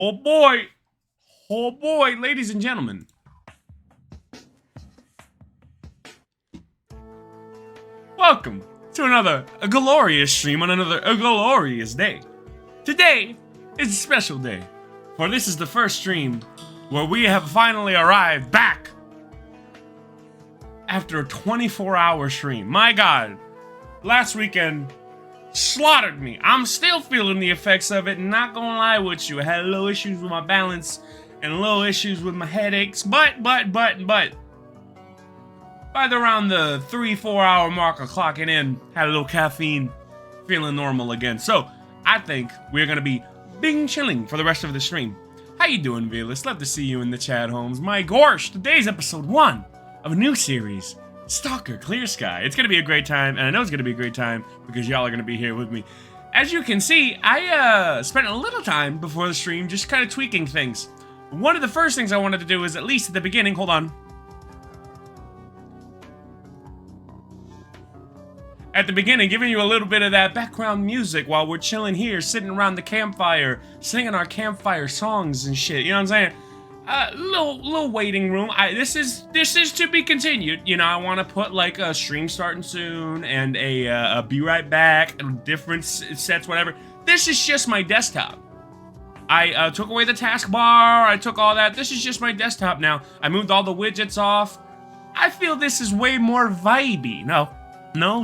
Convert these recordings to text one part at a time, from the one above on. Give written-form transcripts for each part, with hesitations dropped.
Oh boy. Oh boy, ladies and gentlemen. Welcome to another glorious stream on another glorious day. Today is a special day, for this is the first stream where we have finally arrived back after a 24-hour stream. My god, last weekend slaughtered me. I'm still feeling the effects of it, not gonna lie with you. I had little issues with my balance and little issues with my headaches, but by around the 3-4 hour mark of clocking in, had a little caffeine, feeling normal again. So I think we're gonna be bing chilling for the rest of the stream. How you doing, Velas? Love to see you in the chat, Holmes. My gosh, today's episode 1 of a new series, Stalker, Clear Sky. It's gonna be a great time, and I know it's gonna be a great time because y'all are gonna be here with me. As you can see, I spent a little time before the stream just kind of tweaking things. One of the first things I wanted to do is, at least at the beginning, hold on. At the beginning, giving you a little bit of that background music while we're chilling here, sitting around the campfire, singing our campfire songs and shit, you know what I'm saying? Little waiting room. This is to be continued. You know, I want to put like a stream starting soon and a be right back and different sets, whatever. This is just my desktop. I took away the taskbar. I took all that. This is just my desktop now. I moved all the widgets off. I feel this is way more vibey. No.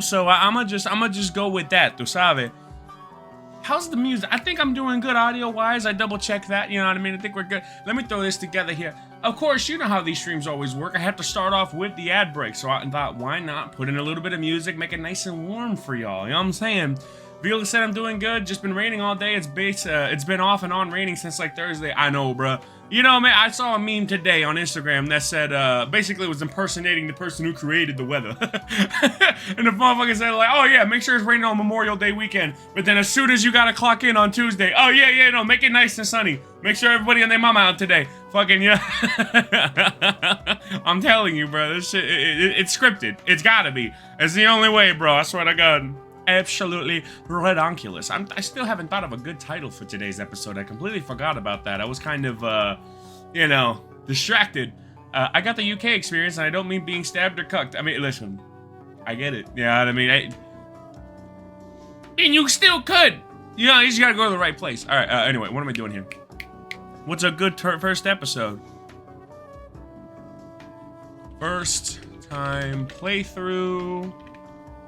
So I'ma just go with that. Tu sabe? How's the music? I think I'm doing good audio-wise. I double-checked that, you know what I mean? I think we're good. Let me throw this together here. Of course, you know how these streams always work. I have to start off with the ad break, so I thought, why not put in a little bit of music, make it nice and warm for y'all, you know what I'm saying? Vila said I'm doing good. Just been raining all day. It's been off and on raining since like Thursday. I know, bruh. You know, man, I saw a meme today on Instagram that said, basically it was impersonating the person who created the weather. And the motherfucker said, like, oh yeah, make sure it's raining on Memorial Day weekend. But then as soon as you gotta clock in on Tuesday, oh yeah, no, make it nice and sunny. Make sure everybody and their mama out today. Fucking yeah. I'm telling you, bro, this shit, it's scripted. It's gotta be. It's the only way, bro. I swear to God. Absolutely redonkulous. I still haven't thought of a good title for today's episode. I completely forgot about that. I was kind of, you know, distracted. I got the UK experience, and I don't mean being stabbed or cucked. I mean, listen, I get it. You know what I mean? And you still could. You know, you just gotta go to the right place. All right, anyway, what am I doing here? What's a good first episode? First time playthrough.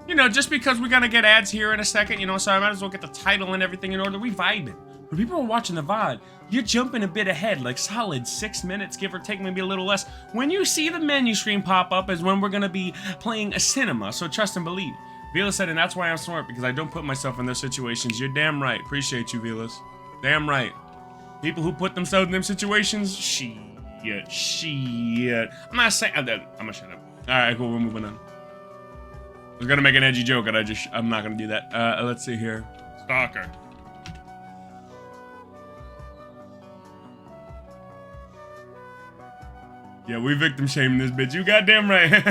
You know, just because we're gonna get ads here in a second, you know, so I might as well get the title and everything in order. We vibing. For people who are watching the VOD, you're jumping a bit ahead, like solid 6 minutes, give or take, maybe a little less. When you see the menu screen pop up is when we're gonna be playing a cinema, so trust and believe. Vila said, and that's why I'm smart, because I don't put myself in those situations. You're damn right. Appreciate you, Vilas. Damn right. People who put themselves in them situations, shit. I'm not saying, I'm gonna shut up. All right, cool, we're moving on. I was gonna make an edgy joke, and I'm not gonna do that. Let's see here. Stalker. Yeah, we victim shaming this bitch. You goddamn right. Let's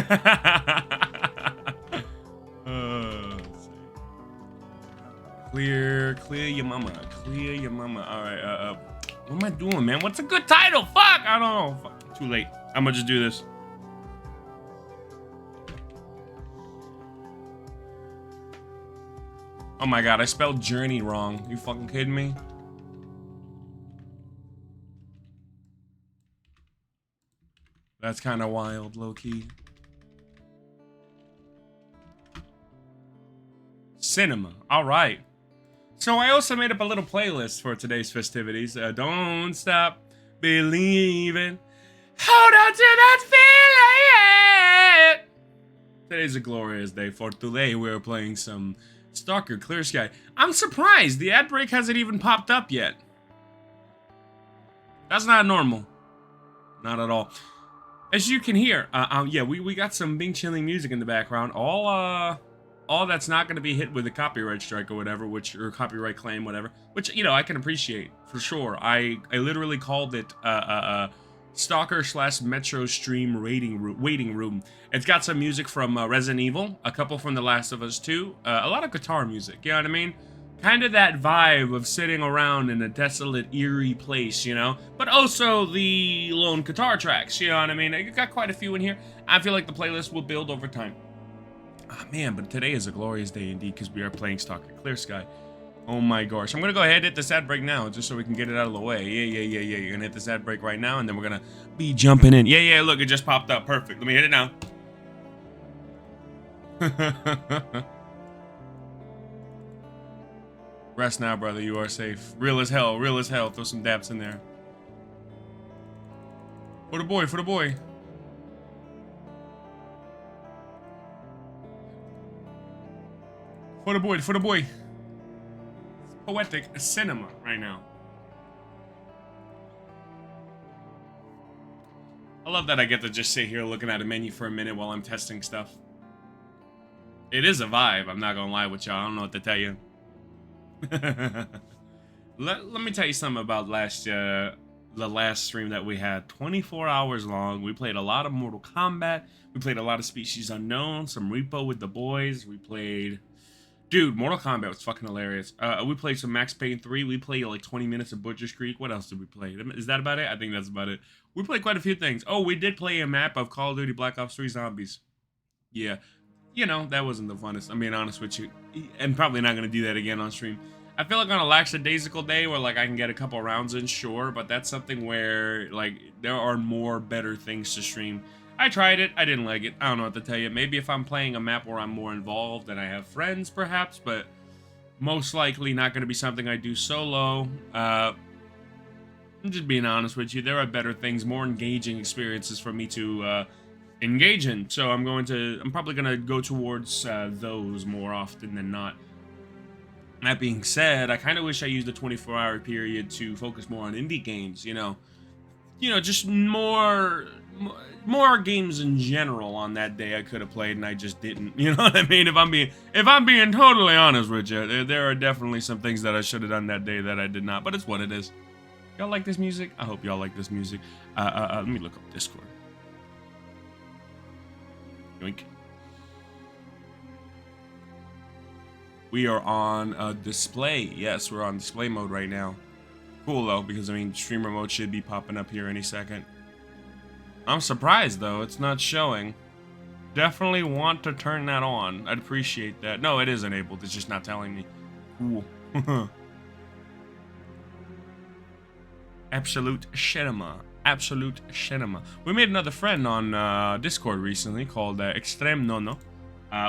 see. Clear your mama. Clear your mama. All right. What am I doing, man? What's a good title? Fuck, I don't know. Fuck. Too late. I'm gonna just do this. Oh my god, I spelled journey wrong. You fucking kidding me? That's kind of wild, low-key. Cinema. Alright. So I also made up a little playlist for today's festivities. Don't stop believing. Hold on to that feeling. Today's a glorious day. For today, we're playing some Stalker, Clear Sky. I'm surprised the ad break hasn't even popped up yet. That's not normal. Not at all. As you can hear, yeah, we got some Bing chilling music in the background. All that's not going to be hit with a copyright strike or whatever, or copyright claim, whatever. Which, you know, I can appreciate for sure. I literally called it Stalker / Metro Stream waiting room. It's got some music from Resident Evil, a couple from The Last of Us 2, a lot of guitar music, you know what I mean? Kind of that vibe of sitting around in a desolate, eerie place, you know? But also the lone guitar tracks, you know what I mean? I got quite a few in here. I feel like the playlist will build over time. Ah, man, but today is a glorious day indeed because we are playing Stalker Clear Sky. Oh my gosh. I'm gonna go ahead and hit this ad break now just so we can get it out of the way. Yeah. You're gonna hit this ad break right now and then we're gonna be jumping in. Yeah, look, it just popped up. Perfect. Let me hit it now. Rest now, brother. You are safe. Real as hell. Real as hell. Throw some daps in there. For the boy. For the boy. For the boy. For the boy. It's poetic cinema right now. I love that I get to just sit here looking at a menu for a minute while I'm testing stuff. It is a vibe. I'm not gonna lie with y'all. I don't know what to tell you. let me tell you something about the last stream that we had. 24 hours long. We played a lot of Mortal Kombat. We played a lot of Species Unknown, some Repo with the boys. We played, dude, Mortal Kombat was fucking hilarious. We played some Max Payne 3. We played like 20 minutes of Butcher's Creek. What else did we play? Is that about it? I think that's about it. We played quite a few things. Oh, we did play a map of Call of Duty Black Ops 3 Zombies. Yeah, you know, that wasn't the funnest. I'm being honest with you. I'm probably not going to do that again on stream. I feel like on a lackadaisical day where, like, I can get a couple rounds in, sure, but that's something where, like, there are more better things to stream. I tried it. I didn't like it. I don't know what to tell you. Maybe if I'm playing a map where I'm more involved and I have friends, perhaps, but most likely not going to be something I do solo. I'm just being honest with you. There are better things, more engaging experiences for me to engage in. So I'm probably gonna go towards those more often than not. That being said, I kind of wish I used the 24-hour period to focus more on indie games. Just more games in general on that day I could have played and I just didn't. You know what I mean? If I'm being totally honest with you, there are definitely some things that I should have done that day that I did not. But it's what it is. Y'all like this music? I hope y'all like this music. Let me look up Discord. Yoink. We are on display. Yes, we're on display mode right now. Cool though, because I mean, streamer mode should be popping up here any second. I'm surprised though, it's not showing. Definitely want to turn that on. I'd appreciate that. No, it is enabled. It's just not telling me. Cool. Absolute cinema. Absolute cinema. We made another friend on Discord recently called Extreme Nono.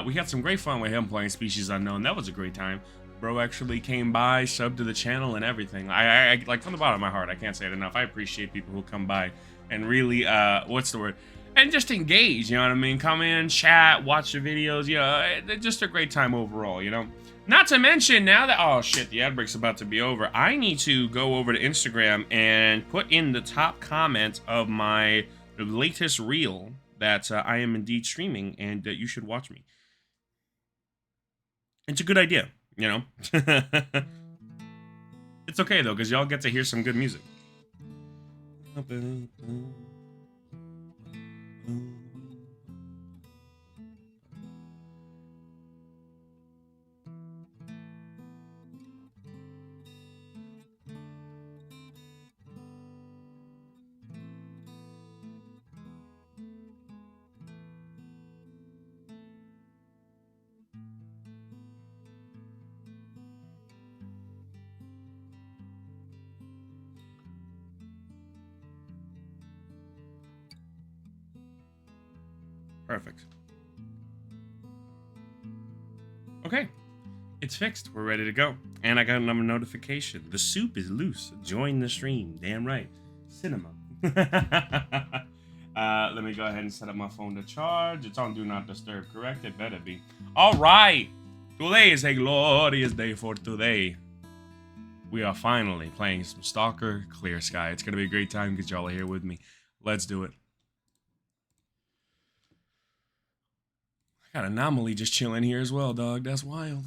We had some great fun with him playing Species Unknown. That was a great time. Bro actually came by, subbed to the channel and everything. I like, from the bottom of my heart, I can't say it enough. I appreciate people who come by and really, what's the word? And just engage, you know what I mean? Come in, chat, watch the videos, just a great time overall, you know? Not to mention, now that, oh shit, the ad break's about to be over, I need to go over to Instagram and put in the top comments of my latest reel that I am indeed streaming, and you should watch me. It's a good idea, you know? It's okay, though, because y'all get to hear some good music. Perfect. Okay. It's fixed. We're ready to go. And I got another notification. The soup is loose. Join the stream. Damn right. Cinema. Let me go ahead and set up my phone to charge. It's on Do Not Disturb, correct? It better be. All right. Today is a glorious day for today. We are finally playing some Stalker Clear Sky. It's going to be a great time because y'all are here with me. Let's do it. I got Anomaly just chilling here as well, dog. That's wild.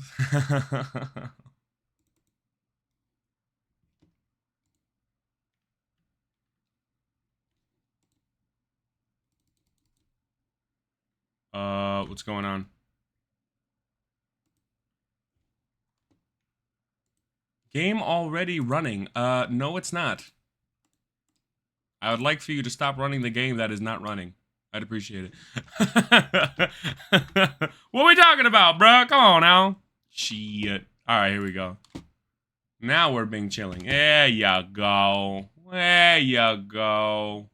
What's going on? Game already running. No, it's not. I would like for you to stop running the game that is not running. I'd appreciate it. What are we talking about, bro? Come on now. Shit. All right, here we go. Now we're being chilling. There you go. There you go.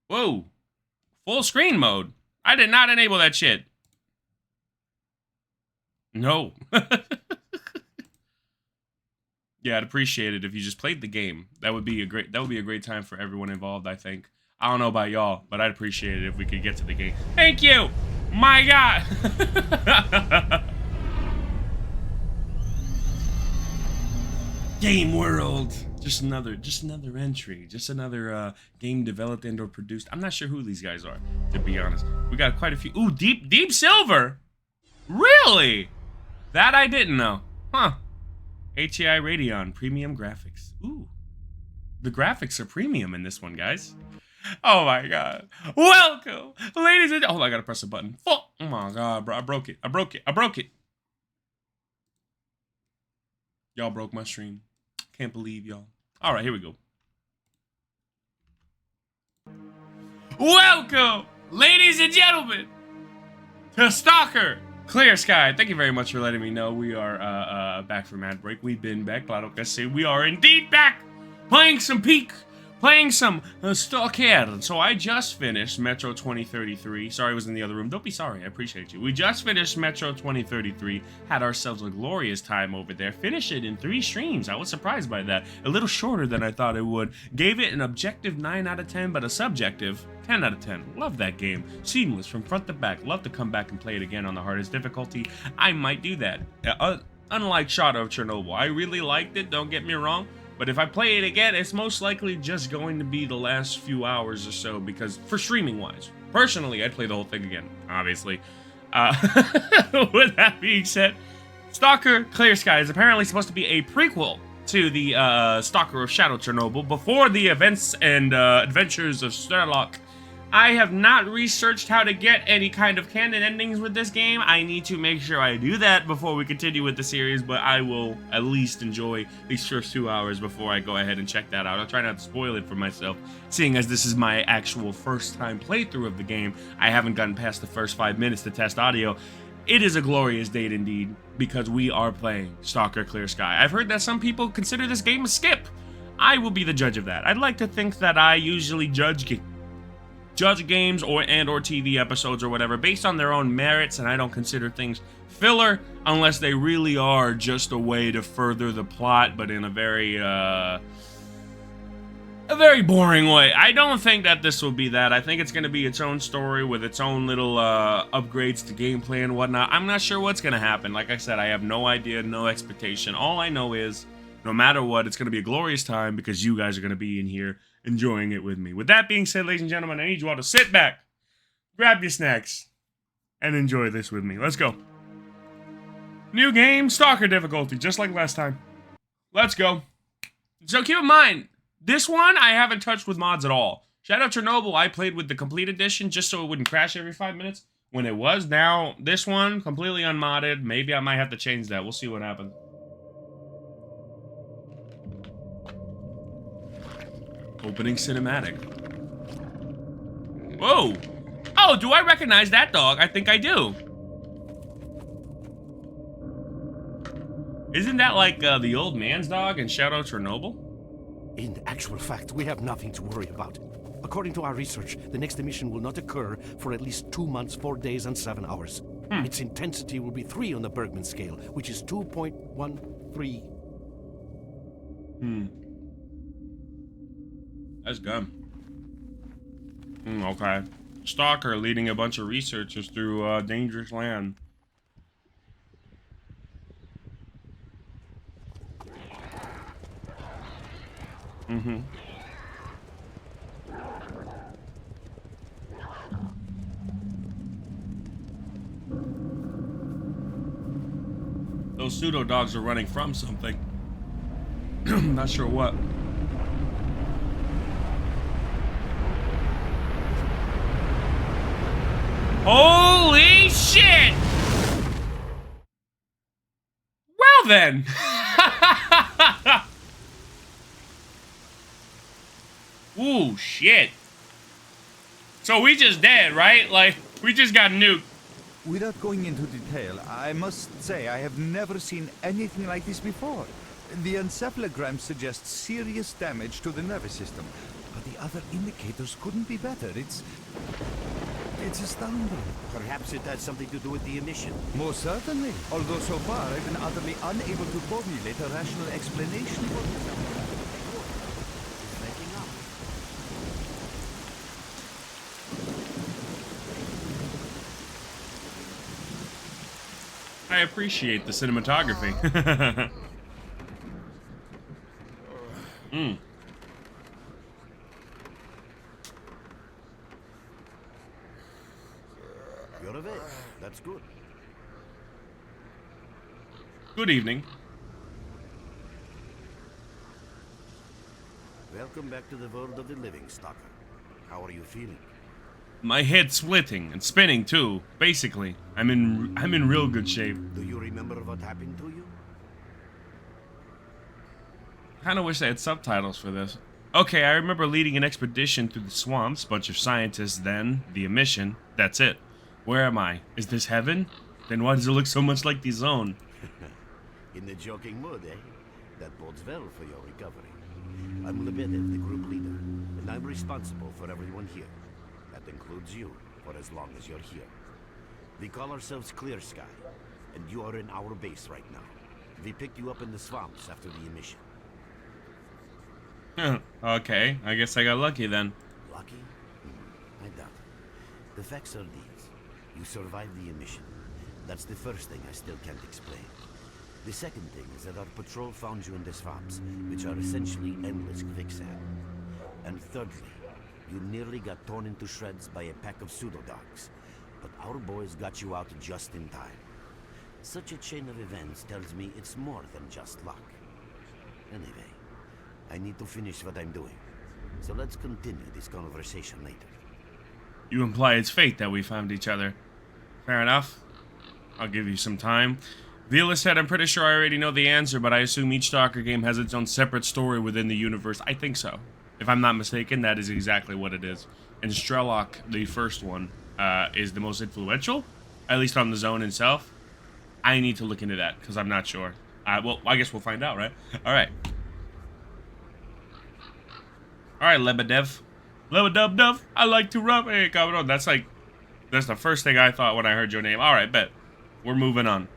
Whoa. Full screen mode. I did not enable that shit. No. Yeah, I'd appreciate it if you just played the game. That would be a great time for everyone involved, I think. I don't know about y'all, but I'd appreciate it if we could get to the game. Thank you! My God! Game world. Just another entry. Just another game developed and or produced. I'm not sure who these guys are, to be honest. We got quite a few. Ooh, deep silver. Really? That I didn't know. Huh. HAI Radeon premium graphics. Ooh. The graphics are premium in this one, guys. Oh my God. Welcome, ladies and oh, I gotta press a button. Oh my God, bro. I broke it. Y'all broke my stream. Can't believe y'all. All right, here we go. Welcome, ladies and gentlemen, to Stalker Clear Sky. Thank you very much for letting me know we are back from ad break. We've been back, claro que sí. We are indeed back, playing some S.T.A.L.K.E.R. So I just finished Metro 2033. Sorry, I was in the other room. Don't be sorry. I appreciate you. We just finished Metro 2033. Had ourselves a glorious time over there. Finished it in 3 streams. I was surprised by that. A little shorter than I thought it would. Gave it an objective 9 out of 10, but a subjective 10 out of 10. Love that game. Seamless from front to back. Love to come back and play it again on the hardest difficulty. I might do that. Unlike Shadow of Chernobyl. I really liked it, don't get me wrong. But if I play it again, it's most likely just going to be the last few hours or so, because for streaming wise, personally, I'd play the whole thing again, obviously. With that being said, Stalker Clear Sky is apparently supposed to be a prequel to the Stalker of Shadow Chernobyl before the events and adventures of S.T.A.L.K.E.R. I have not researched how to get any kind of canon endings with this game. I need to make sure I do that before we continue with the series, but I will at least enjoy these first 2 hours before I go ahead and check that out. I'll try not to spoil it for myself, seeing as this is my actual first time playthrough of the game. I haven't gotten past the first 5 minutes to test audio. It is a glorious date indeed, because we are playing Stalker Clear Sky. I've heard that some people consider this game a skip. I will be the judge of that. I'd like to think that I usually judge games or TV episodes or whatever based on their own merits, and I don't consider things filler unless they really are just a way to further the plot, but in a very boring way. I don't think that this will be that. I think it's going to be its own story with its own little upgrades to gameplay and whatnot. I'm not sure what's going to happen. Like I said, I have no idea, no expectation. All I know is, no matter what, it's going to be a glorious time because you guys are going to be in here enjoying it with me. With that being said, ladies and gentlemen, I need you all to sit back, grab your snacks, and enjoy this with me. Let's go. New game, Stalker difficulty, just like last time. Let's go. So keep in mind, this one I haven't touched with mods at all. Shadow of Chernobyl, I played with the complete edition just so it wouldn't crash every 5 minutes when it was. Now, this one, completely unmodded. Maybe I might have to change that. We'll see what happens. Opening cinematic. Whoa! Oh, do I recognize that dog? I think I do. Isn't that like the old man's dog in Shadow of Chernobyl? In actual fact, we have nothing to worry about. According to our research, the next emission will not occur for at least 2 months, 4 days, and 7 hours. Its intensity will be 3 on the Bergman scale, which is 2.13. That's good. Okay. Stalker leading a bunch of researchers through dangerous land. Those pseudo dogs are running from something. Not sure what. Holy shit! Well then! Ooh, shit. So we just dead, right? Like, we just got nuked. Without going into detail, I must say I have never seen anything like this before. The encephalogram suggests serious damage to the nervous system, but the other indicators couldn't be better. It's astounding. Perhaps it has something to do with the emission. Most certainly. Although so far I've been utterly unable to formulate a rational explanation for this. It's waking up. I appreciate the cinematography. You're awake. That's good. Good evening. Welcome back to the world of the living, Stalker. How are you feeling? My head's splitting and spinning too. Basically, I'm in real good shape. Do you remember what happened to you? Kind of wish I had subtitles for this. Okay, I remember leading an expedition through the swamps, bunch of scientists, then the emission. That's it. Where am I? Is this heaven? Then why does it look so much like the zone? In the joking mood, eh? That bodes well for your recovery. I'm Lebedev, the group leader, and I'm responsible for everyone here. That includes you, for as long as you're here. We call ourselves Clear Sky, and you are in our base right now. We picked you up in the swamps after the emission. Okay, I guess I got lucky then. Lucky? I doubt it. The facts are these. You survived the emission. That's the first thing I still can't explain. The second thing is that our patrol found you in the swamps, which are essentially endless quicksand. And thirdly, you nearly got torn into shreds by a pack of pseudo-dogs. But our boys got you out just in time. Such a chain of events tells me it's more than just luck. Anyway, I need to finish what I'm doing. So let's continue this conversation later. You imply it's fate that we found each other. Fair enough. I'll give you some time. Vila said, I'm pretty sure I already know the answer, but I assume each Stalker game has its own separate story within the universe. I think so. If I'm not mistaken, that is exactly what it is. And S.T.A.L.K.E.R, the first one, is the most influential, at least on the zone itself. I need to look into that, because I'm not sure. Well, I guess we'll find out, right? Alright. Alright, Lebedev. Lebedub-dub, I like to rub. Hey, cabrón. That's the first thing I thought when I heard your name. Alright, bet. We're moving on.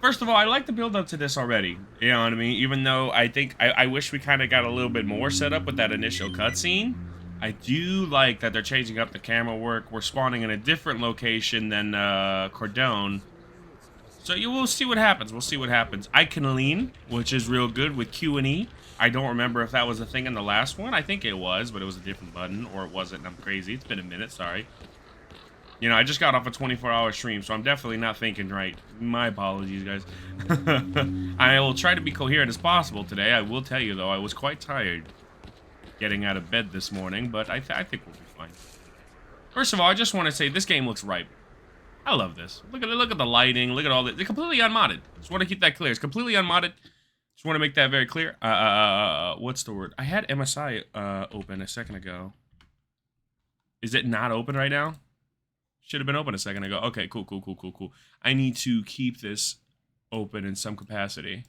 First of all, I like the build up to this already. You know what I mean? Even though I wish we kind of got a little bit more set up with that initial cutscene. I do like that they're changing up the camera work. We're spawning in a different location than Cordone. So you will see what happens. We'll see what happens. I can lean, which is real good with Q and E. I don't remember if that was a thing in the last one. I think it was, but it was a different button, or it wasn't. I'm crazy. It's been a minute. Sorry. You know, I just got off a 24-hour stream, so I'm definitely not thinking right. My apologies, guys. I will try to be coherent as possible today. I will tell you, though, I was quite tired getting out of bed this morning, but I think we'll be fine. First of all, I just want to say this game looks ripe. I love this. Look at the lighting. Look at all that. It's completely unmodded. Just want to keep that clear. It's completely unmodded. Just want to make that very clear. What's the word? I had MSI open a second ago. Is it not open right now? Should have been open a second ago. Okay, cool. I need to keep this open in some capacity.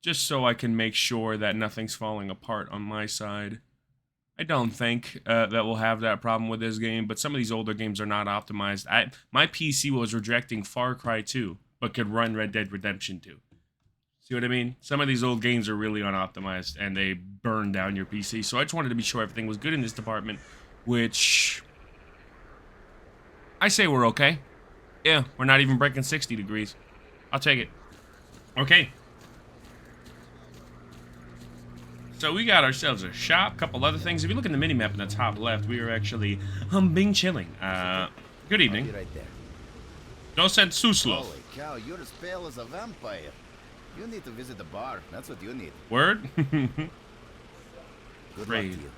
Just so I can make sure that nothing's falling apart on my side. I don't think that we'll have that problem with this game, but some of these older games are not optimized. My PC was rejecting Far Cry 2, but could run Red Dead Redemption 2. See what I mean? Some of these old games are really unoptimized, and they burn down your PC. So I just wanted to be sure everything was good in this department, which I say we're okay. Yeah, we're not even breaking 60 degrees. I'll take it. Okay. So we got ourselves a shop, couple other things. If you look in the minimap in the top left, we are actually being chilling. Good evening. I'll be right there. No sense Suslo. Holy cow, you're as pale as a vampire. You need to visit the bar. That's what you need. Word? Good luck Great. to you.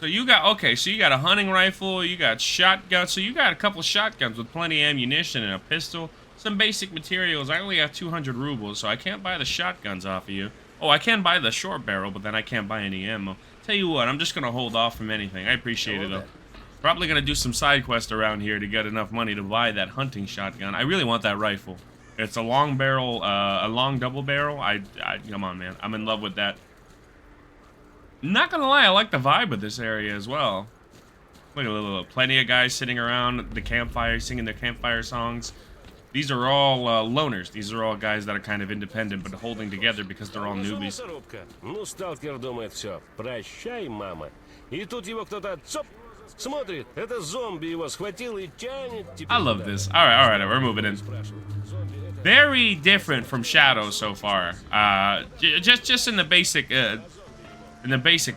So you got, okay, so you got a hunting rifle, you got shotguns, so you got a couple shotguns with plenty of ammunition and a pistol. some basic materials. I only have 200 rubles, so I can't buy the shotguns off of you. Oh, I can buy the short barrel, but then I can't buy any ammo. Tell you what, I'm just gonna hold off from anything. I appreciate it, though. Probably gonna do some side quests around here to get enough money to buy that hunting shotgun. I really want that rifle. It's a long barrel, a long double barrel. Come on, man. I'm in love with that. Not gonna lie, I like the vibe of this area as well. Look at little, plenty of guys sitting around the campfire, singing their campfire songs. These are all loners. These are all guys that are kind of independent, but holding together because they're all newbies. Ну, сталкер думает все. Прощай, мама. И тут его кто-то цоп, смотрит, это зомби его схватил и тянет. I love this. All right, we're moving in. Very different from Shadow so far. Just in the basic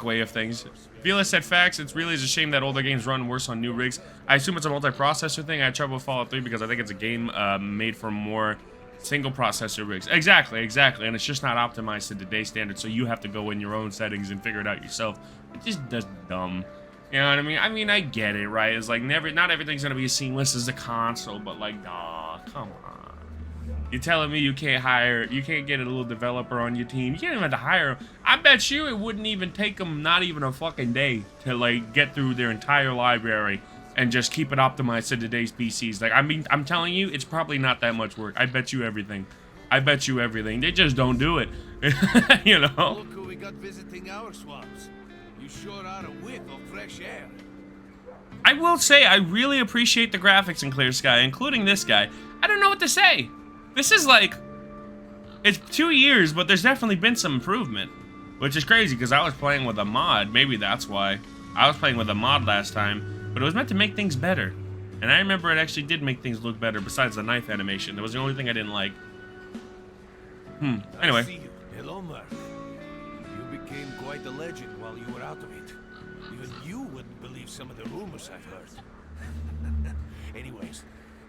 way of things. Vila said facts. It's really a shame that older games run worse on new rigs. I assume it's a multi-processor thing. I had trouble with Fallout 3 because I think it's a game made for more single-processor rigs. Exactly. And it's just not optimized to today's standards, so you have to go in your own settings and figure it out yourself. It's just dumb. You know what I mean? I mean, I get it, right? It's like not everything's gonna be as seamless as a console, but like, aw, come on. You're telling me you can't get a little developer on your team? You can't even have to hire them. I bet you it wouldn't even take them not even a fucking day to like get through their entire library and just keep it optimized to today's PCs. Like, I mean, I'm telling you, it's probably not that much work. I bet you everything. They just don't do it. You know? Look who we got visiting our swamps. You sure are a whiff of fresh air. I will say, I really appreciate the graphics in Clear Sky, including this guy. I don't know what to say. This is like, it's 2 years, but there's definitely been some improvement, which is crazy because I was playing with a mod. Maybe that's why. I was playing with a mod last time, but it was meant to make things better. And I remember it actually did make things look better besides the knife animation. That was the only thing I didn't like. Anyway. Hello, Mark. You became quite a legend while you were out of it. Even you wouldn't believe some of the rumors I've heard. Anyways,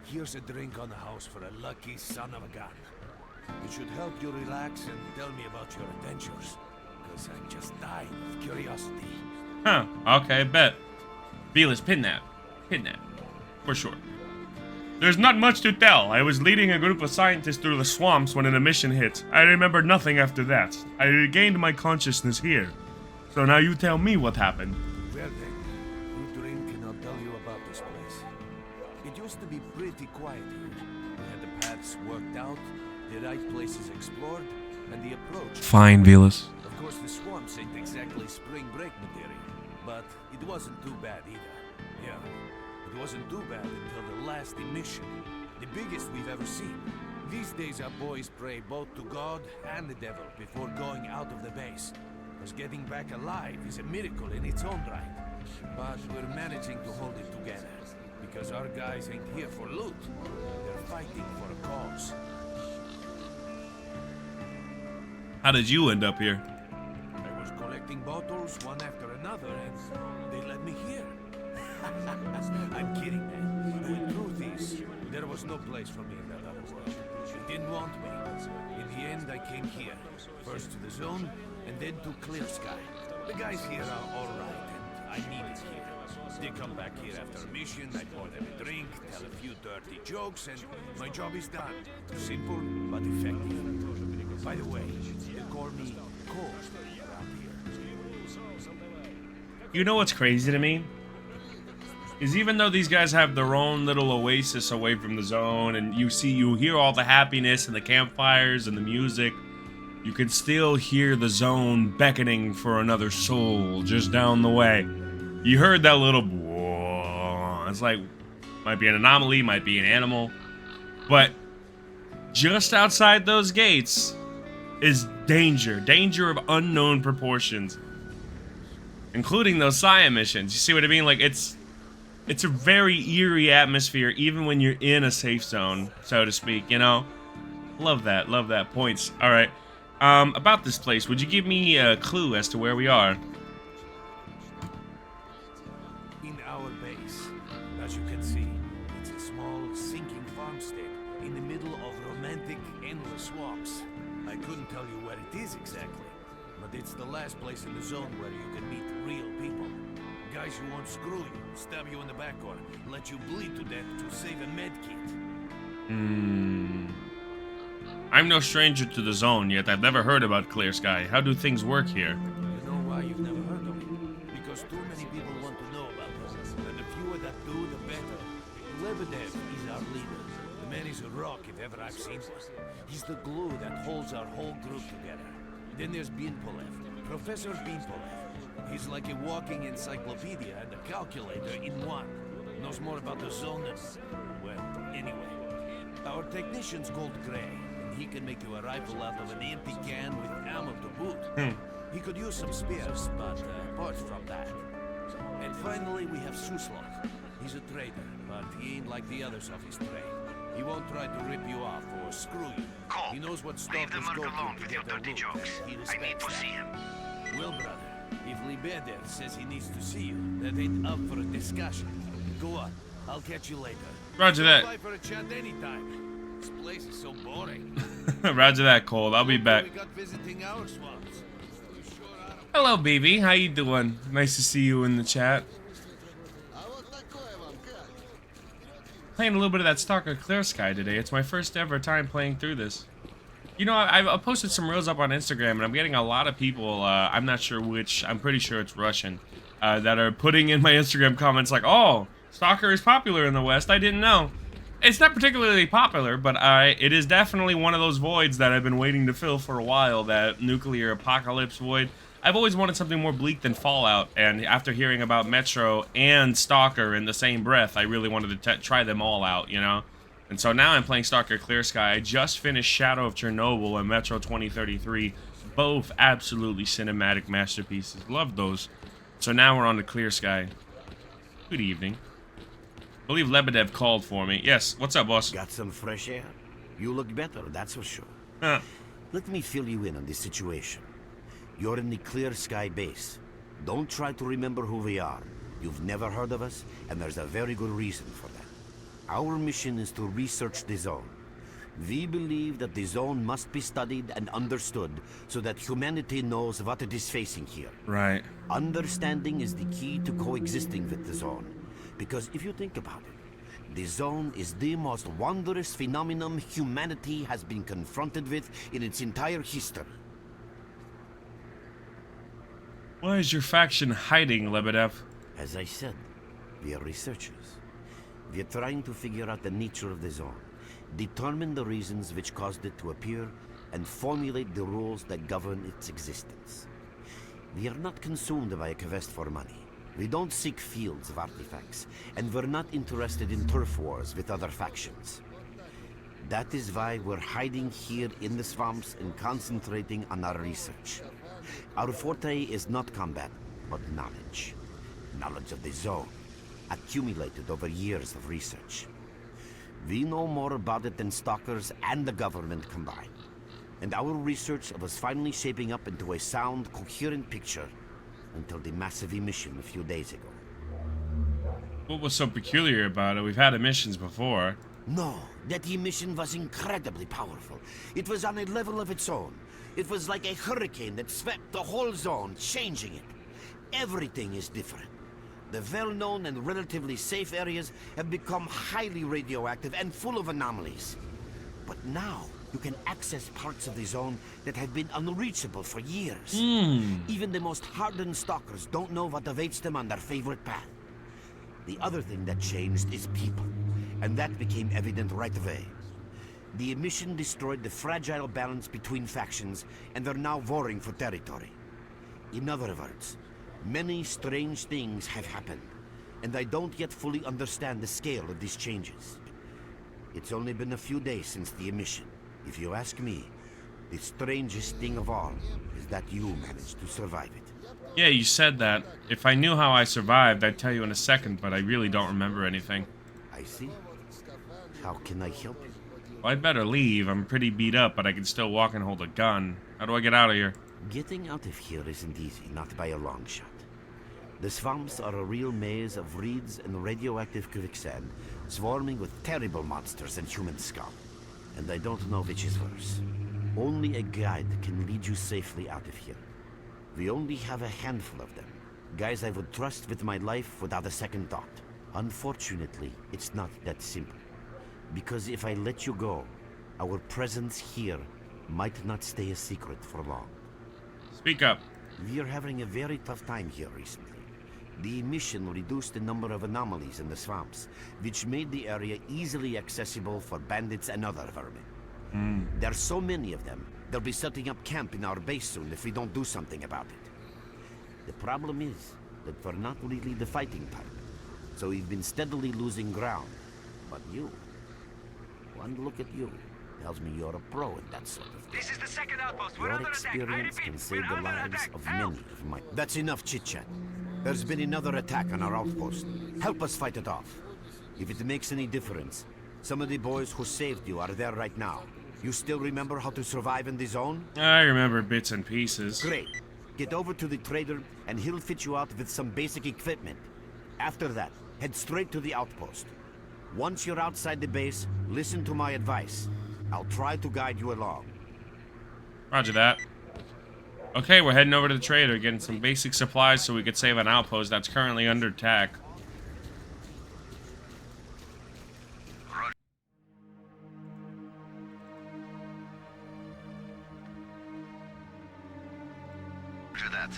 here's a drink on the house for a lucky son of a gun. It should help you relax and tell me about your adventures, because I'm just dying of curiosity. Huh, okay, bet. Vilas, pin that. For sure. There's not much to tell. I was leading a group of scientists through the swamps when an emission hit. I remember nothing after that. I regained my consciousness here. So now you tell me what happened. Well then, you drink and I'll tell you about this place. It used to be pretty quiet here. We had the paths worked out, the right places explored, and the approach. Fine, Vilas. Of course, the swamps ain't exactly spring break material, but it wasn't too bad either. Yeah, it wasn't too bad until the last emission, the biggest we've ever seen. These days our boys pray both to God and the devil before going out of the base. Because getting back alive is a miracle in its own right. But we're managing to hold it together. Because our guys ain't here for loot. They're fighting for a cause. How did you end up here? I was collecting bottles one after another and they let me here. I'm kidding, man. The truth is, there was no place for me in that other world. They didn't want me. In the end, I came here. First to the zone, and then to Clear Sky. The guys here are alright, and I need it here. They come back here after a mission, I pour them a drink, tell a few dirty jokes, and my job is done. Simple, but effective. By the way, they call me Cole around here. You know what's crazy to me? Is even though these guys have their own little oasis away from the zone, and you hear all the happiness and the campfires and the music, you can still hear the zone beckoning for another soul just down the way. You heard that little whoa. It's like, might be an anomaly, might be an animal, but just outside those gates is danger of unknown proportions, including those psi emissions. You see what I mean? Like, it's a very eerie atmosphere, even when you're in a safe zone, so to speak, you know? Love that. Points. All right. About this place, would you give me a clue as to where we are? In our base, as you can see, it's a small, sinking farmstead in the middle of romantic, endless swamps. I couldn't tell you where it is exactly, but it's the last place in the zone where you can meet real people. Guys who won't screw you, stab you in the back, or let you bleed to death to save a med kit. I'm no stranger to the zone, yet I've never heard about Clear Sky. How do things work here? You know why you've never heard of it? Because too many people want to know about this. And the fewer that do, the better. Lebedev is our leader. The man is a rock if ever I've seen one. He's the glue that holds our whole group together. Then there's Binpolev, Professor Binpolev. He's like a walking encyclopedia and a calculator in one. Knows more about the zone than... well, anyway. Our technician's called Gray, and he can make you a rifle out of an empty can with ammo to boot. He could use some spares, but apart from that. And finally, we have Suslov. He's a trader, but he ain't like the others of his trade. He won't try to rip you off or screw you. He knows what stalkers go through to get their loot. He respects that. Well, brother, if Lebedev says he needs to see you, that ain't up for a discussion. Go on, I'll catch you later. Roger that. Bye for a chat anytime. This place is so boring. Roger that, Cole. I'll be back. We got visiting our swamps. Hello, baby. How you doing? Nice to see you in the chat. Playing a little bit of that Stalker Clear Sky today. It's my first ever time playing through this. You know, I posted some reels up on Instagram, and I'm getting a lot of people, I'm not sure which, I'm pretty sure it's Russian, that are putting in my Instagram comments like, oh, Stalker is popular in the West. I didn't know. It's not particularly popular, but it is definitely one of those voids that I've been waiting to fill for a while, that nuclear apocalypse void. I've always wanted something more bleak than Fallout, and after hearing about Metro and Stalker in the same breath, I really wanted to try them all out, you know? And so now I'm playing Stalker Clear Sky. I just finished Shadow of Chernobyl and Metro 2033, both absolutely cinematic masterpieces. Love those. So now we're on to Clear Sky. Good evening. I believe Lebedev called for me. Yes, what's up, boss? Got some fresh air? You look better, that's for sure. Huh. Let me fill you in on this situation. You're in the Clear Sky base. Don't try to remember who we are. You've never heard of us, and there's a very good reason for that. Our mission is to research the zone. We believe that the zone must be studied and understood so that humanity knows what it is facing here. Right. Understanding is the key to coexisting with the zone. Because if you think about it, the zone is the most wondrous phenomenon humanity has been confronted with in its entire history. Why is your faction hiding, Lebedev? As I said, we are researchers. We are trying to figure out the nature of the zone, determine the reasons which caused it to appear, and formulate the rules that govern its existence. We are not consumed by a quest for money. We don't seek fields of artifacts, and we're not interested in turf wars with other factions. That is why we're hiding here in the swamps and concentrating on our research. Our forte is not combat, but knowledge. Knowledge of the zone, accumulated over years of research. We know more about it than Stalkers and the government combined. And our research was finally shaping up into a sound, coherent picture until the massive emission a few days ago. What was so peculiar about it? We've had emissions before. No, that emission was incredibly powerful. It was on a level of its own. It was like a hurricane that swept the whole zone, changing it. Everything is different. The well-known and relatively safe areas have become highly radioactive and full of anomalies. But now, you can access parts of the zone that have been unreachable for years. Even the most hardened stalkers don't know what awaits them on their favorite path. The other thing that changed is people, and that became evident right away. The emission destroyed the fragile balance between factions, and they're now warring for territory. In other words, many strange things have happened, and I don't yet fully understand the scale of these changes. It's only been a few days since the emission. If you ask me, the strangest thing of all is that you managed to survive it. Yeah, you said that. If I knew how I survived, I'd tell you in a second, but I really don't remember anything. I see. How can I help you? Well, I'd better leave. I'm pretty beat up, but I can still walk and hold a gun. How do I get out of here? Getting out of here isn't easy, not by a long shot. The swamps are a real maze of reeds and radioactive quicksand, swarming with terrible monsters and human scum. And I don't know which is worse. Only a guide can lead you safely out of here. We only have a handful of them. Guys I would trust with my life without a second thought. Unfortunately, it's not that simple. Because if I let you go, our presence here might not stay a secret for long. Speak up. We are having a very tough time here recently. The emission reduced the number of anomalies in the swamps, which made the area easily accessible for bandits and other vermin. There's so many of them, they'll be setting up camp in our base soon if we don't do something about it. The problem is that we're not really the fighting type, so we've been steadily losing ground. But you, one look at you, tells me you're a pro in that sort of thing. This is the second outpost. We're Your under attack. I experience repeat, can save we're the under lives attack. of Help! many of my... That's enough chit-chat. There's been another attack on our outpost. Help us fight it off. If it makes any difference, some of the boys who saved you are there right now. You still remember how to survive in the zone? I remember bits and pieces. Great. Get over to the trader and he'll fit you out with some basic equipment. After that, head straight to the outpost. Once you're outside the base, listen to my advice. I'll try to guide you along. Roger that. Okay, we're heading over to the trader, getting some basic supplies so we could save an outpost that's currently under attack. To that.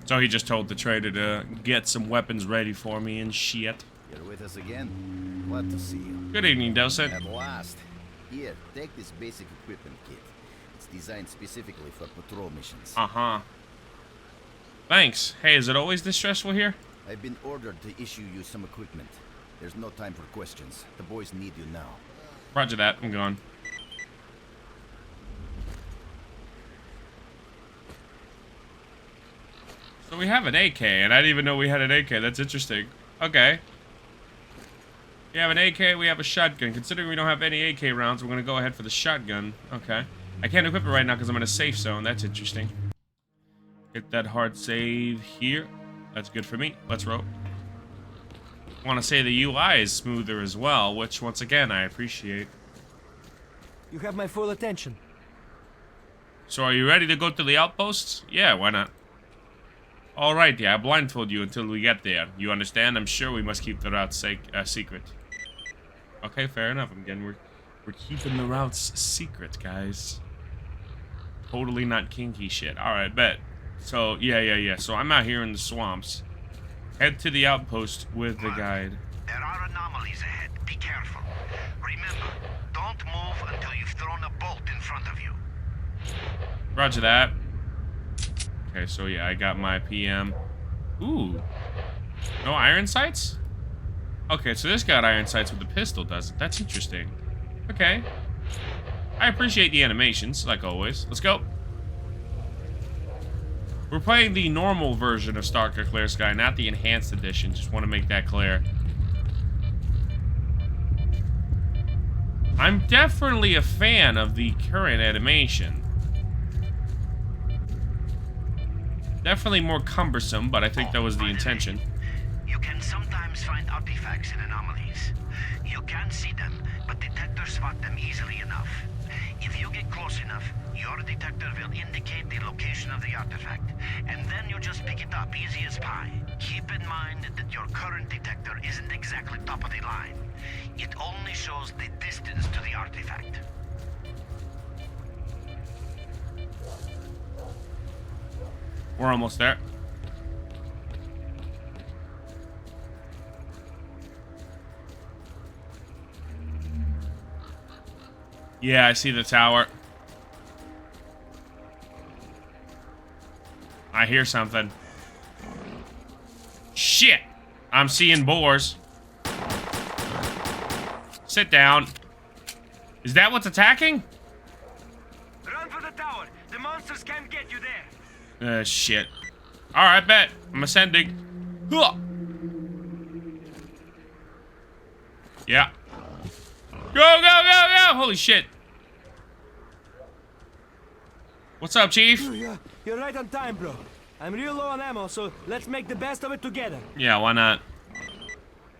So he just told the trader to get some weapons ready for me and shit. You're with us again? Glad to see you. Good evening, Docent. At last. Here, take this basic equipment kit. It's designed specifically for patrol missions. Uh-huh. Thanks. Hey, is it always this stressful here? I've been ordered to issue you some equipment. There's no time for questions. The boys need you now. Roger that. I'm gone. So we have an AK, and I didn't even know we had an AK. That's interesting. Okay. We have an AK, we have a shotgun. Considering we don't have any AK rounds, we're going to go ahead for the shotgun. Okay. I can't equip it right now because I'm in a safe zone. That's interesting. Get that hard save here. That's good for me. Let's roll. I want to say the UI is smoother as well, which, once again, I appreciate. You have my full attention. So are you ready to go to the outposts? Yeah, why not? Alright, yeah, I blindfold you until we get there. You understand? I'm sure we must keep the route secret. Okay, fair enough. Again, we're keeping the routes secret, guys. Totally not kinky shit. Alright, bet. So, yeah. So I'm out here in the swamps. Head to the outpost with the guide. There are anomalies ahead. Be careful. Remember, don't move until you've thrown a bolt in front of you. Roger that. Okay, so yeah, I got my PM. Ooh. No iron sights? Okay, so this got iron sights with the pistol, does it? That's interesting. Okay. I appreciate the animations, like always. Let's go. We're playing the normal version of Stalker Clear Sky, not the enhanced edition. Just want to make that clear. I'm definitely a fan of the current animation. Definitely more cumbersome, but I think that was the intention. You can sometimes find artifacts in anomalies. You can't see them, but detectors spot them easily enough. If you get close enough, your detector will indicate the location of the artifact, and then you just pick it up easy as pie. Keep in mind that your current detector isn't exactly top of the line. It only shows the distance to the artifact. We're almost there. Yeah, I see the tower. I hear something. Shit! I'm seeing boars. Sit down. Is that what's attacking? Run for the tower. The monsters can't get you there. Shit. Alright, bet. I'm ascending. Huh. Yeah. Go! Holy shit. What's up, Chief? You're right on time, bro. I'm real low on ammo, so let's make the best of it together. Yeah, why not?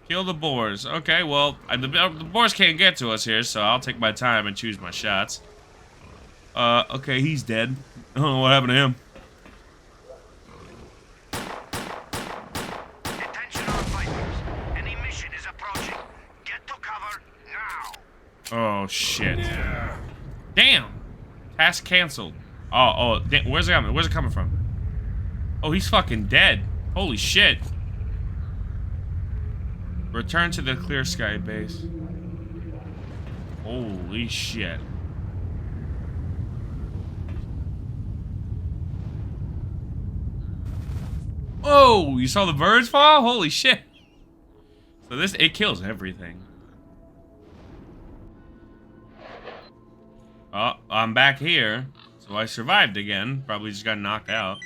Kill the boars. Okay, well, the boars can't get to us here, so I'll take my time and choose my shots. Okay, he's dead. I don't know what happened to him. Attention all fighters. An emission is approaching. Get to cover Oh, shit. Damn. Task canceled. Where's it coming? Where's it coming from? Oh, he's fucking dead. Holy shit. Return to the Clear Sky base. Holy shit. Oh, you saw the birds fall? Holy shit. So it kills everything. Oh, I'm back here. So I survived again. Probably just got knocked out.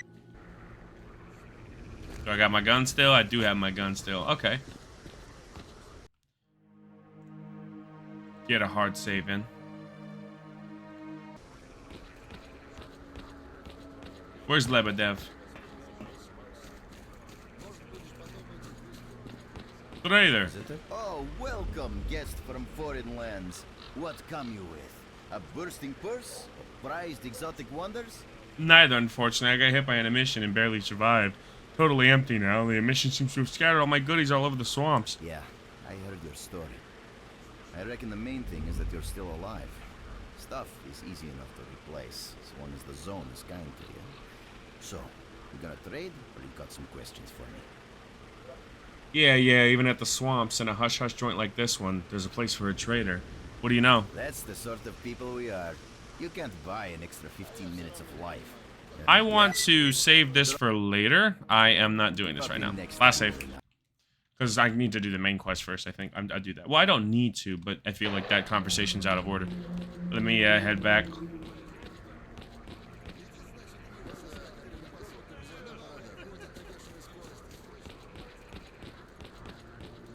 Do I got my gun still? I do have my gun still. Okay. Get a hard save in. Where's Lebedev? Hey there. Oh, welcome, guest from foreign lands. What come you with? A bursting purse? Prized exotic wonders? Neither, unfortunately. I got hit by an emission and barely survived. Totally empty now. The emission seems to have scattered all my goodies all over the swamps. Yeah, I heard your story. I reckon the main thing is that you're still alive. Stuff is easy enough to replace, as long as the zone is kind to you. So, you gonna trade, or you got some questions for me? Yeah, even at the swamps in a hush-hush joint like this one, there's a place for a trader. What do you know? That's the sort of people we are. You can't buy an extra 15 minutes of life. I want to save this for later. I am not doing this right now. Last save. Because I need to do the main quest first, I think. I'll do that. Well, I don't need to, but I feel like that conversation's out of order. Let me head back.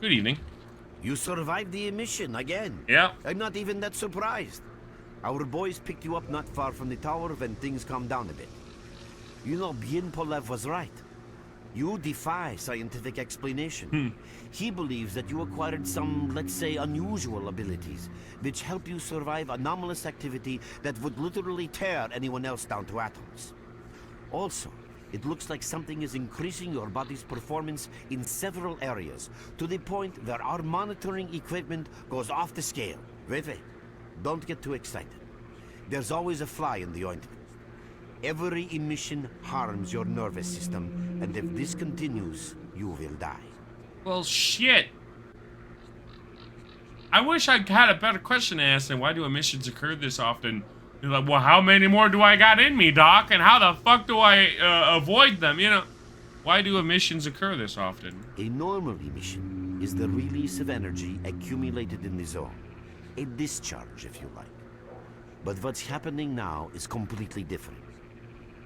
Good evening. You survived the emission again. Yeah. I'm not even that surprised. Our boys picked you up not far from the tower when things calmed down a bit. You know, Bien Polev was right. You defy scientific explanation. He believes that you acquired some, let's say, unusual abilities, which help you survive anomalous activity that would literally tear anyone else down to atoms. Also, it looks like something is increasing your body's performance in several areas, to the point where our monitoring equipment goes off the scale. Wait, don't get too excited. There's always a fly in the ointment. Every emission harms your nervous system, and if this continues, you will die. Well, shit. I wish I had a better question to ask than why do emissions occur this often? You're like, well, how many more do I got in me, Doc? And how the fuck do I avoid them? You know, why do emissions occur this often? A normal emission is the release of energy accumulated in the zone. A discharge, if you like. But what's happening now is completely different.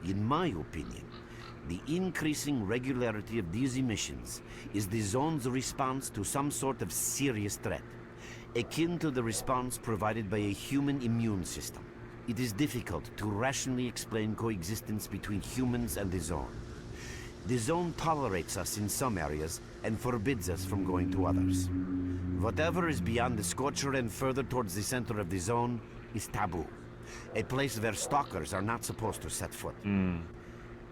In my opinion, the increasing regularity of these emissions is the zone's response to some sort of serious threat, akin to the response provided by a human immune system. It is difficult to rationally explain coexistence between humans and the zone. The zone tolerates us in some areas and forbids us from going to others. Whatever is beyond the Scorcher and further towards the center of the zone is taboo. A place where stalkers are not supposed to set foot.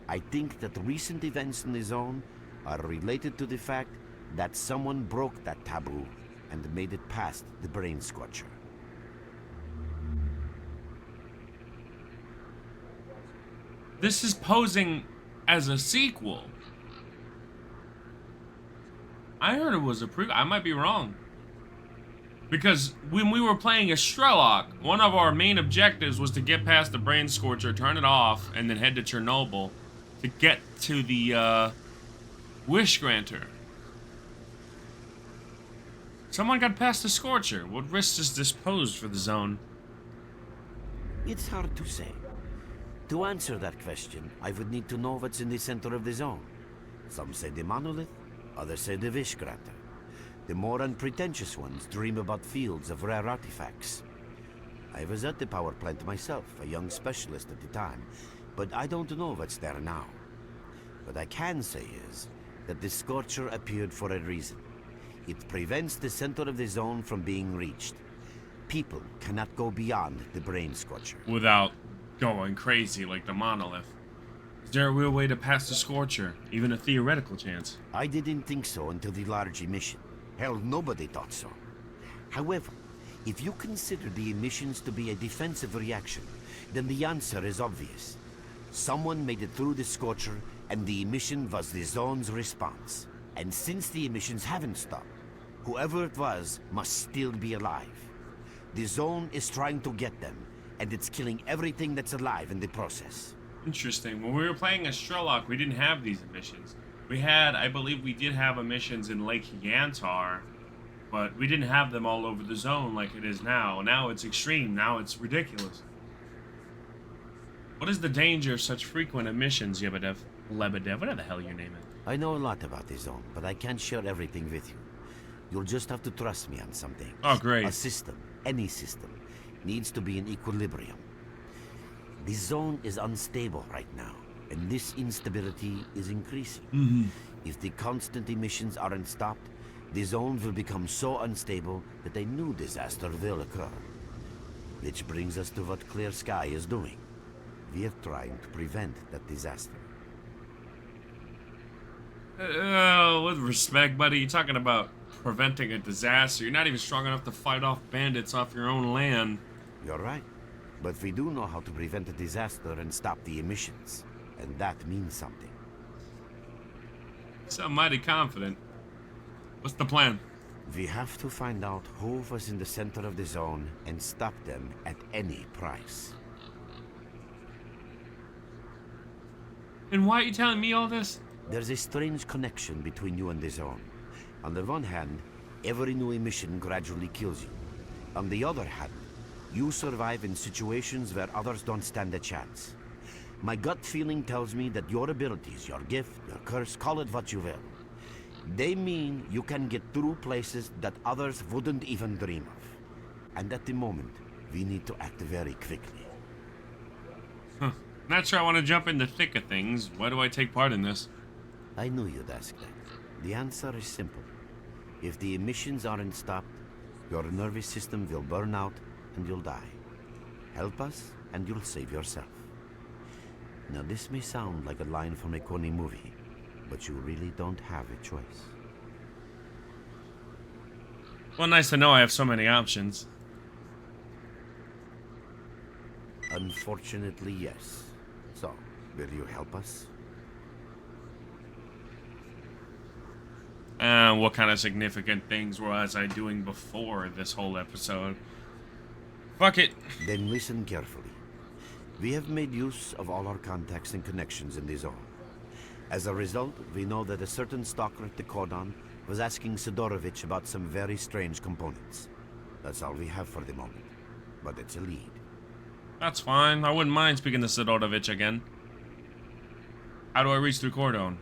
I think that recent events in the zone are related to the fact that someone broke that taboo and made it past the brain scorcher. This is posing as a sequel. I heard it was a prequel. I might be wrong. Because when we were playing S.T.A.L.K.E.R, one of our main objectives was to get past the brain scorcher, turn it off, and then head to Chernobyl to get to the wish granter. Someone got past the scorcher. What risks does this pose for the zone? It's hard to say. To answer that question, I would need to know what's in the center of the zone. Some say the monolith, others say the wish granter. The more unpretentious ones dream about fields of rare artifacts. I was at the power plant myself, a young specialist at the time, but I don't know what's there now. What I can say is that the Scorcher appeared for a reason. It prevents the center of the zone from being reached. People cannot go beyond the brain scorcher. Without going crazy like the monolith. Is there a real way to pass the Scorcher? Even a theoretical chance? I didn't think so until the large emission. Hell, nobody thought so. However, If you consider the emissions to be a defensive reaction, then the answer is obvious. Someone made it through the Scorcher, and the emission was the zone's response. And since the emissions haven't stopped, whoever it was must still be alive. The zone is trying to get them, and it's killing everything that's alive in the process. Interesting. When we were playing S.T.A.L.K.E.R, we didn't have these emissions. We had, I believe we did have emissions in Lurked, but we didn't have them all over the zone like it is now. Now it's extreme. Now it's ridiculous. What is the danger of such frequent emissions, Lebedev, whatever the hell your name is? I know a lot about the zone, but I can't share everything with you. You'll just have to trust me on some things. Oh, great. A system, any system, needs to be in equilibrium. The zone is unstable right now, and this instability is increasing. If the constant emissions aren't stopped, the zone will become so unstable that a new disaster will occur. Which brings us to what S.T.A.L.K.E.R is doing. We are trying to prevent that disaster. With respect, buddy, you're talking about preventing a disaster. You're not even strong enough to fight off bandits off your own land. You're right. But we do know how to prevent a disaster and stop the emissions. And that means something. Sound mighty confident. What's the plan? We have to find out who was in the center of the zone and stop them at any price. And why are you telling me all this? There's a strange connection between you and the zone. On the one hand, every new emission gradually kills you. On the other hand, you survive in situations where others don't stand a chance. My gut feeling tells me that your abilities, your gift, your curse, call it what you will, they mean you can get through places that others wouldn't even dream of. And at the moment, we need to act very quickly. Not sure I want to jump in the thick of things. Why do I take part in this? I knew you'd ask that. The answer is simple. If the emissions aren't stopped, your nervous system will burn out and you'll die. Help us and you'll save yourself. Now this may sound like a line from a corny movie, but you really don't have a choice. Well, nice to know I have so many options. Unfortunately, yes. So, will you help us? What kind of significant things was I doing before this whole episode? Fuck it. Then listen carefully. We have made use of all our contacts and connections in the zone. As a result, we know that a certain stalker at the cordon was asking Sidorovich about some very strange components. That's all we have for the moment. But it's a lead. That's fine. I wouldn't mind speaking to Sidorovich again. How do I reach the cordon?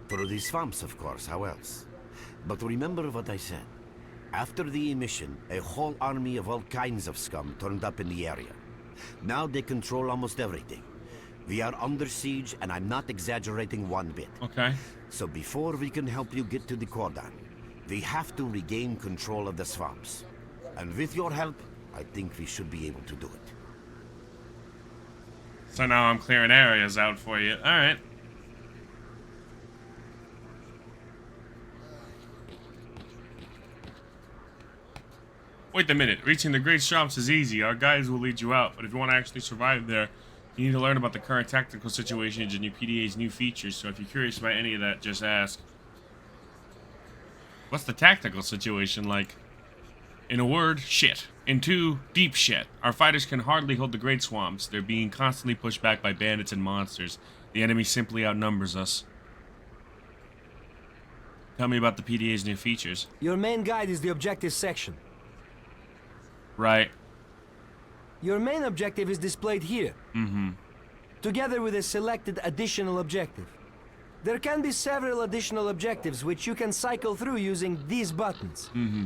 Through the swamps, of course. How else? But remember what I said. After the emission, a whole army of all kinds of scum turned up in the area. Now they control almost everything. We are under siege, and I'm not exaggerating one bit. Okay. So before we can help you get to the cordon, we have to regain control of the swamps. And with your help, I think we should be able to do it. So now I'm clearing areas out for you. Alright. Wait a minute. Reaching the Great Swamps is easy. Our guides will lead you out. But if you want to actually survive there, you need to learn about the current tactical situations and your PDA's new features. So if you're curious about any of that, just ask. What's the tactical situation like? In a word, shit. In two, deep shit. Our fighters can hardly hold the Great Swamps. They're being constantly pushed back by bandits and monsters. The enemy simply outnumbers us. Tell me about the PDA's new features. Your main guide is the objective section. Right. Your main objective is displayed here. Mm-hmm. Together with a selected additional objective. There can be several additional objectives which you can cycle through using these buttons. Mm-hmm.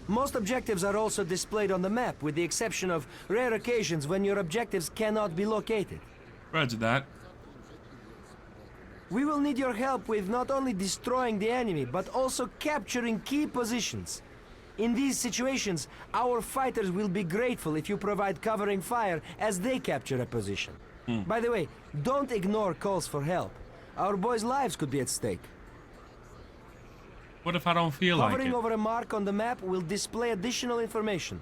Most objectives are also displayed on the map, with the exception of rare occasions when your objectives cannot be located. Roger that. We will need your help with not only destroying the enemy, but also capturing key positions. In these situations, our fighters will be grateful if you provide covering fire as they capture a position. By the way, don't ignore calls for help. Our boys' lives could be at stake. What if I don't feel like Hovering it? over a mark on the map will display additional information.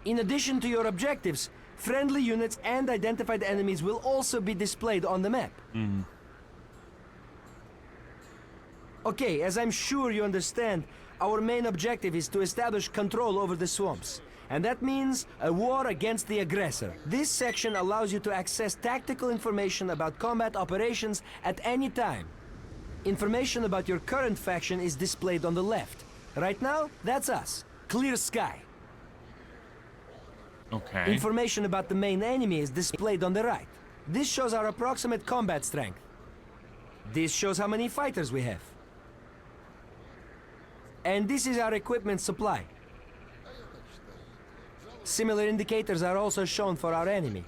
In addition to your objectives, friendly units and identified enemies will also be displayed on the map. Okay, as I'm sure you understand, our main objective is to establish control over the swamps. And that means a war against the aggressor. This section allows you to access tactical information about combat operations at any time. Information about your current faction is displayed on the left. Right now, that's us. Clear Sky. Okay. Information about the main enemy is displayed on the right. This shows our approximate combat strength. This shows how many fighters we have. And this is our equipment supply. Similar indicators are also shown for our enemy.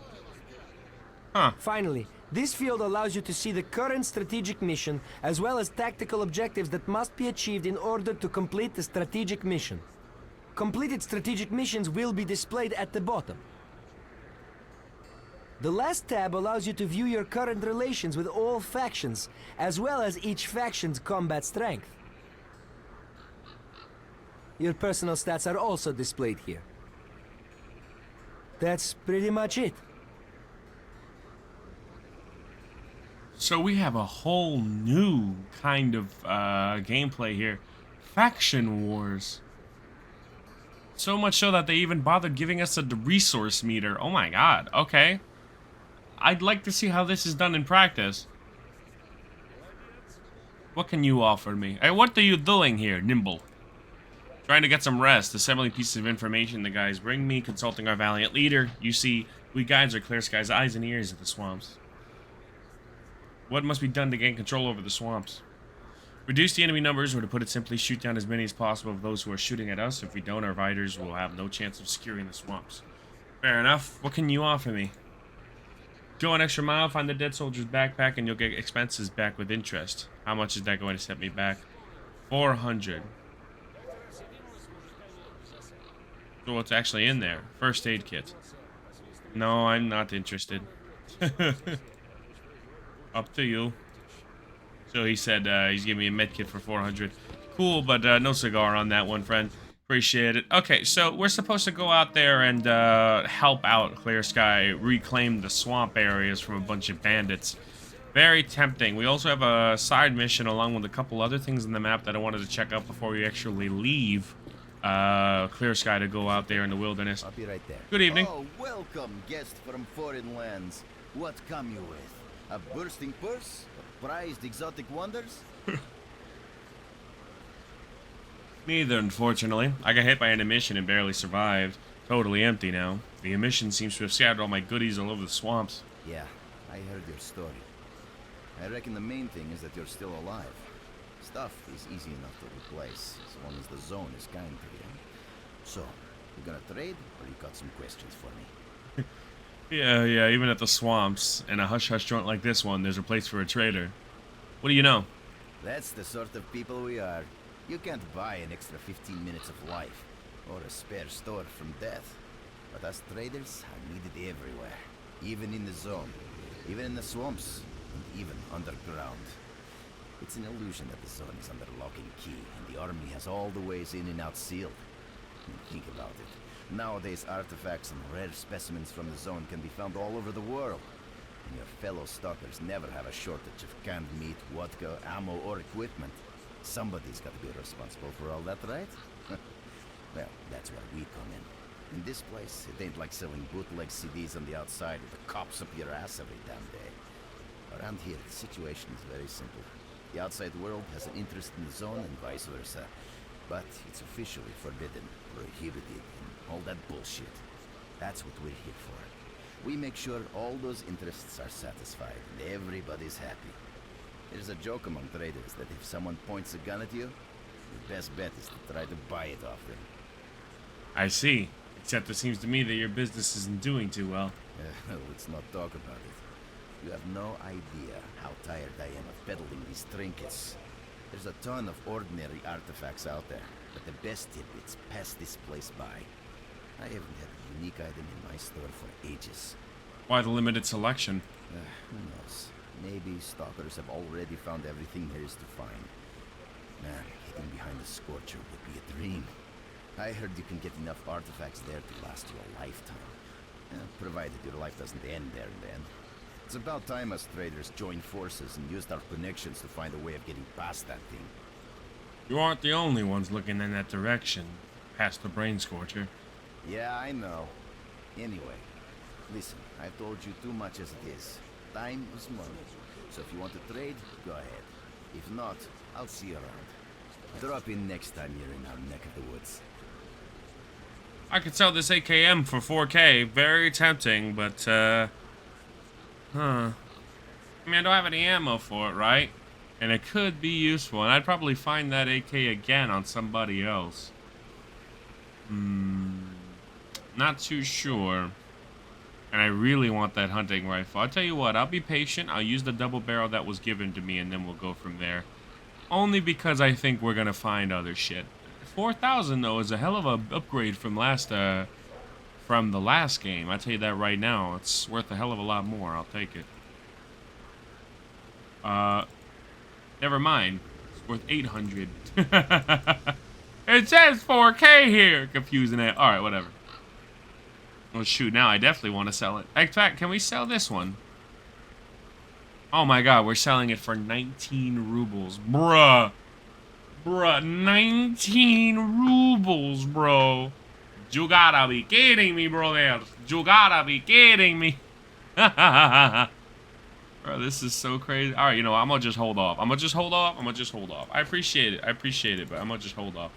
Huh. Finally, this field allows you to see the current strategic mission as well as tactical objectives that must be achieved in order to complete the strategic mission. Completed strategic missions will be displayed at the bottom. The last tab allows you to view your current relations with all factions, as well as each faction's combat strength. Your personal stats are also displayed here. That's pretty much it. So we have a whole new kind of gameplay here. Faction wars. So much so that they even bothered giving us a resource meter. Oh my god, okay. I'd like to see how this is done in practice. What can you offer me? Hey, what are you doing here, Nimble? Trying to get some rest, assembling pieces of information the guys bring me, consulting our valiant leader. You see, we guides are Clear Sky's eyes and ears at the swamps. What must be done to gain control over the swamps? Reduce the enemy numbers, or to put it simply, shoot down as many as possible of those who are shooting at us. If we don't, our riders will have no chance of securing the swamps. Fair enough. What can you offer me? Go an extra mile, find the dead soldier's backpack, and you'll get expenses back with interest. How much is that going to set me back? 400. So what's actually in there? First aid kit. No, I'm not interested. Up to you. So he said he's giving me a med kit for 400. Cool, but no cigar on that one, friend. Appreciate it. Okay, so we're supposed to go out there and help out Clear Sky reclaim the swamp areas from a bunch of bandits. Very tempting. We also have a side mission along with a couple other things in the map that I wanted to check out before we actually leave Clear Sky to go out there in the wilderness. I'll be right there. Good evening. Oh, welcome, guest from foreign lands. What come you with? A bursting purse? A prized exotic wonders? Neither, unfortunately. I got hit by an emission and barely survived. Totally empty now. The emission seems to have scattered all my goodies all over the swamps. Yeah, I heard your story. I reckon the main thing is that you're still alive. Stuff is easy enough to replace, as long as the zone is kind to you. So, you gonna trade, or you got some questions for me? Yeah, even at the swamps, and a hush-hush joint like this one, there's a place for a trader. What do you know? That's the sort of people we are. You can't buy an extra 15 minutes of life, or a spare store from death. But us traders are needed everywhere. Even in the zone, even in the swamps, and even underground. It's an illusion that the zone is under lock and key, and the army has all the ways in and out sealed. Think about it. Nowadays, artifacts and rare specimens from the zone can be found all over the world. And your fellow stalkers never have a shortage of canned meat, vodka, ammo, or equipment. Somebody's got to be responsible for all that, right? Well, that's where we come in. In this place, it ain't like selling bootleg CDs on the outside with the cops up your ass every damn day. Around here, the situation is very simple. The outside world has an interest in the zone and vice versa. But it's officially forbidden, prohibited, and all that bullshit. That's what we're here for. We make sure all those interests are satisfied and everybody's happy. There's a joke among traders that if someone points a gun at you, your best bet is to try to buy it off them. I see. Except it seems to me that your business isn't doing too well. Let's not talk about it. You have no idea how tired I am of peddling these trinkets. There's a ton of ordinary artifacts out there, but the best tidbits pass this place by. I haven't had a unique item in my store for ages. Why the limited selection? Who knows? Maybe stalkers have already found everything there is to find. Man, hiding behind the Scorcher would be a dream. I heard you can get enough artifacts there to last you a lifetime. Provided your life doesn't end there and then. It's about time us traders joined forces and used our connections to find a way of getting past that thing. You aren't the only ones looking in that direction, past the Brain Scorcher. Yeah, I know. Anyway, listen, I've told you too much as it is. Time is money. So if you want to trade, go ahead. If not, I'll see you around. Drop in next time you're in our neck of the woods. I could sell this AKM for 4K. Very tempting, but, I mean, I don't have any ammo for it, right? And it could be useful, and I'd probably find that AK again on somebody else. Not too sure. And I really want that hunting rifle. I'll tell you what, I'll be patient. I'll use the double barrel that was given to me, and then we'll go from there. Only because I think we're gonna find other shit. 4,000 though is a hell of a upgrade from the last game. I tell you that right now. It's worth a hell of a lot more. I'll take it. Never mind. It's worth 800. It says 4K here. Confusing it. All right, whatever. Oh shoot! Now I definitely want to sell it. In fact, can we sell this one? Oh my God, we're selling it for 19 rubles, bruh. Bruh, 19 rubles, bro. You gotta be kidding me, brother. You gotta be kidding me. Bro, this is so crazy. All right, you know what? I'm gonna just hold off. I appreciate it, but I'm gonna just hold off.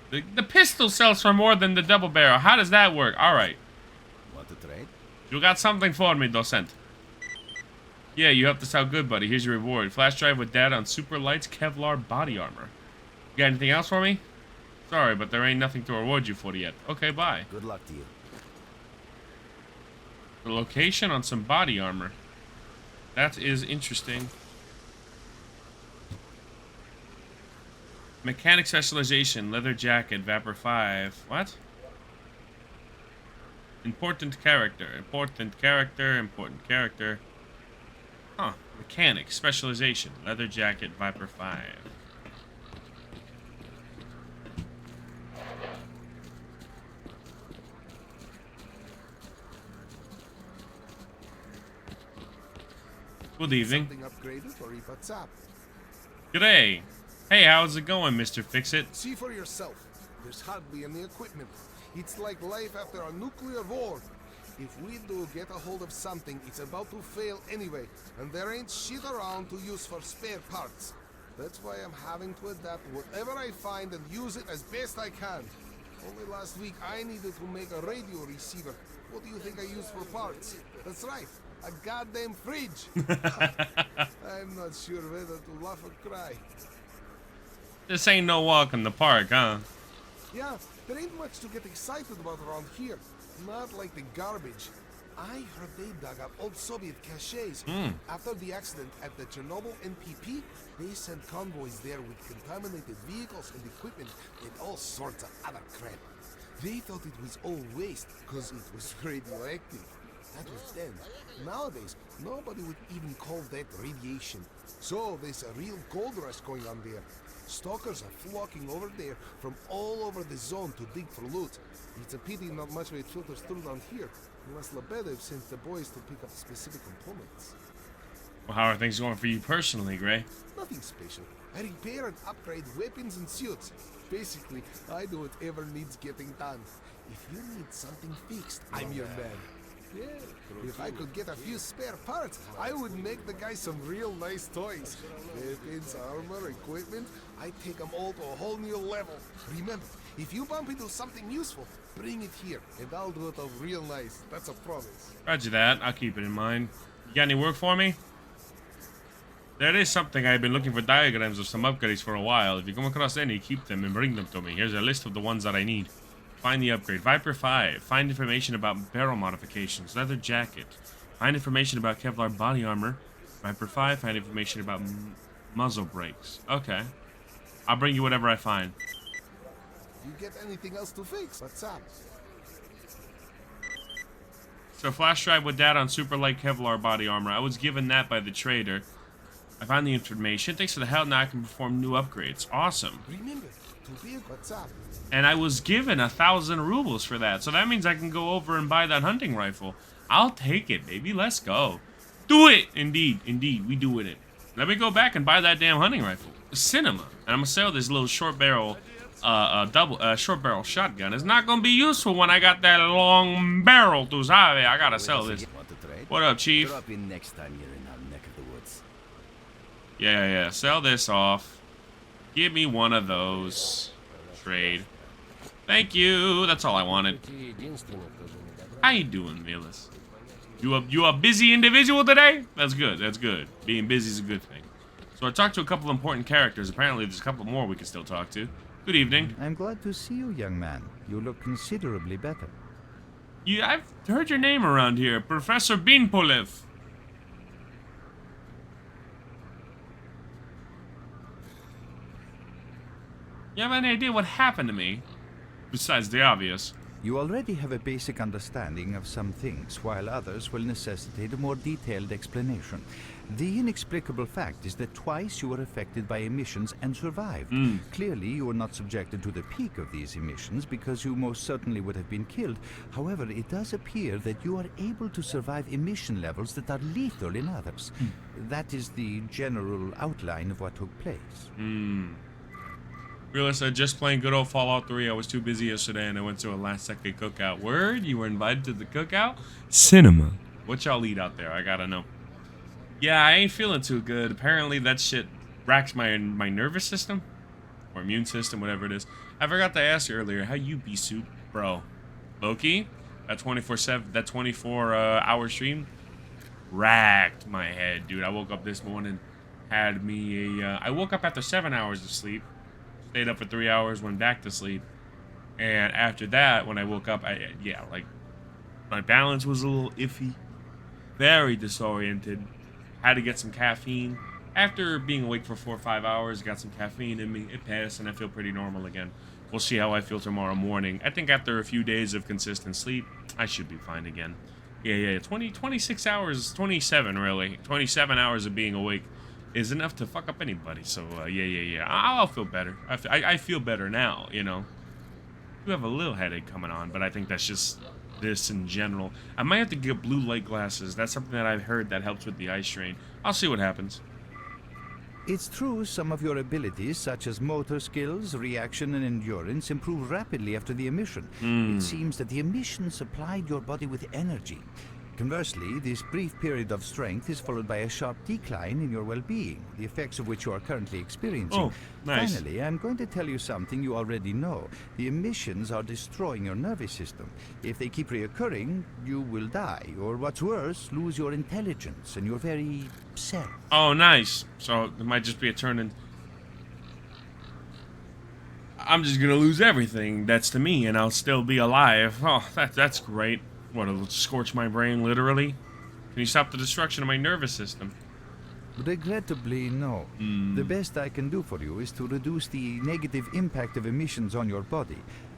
The pistol sells for more than the double barrel. How does that work? All right. Want to trade? You got something for me, Docent. Yeah, you helped us out good, buddy. Here's your reward. Flash drive with data on super lights Kevlar body armor. You got anything else for me? Sorry, but there ain't nothing to reward you for yet. Okay, bye. Good luck to you. The location on some body armor. That is interesting. Mechanic specialization, leather jacket, Vapor 5. What? Important character. Huh. Mechanic specialization, leather jacket, Viper 5. Good evening. Upgraded or what's up? G'day. Hey, how's it going, Mr. Fix-It? See for yourself. There's hardly any equipment. It's like life after a nuclear war. If we do get a hold of something, it's about to fail anyway, and there ain't shit around to use for spare parts. That's why I'm having to adapt whatever I find and use it as best I can. Only last week I needed to make a radio receiver. What do you think I used for parts? That's right, a goddamn fridge. I'm not sure whether to laugh or cry. This ain't no walk in the park, huh? Yeah, there ain't much to get excited about around here. Not like the garbage. I heard they dug up old Soviet caches. After the accident at the Chernobyl NPP, they sent convoys there with contaminated vehicles and equipment and all sorts of other crap. They thought it was all waste because it was radioactive. That was then. Nowadays, nobody would even call that radiation. So there's a real gold rush going on there. Stalkers are flocking over there from all over the zone to dig for loot. It's a pity not much of it filters through down here, unless Lebedev sends the boys to pick up specific components. Well, how are things going for you personally, Gray? Nothing special. I repair and upgrade weapons and suits. Basically, I do whatever needs getting done. If you need something fixed, I'm your man. Yeah, if I could get a few spare parts, I would make the guys some real nice toys. Weapons, armor, equipment, I take them all to a whole new level. Remember, if you bump into something useful, bring it here, and I'll do it up real nice. That's a promise. Roger that. I'll keep it in mind. You got any work for me? There is something I've been looking for diagrams of some upgrades for a while. If you come across any, keep them and bring them to me. Here's a list of the ones that I need. Find the upgrade. Viper 5. Find information about barrel modifications. Leather jacket. Find information about Kevlar body armor. Viper 5. Find information about muzzle brakes. Okay. I'll bring you whatever I find. You get anything else to fix? What's up? So flash drive with data on super light Kevlar body armor. I was given that by the trader. I found the information. Thanks to the help, now I can perform new upgrades. Awesome. Remember to be what's up. And I was given 1,000 rubles for that. So that means I can go over and buy that hunting rifle. I'll take it, baby. Let's go. Do it! Indeed, indeed, we doing it. Let me go back and buy that damn hunting rifle. Cinema. And I'm gonna sell this little short barrel short barrel shotgun. It's not gonna be useful when I got that long barrel to sabe. I gotta sell this. What up, Chief? Drop in next time you're in our neck of the woods. Yeah. Sell this off. Give me one of those. Trade. Thank you. That's all I wanted. How you doing, Milas? You a busy individual today? That's good. That's good. Being busy is a good thing. So I talked to a couple important characters. Apparently, there's a couple more we can still talk to. Good evening. I'm glad to see you, young man. You look considerably better. I've heard your name around here, Professor Beanpolev. You have any idea what happened to me? Besides the obvious. You already have a basic understanding of some things, while others will necessitate a more detailed explanation. The inexplicable fact is that twice you were affected by emissions and survived. Clearly, you were not subjected to the peak of these emissions because you most certainly would have been killed. However, it does appear that you are able to survive emission levels that are lethal in others. That is the general outline of what took place. Realized I just playing good old Fallout 3. I was too busy yesterday and I went to a last-second cookout. Word? You were invited to the cookout? Cinema. What y'all eat out there? I gotta know. Yeah, I ain't feeling too good. Apparently that shit racks my nervous system. Or immune system, whatever it is. I forgot to ask you earlier, how you be soup? Bro. Loki? That 24/7, that 24-hour stream? Racked my head, dude. I woke up this morning, had me a... I woke up after 7 hours of sleep. Stayed up for 3 hours, went back to sleep. And after that, when I woke up, like, my balance was a little iffy. Very disoriented. Had to get some caffeine. After being awake for 4 or 5 hours, got some caffeine in me. It passed, and I feel pretty normal again. We'll see how I feel tomorrow morning. I think after a few days of consistent sleep, I should be fine again. Yeah. 26 hours, 27 really. 27 hours of being awake is enough to fuck up anybody. So, yeah. I'll feel better. I feel better now, you know. I do have a little headache coming on, but I think that's just this in general. I might have to get blue light glasses. That's something that I've heard that helps with the eye strain. I'll see what happens. It's true some of your abilities, such as motor skills, reaction, and endurance, improve rapidly after the emission. It seems that the emission supplied your body with energy. Conversely, this brief period of strength is followed by a sharp decline in your well-being, the effects of which you are currently experiencing. Oh, nice. Finally, I'm going to tell you something you already know. The emissions are destroying your nervous system. If they keep reoccurring, you will die, or what's worse, lose your intelligence and your very self. Oh, nice. So it might just be a turn in... I'm just gonna lose everything that's to me, and I'll still be alive. Oh, that's great. What, it'll scorch my brain, literally? Can you stop the destruction of my nervous system? Regrettably, no. The best I can do for you is to reduce the negative impact of emissions on your body.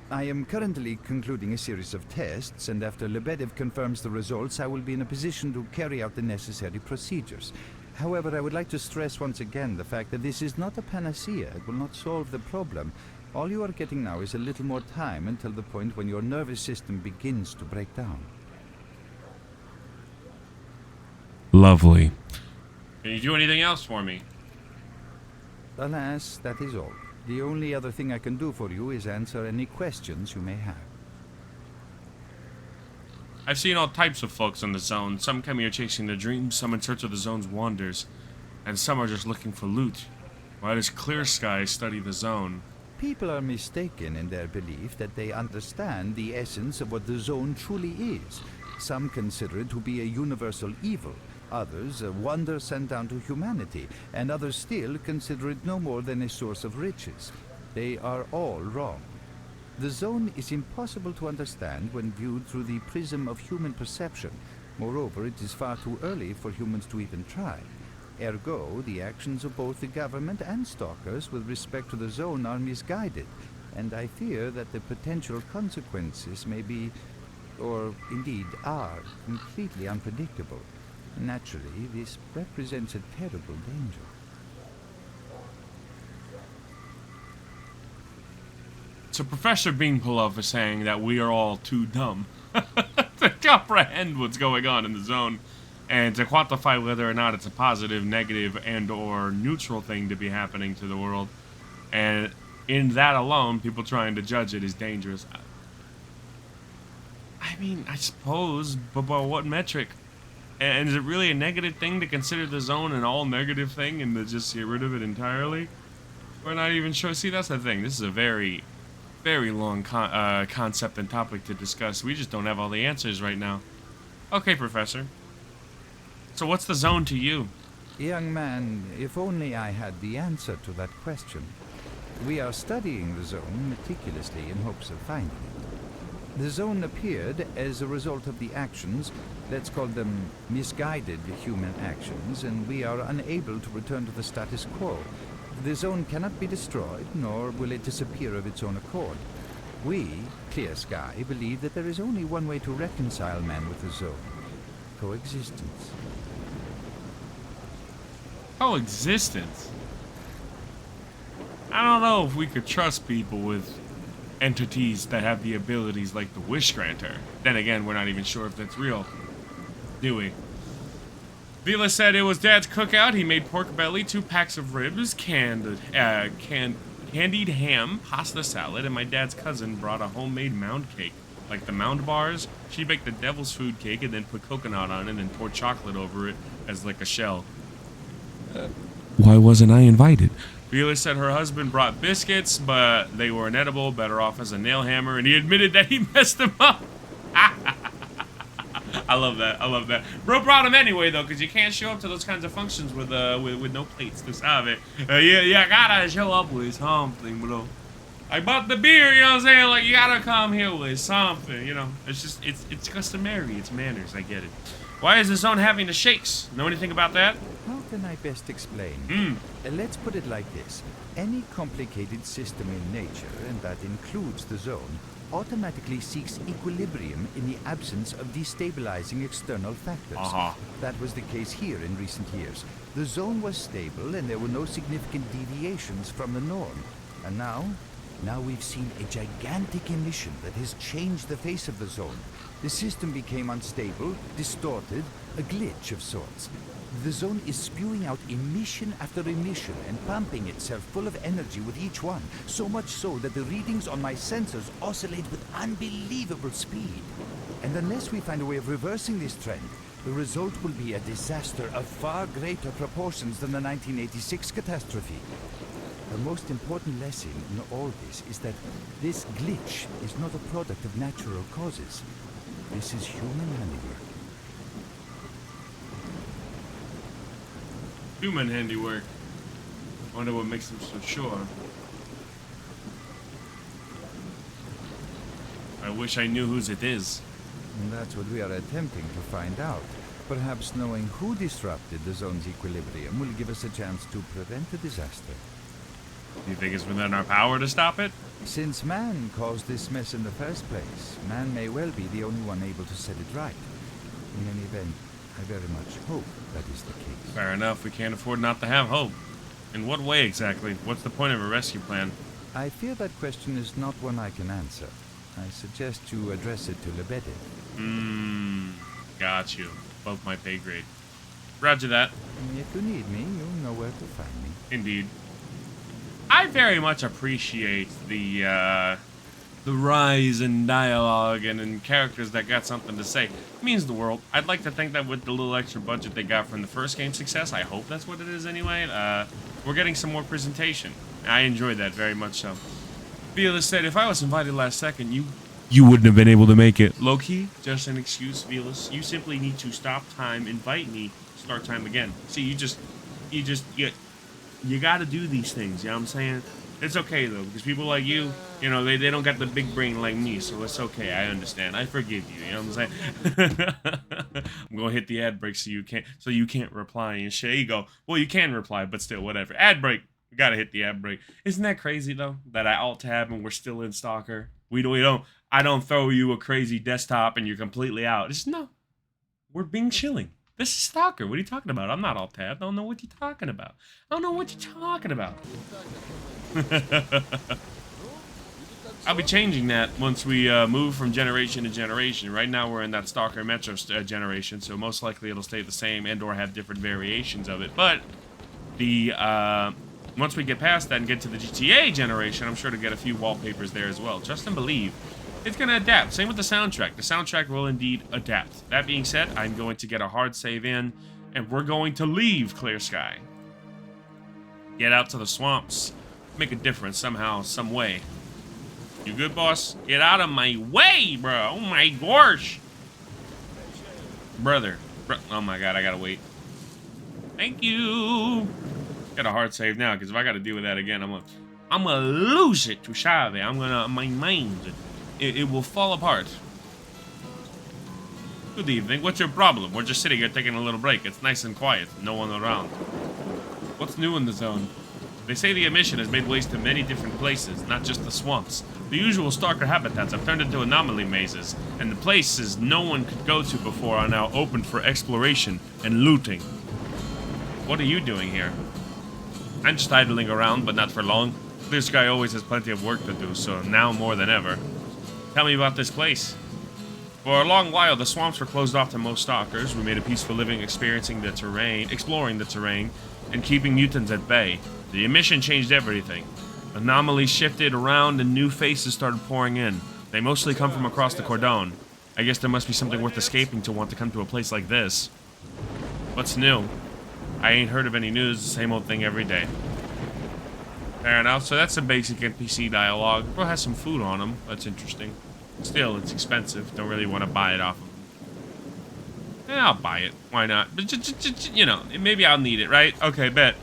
I am currently concluding a series of tests, and after Lebedev confirms the results, I will be in a position to carry out the necessary procedures. However, I would like to stress once again the fact that this is not a panacea. It will not solve the problem. All you are getting now is a little more time until the point when your nervous system begins to break down. Lovely. Can you do anything else for me? Alas, that is all. The only other thing I can do for you is answer any questions you may have. I've seen all types of folks in the zone. Some come here chasing their dreams, some in search of the zone's wonders, and some are just looking for loot. Why does Clear Sky study the zone? People are mistaken in their belief that they understand the essence of what the zone truly is. Some consider it to be a universal evil, others a wonder sent down to humanity, and others still consider it no more than a source of riches. They are all wrong. The zone is impossible to understand when viewed through the prism of human perception. Moreover, it is far too early for humans to even try. Ergo, the actions of both the government and stalkers with respect to the zone are misguided, and I fear that the potential consequences may be, or indeed are, completely unpredictable. Naturally, this represents a terrible danger. So Professor Beanpulov is saying that we are all too dumb to comprehend what's going on in the zone and to quantify whether or not it's a positive, negative, and or neutral thing to be happening to the world. And in that alone, people trying to judge it is dangerous. I mean, I suppose, but by what metric? And is it really a negative thing to consider the zone an all negative thing and to just get rid of it entirely? We're not even sure. See, that's the thing. This is a very, very long concept and topic to discuss. We just don't have all the answers right now. Okay, Professor. So what's the zone to you? Young man, if only I had the answer to that question. We are studying the zone meticulously in hopes of finding it. The zone appeared as a result of the actions, let's call them misguided human actions, and we are unable to return to the status quo. The zone cannot be destroyed, nor will it disappear of its own accord. We, Clear Sky, believe that there is only one way to reconcile man with the zone. Coexistence. Coexistence? I don't know if we could trust people with entities that have the abilities like the Wish Granter. Then again, we're not even sure if that's real, do we? Vila said it was Dad's cookout. He made pork belly, 2 packs of ribs, candied ham, pasta salad, and my dad's cousin brought a homemade mound cake. Like the mound bars, she baked the devil's food cake and then put coconut on it and then poured chocolate over it as like a shell. Why wasn't I invited? Vila said her husband brought biscuits, but they were inedible, better off as a nail hammer, and he admitted that he messed them up. I love that. I love that. Bro brought him anyway, though, because you can't show up to those kinds of functions with no plates. Tú sabes. Yeah, gotta show up with something, bro. I bought the beer, you know what I'm saying? Like, you gotta come here with something, you know? It's just, it's customary. It's manners. I get it. Why is the zone having the shakes? Know anything about that? How can I best explain? Let's put it like this. Any complicated system in nature, and that includes the zone, automatically seeks equilibrium in the absence of destabilizing external factors. That was the case here in recent years. The zone was stable and there were no significant deviations from the norm. And now we've seen a gigantic emission that has changed the face of the zone. The system became unstable, distorted, a glitch of sorts. The zone is spewing out emission after emission and pumping itself full of energy with each one, so much so that the readings on my sensors oscillate with unbelievable speed. And unless we find a way of reversing this trend, the result will be a disaster of far greater proportions than the 1986 catastrophe. The most important lesson in all this is that this glitch is not a product of natural causes. This is human handiwork. Human handiwork. Wonder what makes them so sure. I wish I knew whose it is. And that's what we are attempting to find out. Perhaps knowing who disrupted the zone's equilibrium will give us a chance to prevent a disaster. Do you think it's within our power to stop it? Since man caused this mess in the first place, man may well be the only one able to set it right. In any event, I very much hope that is the case. Fair enough, we can't afford not to have hope. In what way exactly? What's the point of a rescue plan? I fear that question is not one I can answer. I suggest you address it to Lebedev. Got you. Above my pay grade. Roger that. If you need me, you'll know where to find me. Indeed. I very much appreciate the rise in dialogue and in characters that got something to say. It means the world. I'd like to think that with the little extra budget they got from the first game's success, I hope that's what it is anyway, we're getting some more presentation. I enjoyed that very much so. Vila said, if I was invited last second, you wouldn't have been able to make it. Low-key, just an excuse, Velas. You simply need to stop time, invite me, start time again. See, you gotta do these things, you know what I'm saying? It's okay, though, because people like you, you know, they don't got the big brain like me, so it's okay, I understand. I forgive you, you know what I'm saying? I'm gonna hit the ad break so you can't reply and shit. You go, well, you can reply, but still, whatever. Ad break. We gotta hit the ad break. Isn't that crazy, though, that I alt-tab and we're still in Stalker? I don't throw you a crazy desktop and you're completely out. Just, no. We're being chilling. This is Stalker. What are you talking about? I'm not all tabbed. I don't know what you're talking about. I don't know what you're talking about. I'll be changing that once we move from generation to generation. Right now we're in that Stalker Metro generation, so most likely it'll stay the same and or have different variations of it. But the once we get past that and get to the GTA generation, I'm sure to get a few wallpapers there as well. Trust and believe. It's going to adapt. Same with the soundtrack. The soundtrack will indeed adapt. That being said, I'm going to get a hard save in, and we're going to leave Clear Sky. Get out to the swamps. Make a difference somehow, some way. You good, boss? Get out of my way, bro. Oh my gosh. Brother. Oh my god, I gotta wait. Thank you. Got a hard save now, because if I gotta deal with that again, I'm gonna lose it to Shave. My mind. It will fall apart. Good evening. What's your problem? We're just sitting here taking a little break. It's nice and quiet. No one around. What's new in the zone? They say the emission has made ways to many different places, not just the swamps. The usual Stalker habitats have turned into anomaly mazes, and the places no one could go to before are now open for exploration and looting. What are you doing here? I'm just idling around, but not for long. This guy always has plenty of work to do, so now more than ever. Tell me about this place. For a long while, the swamps were closed off to most stalkers. We made a peaceful living exploring the terrain, and keeping mutants at bay. The emission changed everything. Anomalies shifted around and new faces started pouring in. They mostly come from across the cordon. I guess there must be something worth escaping to want to come to a place like this. What's new? I ain't heard of any news, the same old thing every day. Fair enough, so that's some basic NPC dialogue. Bro has some food on him. That's interesting. Still, it's expensive. Don't really want to buy it off him. Yeah, I'll buy it. Why not? But, you know, maybe I'll need it, right? Okay, bet.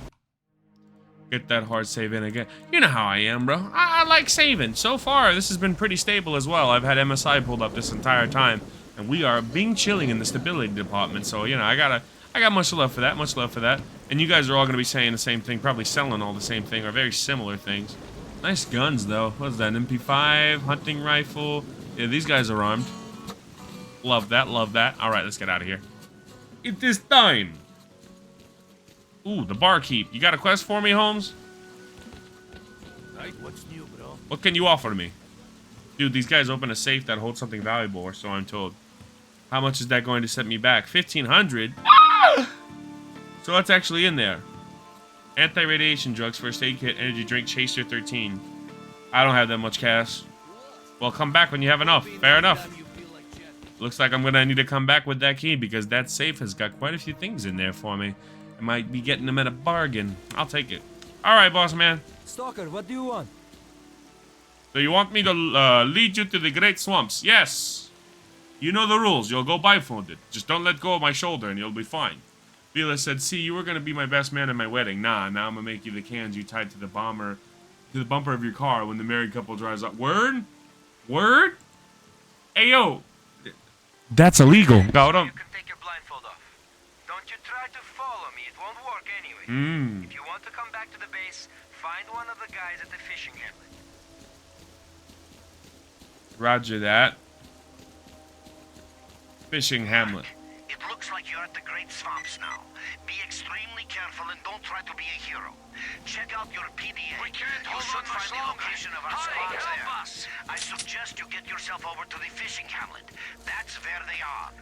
Get that hard save in again. You know how I am, bro. I like saving. So far, this has been pretty stable as well. I've had MSI pulled up this entire time. And we are being chilling in the stability department. So, you know, I got much love for that. Much love for that. And you guys are all going to be saying the same thing, probably selling all the same thing, or very similar things. Nice guns, though. What's that, an MP5, hunting rifle? Yeah, these guys are armed. Love that, love that. All right, let's get out of here. It is time. Ooh, the barkeep. You got a quest for me, Holmes? Right, what's new, bro? What can you offer me? Dude, these guys open a safe that holds something valuable, or so I'm told. How much is that going to set me back? 1,500? Ah! So what's actually in there? Anti-radiation drugs, first aid kit, energy drink, chaser 13. I don't have that much cash. Well, come back when you have enough. Fair enough. Looks like I'm gonna need to come back with that key because that safe has got quite a few things in there for me. I might be getting them at a bargain. I'll take it. All right, boss man. Stalker, what do you want? So you want me to lead you to the Great Swamps? Yes. You know the rules. You'll go blindfolded. Just don't let go of my shoulder and you'll be fine. Vila said, see, you were going to be my best man at my wedding. Nah, now I'm going to make you the cans you tied to the bumper of your car when the married couple drives up. Word? Word? Ayo. That's illegal. Got him. You can take your blindfold off. Don't you try to follow me. It won't work anyway. If you want to come back to the base, find one of the guys at the fishing hamlet. Roger that. Fishing hamlet. It looks like you're at the Great Swamps now. Be extremely careful and don't try to be a hero. Check out your PDA. We can't you should find the location of our squads there. I suggest you get yourself over to the fishing hamlet. That's where they are.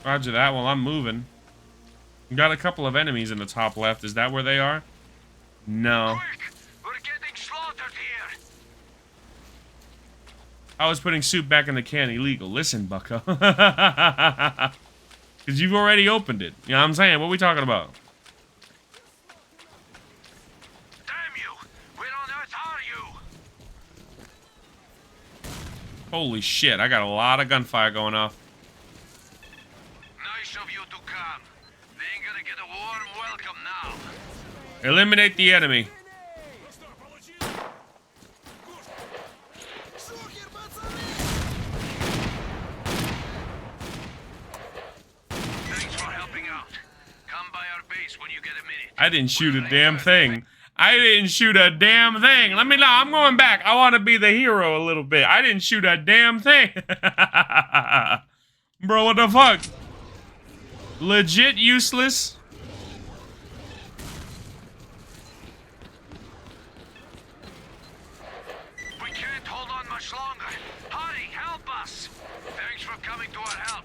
Roger that. Well, I'm moving. Got a couple of enemies in the top left. Is that where they are? No. Quick! We're getting slaughtered here. I was putting soup back in the can illegal. Listen, bucko. Because you've already opened it. You know what I'm saying? What are we talking about? Damn you! Where on earth are you? Holy shit, I got a lot of gunfire going off. Nice of you to come. They ain't gonna get a warm welcome now. Eliminate the enemy. Thanks for helping out. Come by our base when you get a minute. I didn't shoot a damn thing. I didn't shoot a damn thing. Let me know. I'm going back. I want to be the hero a little bit. I didn't shoot a damn thing. Bro, what the fuck? Legit useless. We can't hold on much longer. Hurry, help us! Thanks for coming to our help.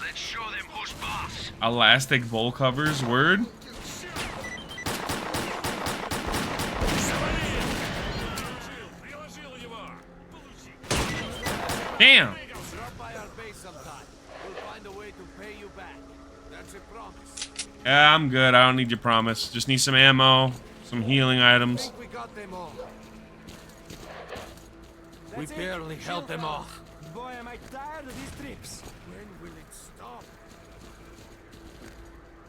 Let's show them who's boss. Elastic bowl covers, word. Damn. Drop by our base sometime. We'll find a way to pay you back. That's a promise. Yeah, I'm good. I don't need your promise. Just need some ammo, some healing I items. think we got them all. We barely held them off. Boy, am I tired of these trips. When will it stop?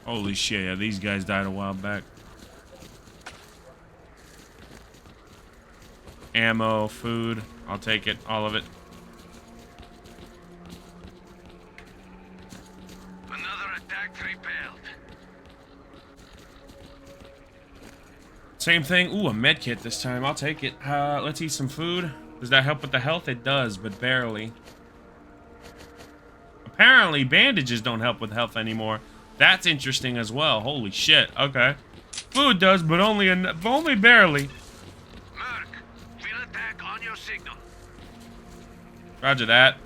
Holy shit, yeah, these guys died a while back. Ammo, food. I'll take it, all of it. Another attack repelled. Same thing. Ooh, a med kit this time. I'll take it. Let's eat some food. Does that help with the health? It does, but barely. Apparently, bandages don't help with health anymore. That's interesting as well. Holy shit. Okay. Food does, but only barely. Merc, we'll attack on your signal. Roger that.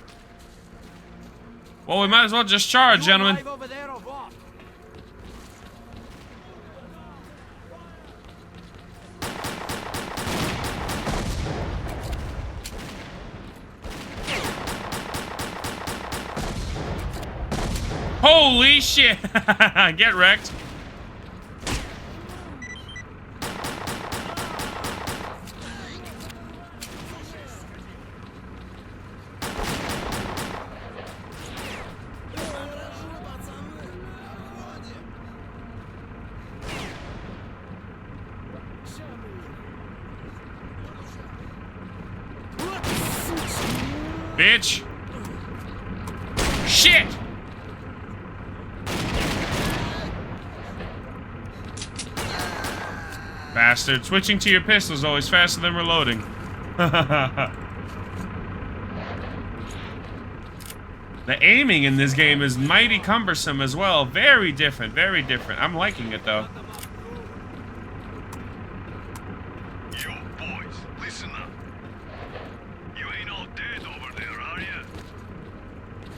Well, we might as well just charge, gentlemen. Drive over there or what? Holy shit! Get wrecked. Bitch. Shit! Bastard. Switching to your pistol is always faster than reloading. The aiming in this game is mighty cumbersome as well. Very different, very different. I'm liking it though. Yo, boys, listen up. You ain't all dead over there, are you?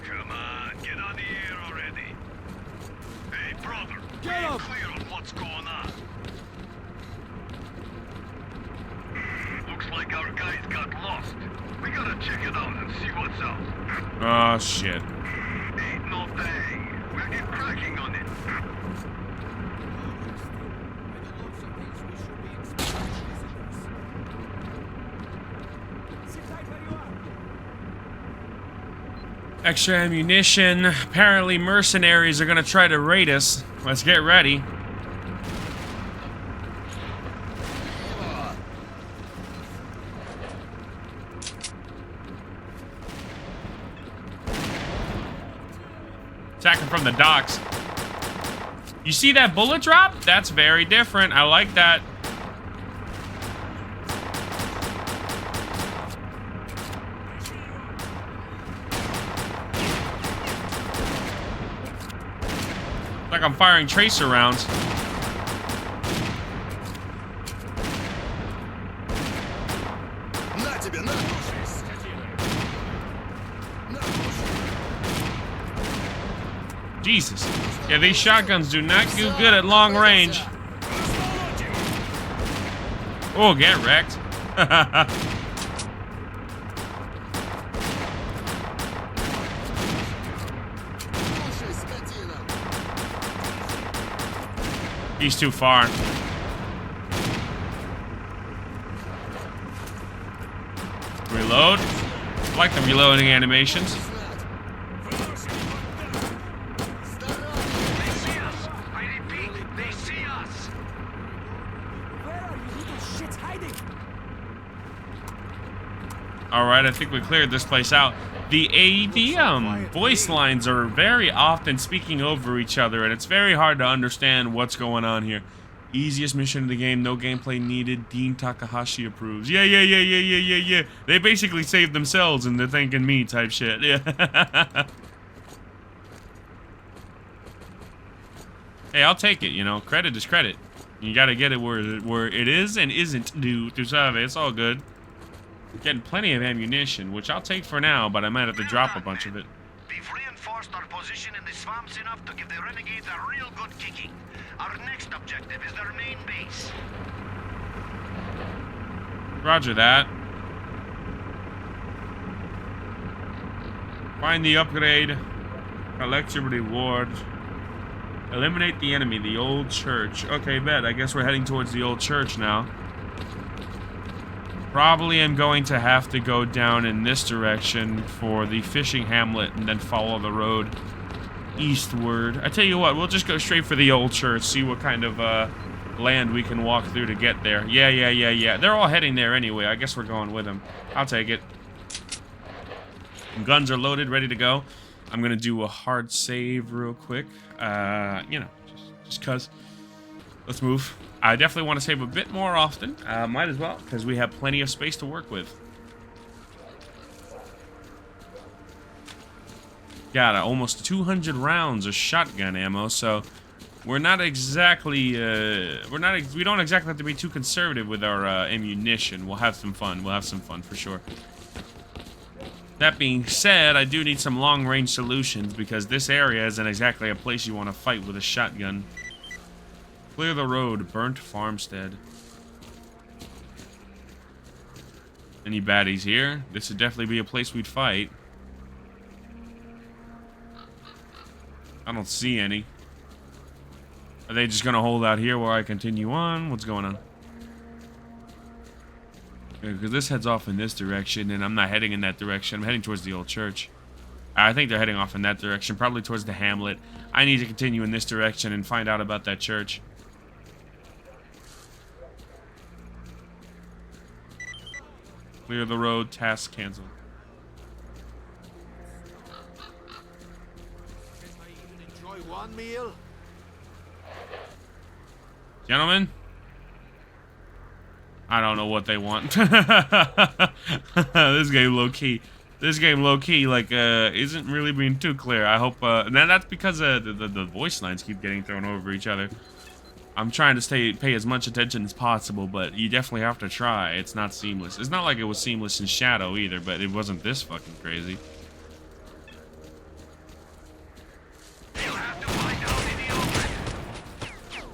Come on, get on the air already. Hey, brother, we ain't clear on what's going on. Looks like our guys got lost. We gotta check it out and see what's up. Oh shit. Ain't no thing. We'll get cracking on it. Extra ammunition. Apparently mercenaries are gonna try to raid us. Let's get ready. Attacking from the docks. You see that bullet drop? That's very different. I like that. Like I'm firing tracer rounds. Jesus. Yeah, these shotguns do not do good at long range. Oh, get wrecked. He's too far. Reload. I like the reloading animations. Alright, I think we cleared this place out. The voice lines are very often speaking over each other, and it's very hard to understand what's going on here. Easiest mission of the game, no gameplay needed. Dean Takahashi approves. Yeah. They basically saved themselves and they're thanking me type shit. Yeah. Hey, I'll take it, you know. Credit is credit. You gotta get it where it is and isn't due to survey. It's all good. Getting plenty of ammunition, which I'll take for now, but I might have to drop a bunch of it. We've reinforced our position in the swamps enough to give the renegades a real good kicking. Our next objective is their main base. Roger that. Find the upgrade. Collect your reward. Eliminate the enemy, the old church. Okay, bet. I guess we're heading towards the old church now. Probably am going to have to go down in this direction for the fishing hamlet and then follow the road eastward. I tell you what, we'll just go straight for the old church, see what kind of land we can walk through to get there. Yeah. They're all heading there anyway. I guess we're going with them. I'll take it. Guns are loaded, ready to go. I'm going to do a hard save real quick. You know, just cuz. Let's move. I definitely want to save a bit more often. Might as well, because we have plenty of space to work with. Got almost 200 rounds of shotgun ammo, so we're not exactly, we don't exactly have to be too conservative with our ammunition. We'll have some fun. We'll have some fun for sure. That being said, I do need some long-range solutions because this area isn't exactly a place you want to fight with a shotgun. Clear the road, burnt farmstead. Any baddies here? This would definitely be a place we'd fight. I don't see any. Are they just gonna hold out here while I continue on? What's going on? Because this heads off in this direction, and I'm not heading in that direction. I'm heading towards the old church. I think they're heading off in that direction, probably towards the hamlet. I need to continue in this direction and find out about that church. Clear the road, task canceled. Enjoy one meal. Gentlemen, I don't know what they want. This game low key. This game low key like isn't really being too clear. I hope now that's because the voice lines keep getting thrown over each other. I'm trying to pay as much attention as possible, but you definitely have to try. It's not seamless. It's not like it was seamless in Shadow either, but it wasn't this fucking crazy. You'll have to find out in the open.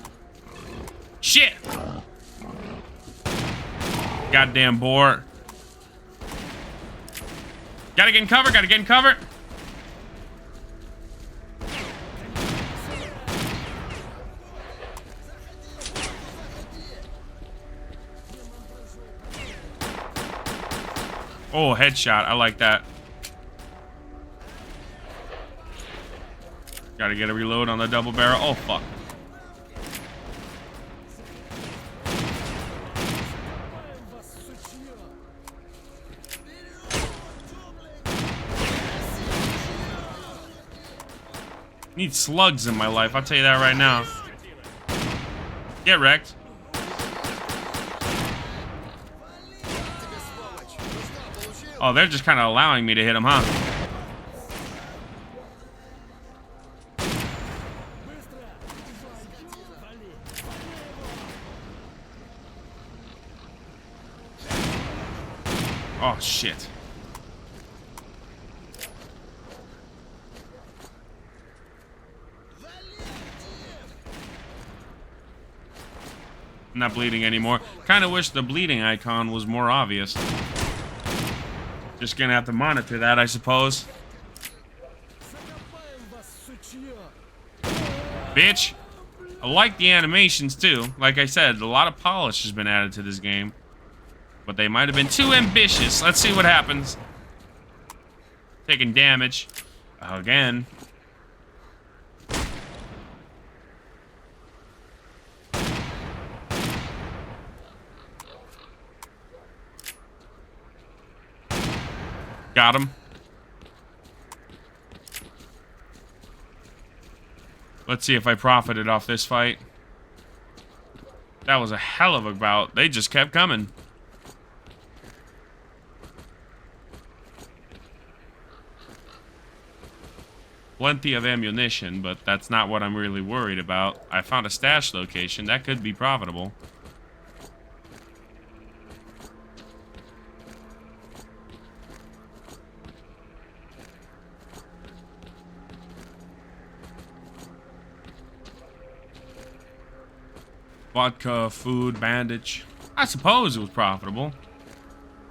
Shit! Goddamn boar. Gotta get in cover, gotta get in cover. Oh, headshot. I like that. Gotta get a reload on the double barrel. Oh, fuck. Need slugs in my life, I'll tell you that right now. Get wrecked. Oh, they're just kind of allowing me to hit him, huh? Oh, shit. I'm not bleeding anymore. Kind of wish the bleeding icon was more obvious. Just gonna have to monitor that, I suppose. Bitch. I like the animations too. Like I said, a lot of polish has been added to this game. But they might have been too ambitious. Let's see what happens. Taking damage. Again. Got him. Let's see if I profited off this fight. That was a hell of a bout. They just kept coming. plenty of ammunition, but that's not what I'm really worried about. I found a stash location. That could be profitable. Vodka, food, bandage. I suppose it was profitable.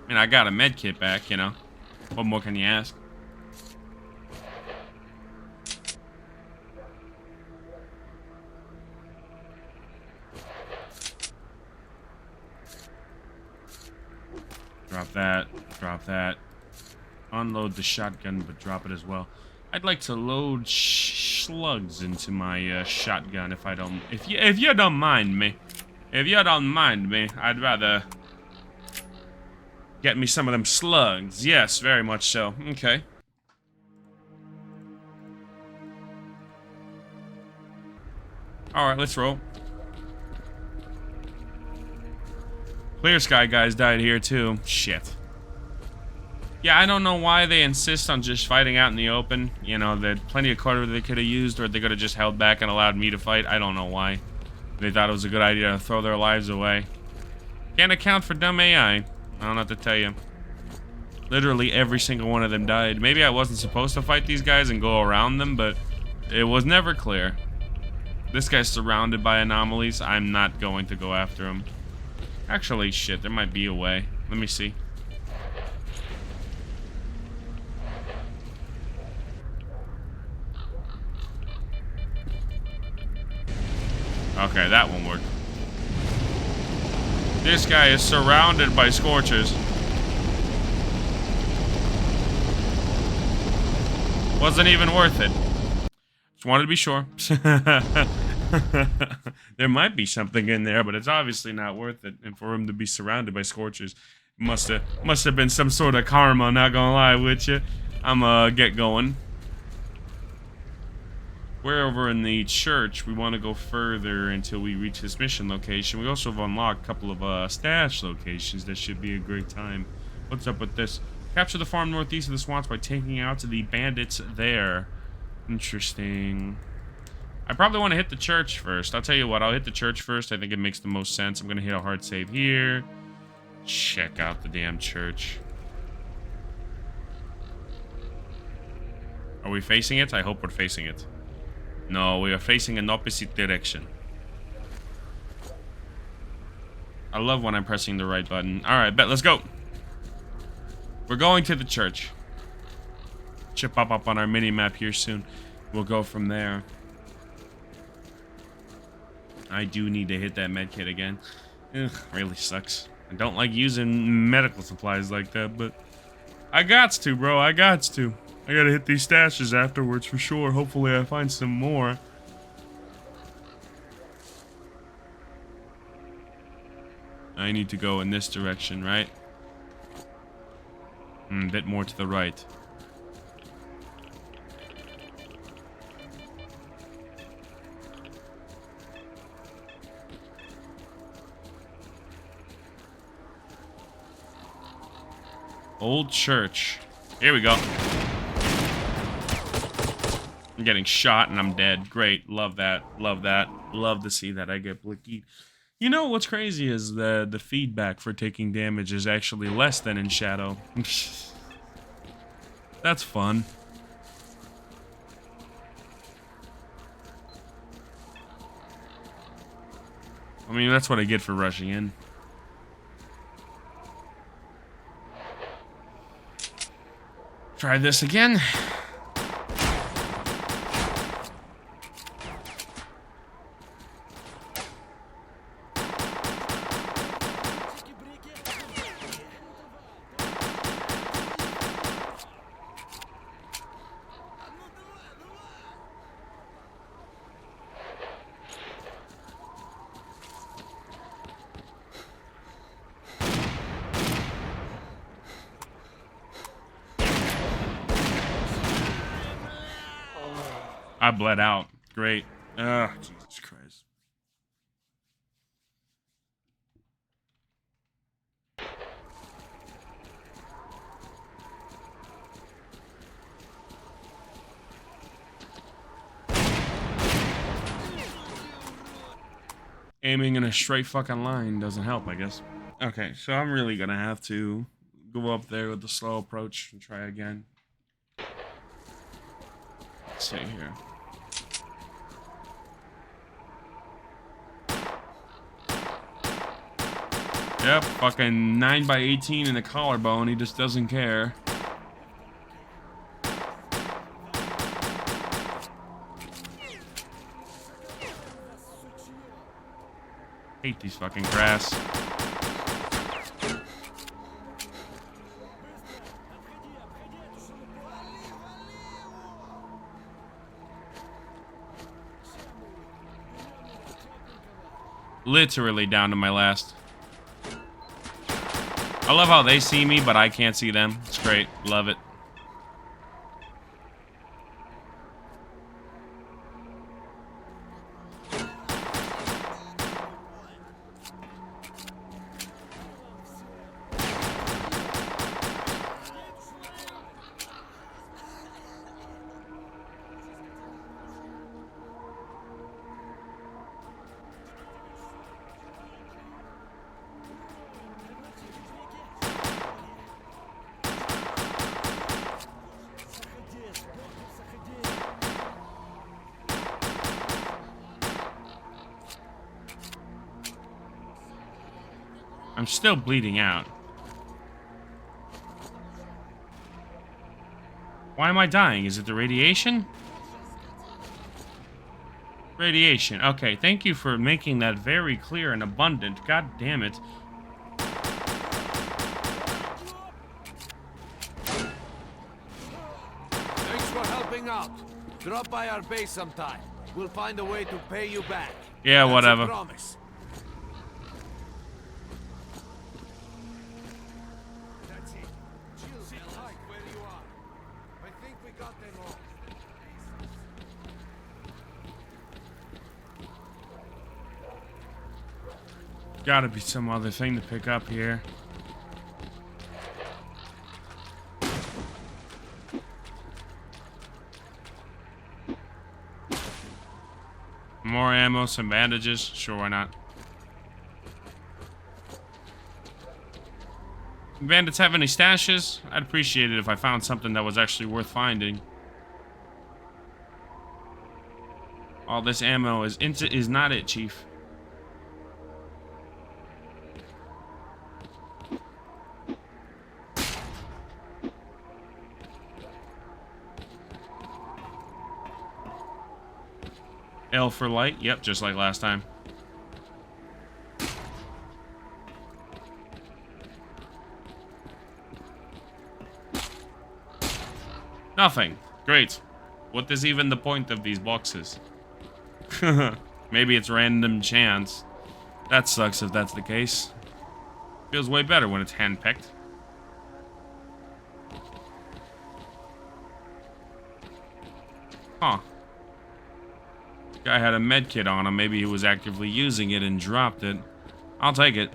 I mean, I got a med kit back, you know. What more can you ask? Drop that. Drop that. Unload the shotgun, but drop it as well. I'd like to load slugs into my shotgun if you don't mind me. If you don't mind me, I'd rather get me some of them slugs. Yes, very much so. Okay. Alright, let's roll. Clear Sky guys died here too. Shit. Yeah, I don't know why they insist on just fighting out in the open. You know, there's plenty of cover they could have used, or they could have just held back and allowed me to fight. I don't know why. They thought it was a good idea to throw their lives away. Can't account for dumb AI. I don't know what to tell you. Literally every single one of them died. Maybe I wasn't supposed to fight these guys and go around them, but it was never clear. This guy's surrounded by anomalies. I'm not going to go after him. Actually, shit, there might be a way. Let me see. Okay, that one worked. This guy is surrounded by scorchers. Wasn't even worth it. Just wanted to be sure. There might be something in there, but it's obviously not worth it. And for him to be surrounded by scorchers, must have been some sort of karma, not gonna lie with you. I'm get going. We're over in the church. We want to go further until we reach this mission location. We also have unlocked a couple of stash locations. That should be a great time. What's up with this? Capture the farm northeast of the swamps by taking out the bandits there. Interesting. I probably want to hit the church first. I'll tell you what, I'll hit the church first. I think it makes the most sense. I'm going to hit a hard save here. Check out the damn church. Are we facing it? I hope we're facing it. No, we are facing an opposite direction. I love when I'm pressing the right button. Alright, bet, let's go. We're going to the church. Should pop up on our mini-map here soon. We'll go from there. I do need to hit that medkit again. Ugh, really sucks. I don't like using medical supplies like that, but I gots to, bro. I gots to. I gotta hit these stashes afterwards for sure. Hopefully I find some more. I need to go in this direction, right? A bit more to the right. Old church. Here we go. I'm getting shot and I'm dead. Great. Love that. Love that. Love to see that I get blicky. You know what's crazy is the feedback for taking damage is actually less than in Shadow. That's fun. I mean, that's what I get for rushing in. Try this again. I bled out. Great. Ugh, Jesus Christ. Aiming in a straight fucking line doesn't help, I guess. Okay, so I'm really gonna have to go up there with the slow approach and try again. Let's see here. Yep, fucking 9x18 in the collarbone. He just doesn't care. Hate these fucking grass. Literally down to my last. I love how they see me, but I can't see them. It's great. Love it. I'm still bleeding out. Why am I dying? Is it the radiation? Radiation. Okay, thank you for making that very clear and abundant. God damn it. Thanks for helping out. Drop by our base sometime. We'll find a way to pay you back. Yeah, That's whatever. a promise. That's it. Sit tight where you are. I think we got them all. Gotta be some other thing to pick up here. More ammo, some bandages. Sure, why not? Bandits have any stashes? I'd appreciate it if I found something that was actually worth finding. All this ammo is not it, Chief. L for light. Yep, just like last time. Nothing. Great. What is even the point of these boxes? Maybe it's random chance. That sucks if that's the case. Feels way better when it's hand-picked. Huh. Guy had a med kit on him. Maybe he was actively using it and dropped it. I'll take it.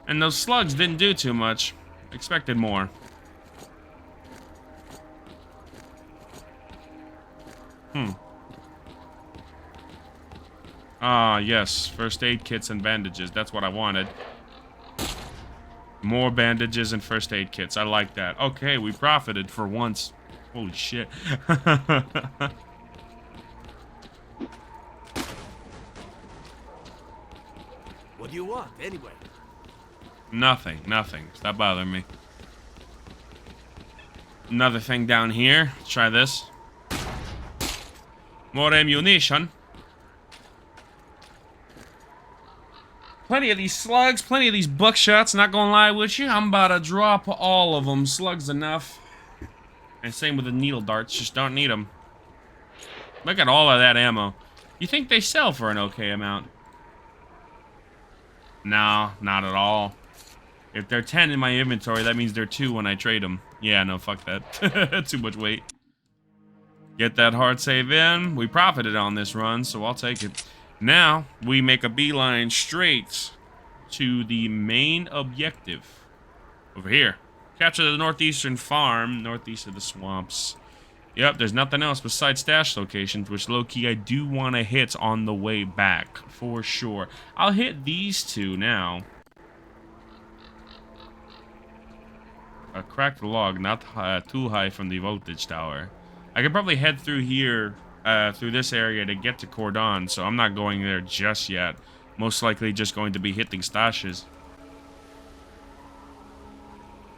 And those slugs didn't do too much. Expected more. Ah, yes. First aid kits and bandages. That's what I wanted. More bandages and first aid kits. I like that. Okay, we profited for once. Holy shit. What do you want, anyway? Nothing. Stop bothering me. Another thing down here. Let's try this. More ammunition. Plenty of these slugs, plenty of these buckshots. Not gonna lie with you, I'm about to drop all of them. Slugs enough. And same with the needle darts, just don't need them. Look at all of that ammo. You think they sell for an okay amount? No, not at all. If they're 10 in my inventory, that means they're 2 when I trade them. Yeah, no, fuck that. Too much weight. Get that hard save in. We profited on this run, so I'll take it. Now, we make a beeline straight to the main objective. Over here. Capture the northeastern farm, northeast of the swamps. Yep, there's nothing else besides stash locations, which low-key I do want to hit on the way back, for sure. I'll hit these two now. A cracked log, not too high from the voltage tower. I could probably head through here, through this area to get to Cordon, so I'm not going there just yet. Most likely just going to be hitting stashes.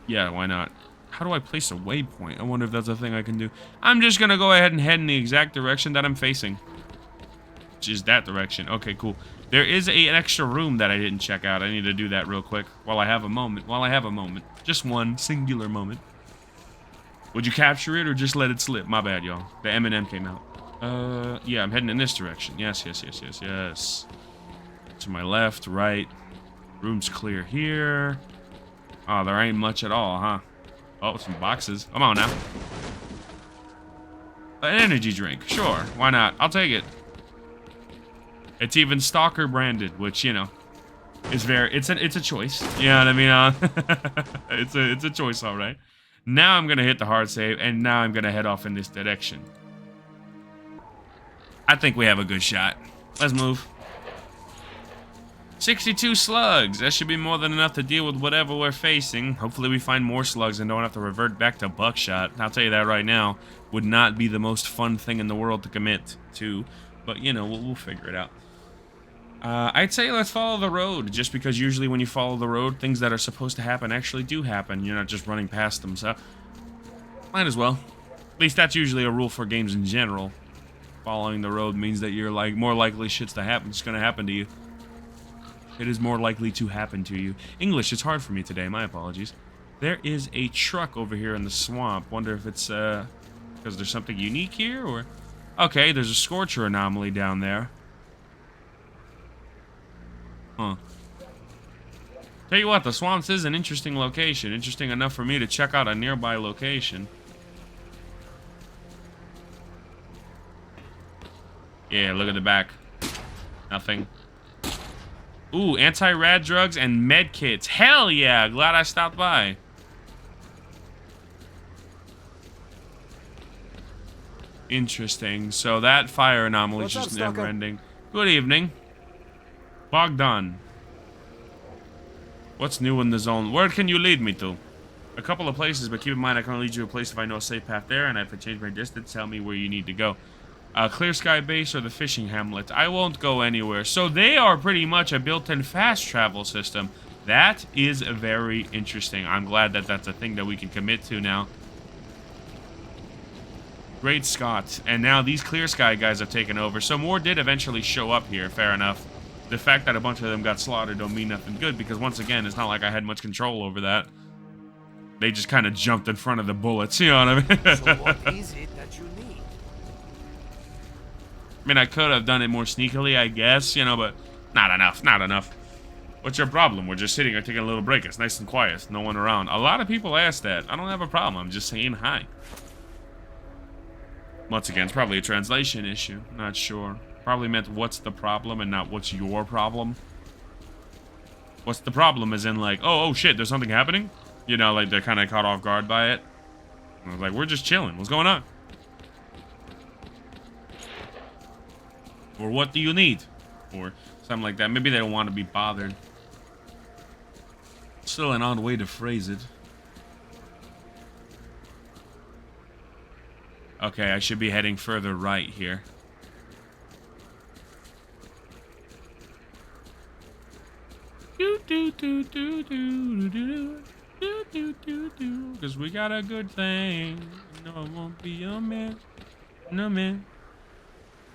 Yeah, why not? How do I place a waypoint? I wonder if that's a thing I can do. I'm just gonna go ahead and head in the exact direction that I'm facing. Which is that direction. Okay, cool. There is an extra room that I didn't check out. I need to do that real quick while I have a moment. Just one singular moment. Would you capture it or just let it slip? My bad, y'all. The M&M came out. Yeah, I'm heading in this direction. Yes. To my left, right. Room's clear here. Oh, there ain't much at all, huh? Oh, some boxes. Come on now. An energy drink. Sure. Why not? I'll take it. It's even Stalker branded, which, you know, is it's a choice. You know what I mean? It's a choice, all right. Now I'm going to hit the hard save, and now I'm going to head off in this direction. I think we have a good shot. Let's move. 62 slugs. That should be more than enough to deal with whatever we're facing. Hopefully we find more slugs and don't have to revert back to buckshot. I'll tell you that right now. Would not be the most fun thing in the world to commit to. But, you know, we'll figure it out. I'd say let's follow the road, just because usually when you follow the road, things that are supposed to happen actually do happen. You're not just running past them, so might as well. At least that's usually a rule for games in general. Following the road means that you're like more likely shit's gonna happen to you. It is more likely to happen to you. English, it's hard for me today, my apologies. There is a truck over here in the swamp. Wonder if it's because there's something unique here, or okay, there's a scorcher anomaly down there. Huh. Tell you what, the swamps is an interesting location. Interesting enough for me to check out a nearby location. Yeah, look at the back. Nothing. Ooh, anti-rad drugs and med kits. Hell yeah, glad I stopped by. Interesting. So that fire anomaly is just never ending. Good evening. Bogdan. What's new in the zone? Where can you lead me to? A couple of places, but keep in mind I can only lead you to a place if I know a safe path there, and if I change my distance, tell me where you need to go. Clear Sky Base or the fishing hamlet. I won't go anywhere. So they are pretty much a built-in fast travel system. That is very interesting. I'm glad that that's a thing that we can commit to now. Great Scott. And now these Clear Sky guys have taken over. So more did eventually show up here, fair enough. The fact that a bunch of them got slaughtered don't mean nothing good, because once again, it's not like I had much control over that. They just kind of jumped in front of the bullets, you know what I mean? So what is it that you need? I mean, I could have done it more sneakily, I guess, you know, but not enough, not enough. What's your problem? We're just sitting here taking a little break. It's nice and quiet. No one around. A lot of people ask that. I don't have a problem. I'm just saying hi. Once again, it's probably a translation issue. Not sure. Probably meant what's the problem and not what's your problem. What's the problem is in like, oh shit, there's something happening? You know, like they're kind of caught off guard by it. I was like, we're just chilling. What's going on? Or what do you need? Or something like that. Maybe they don't want to be bothered. Still an odd way to phrase it. Okay, I should be heading further right here. Because we got a good thing. No, it won't be a man. No, man.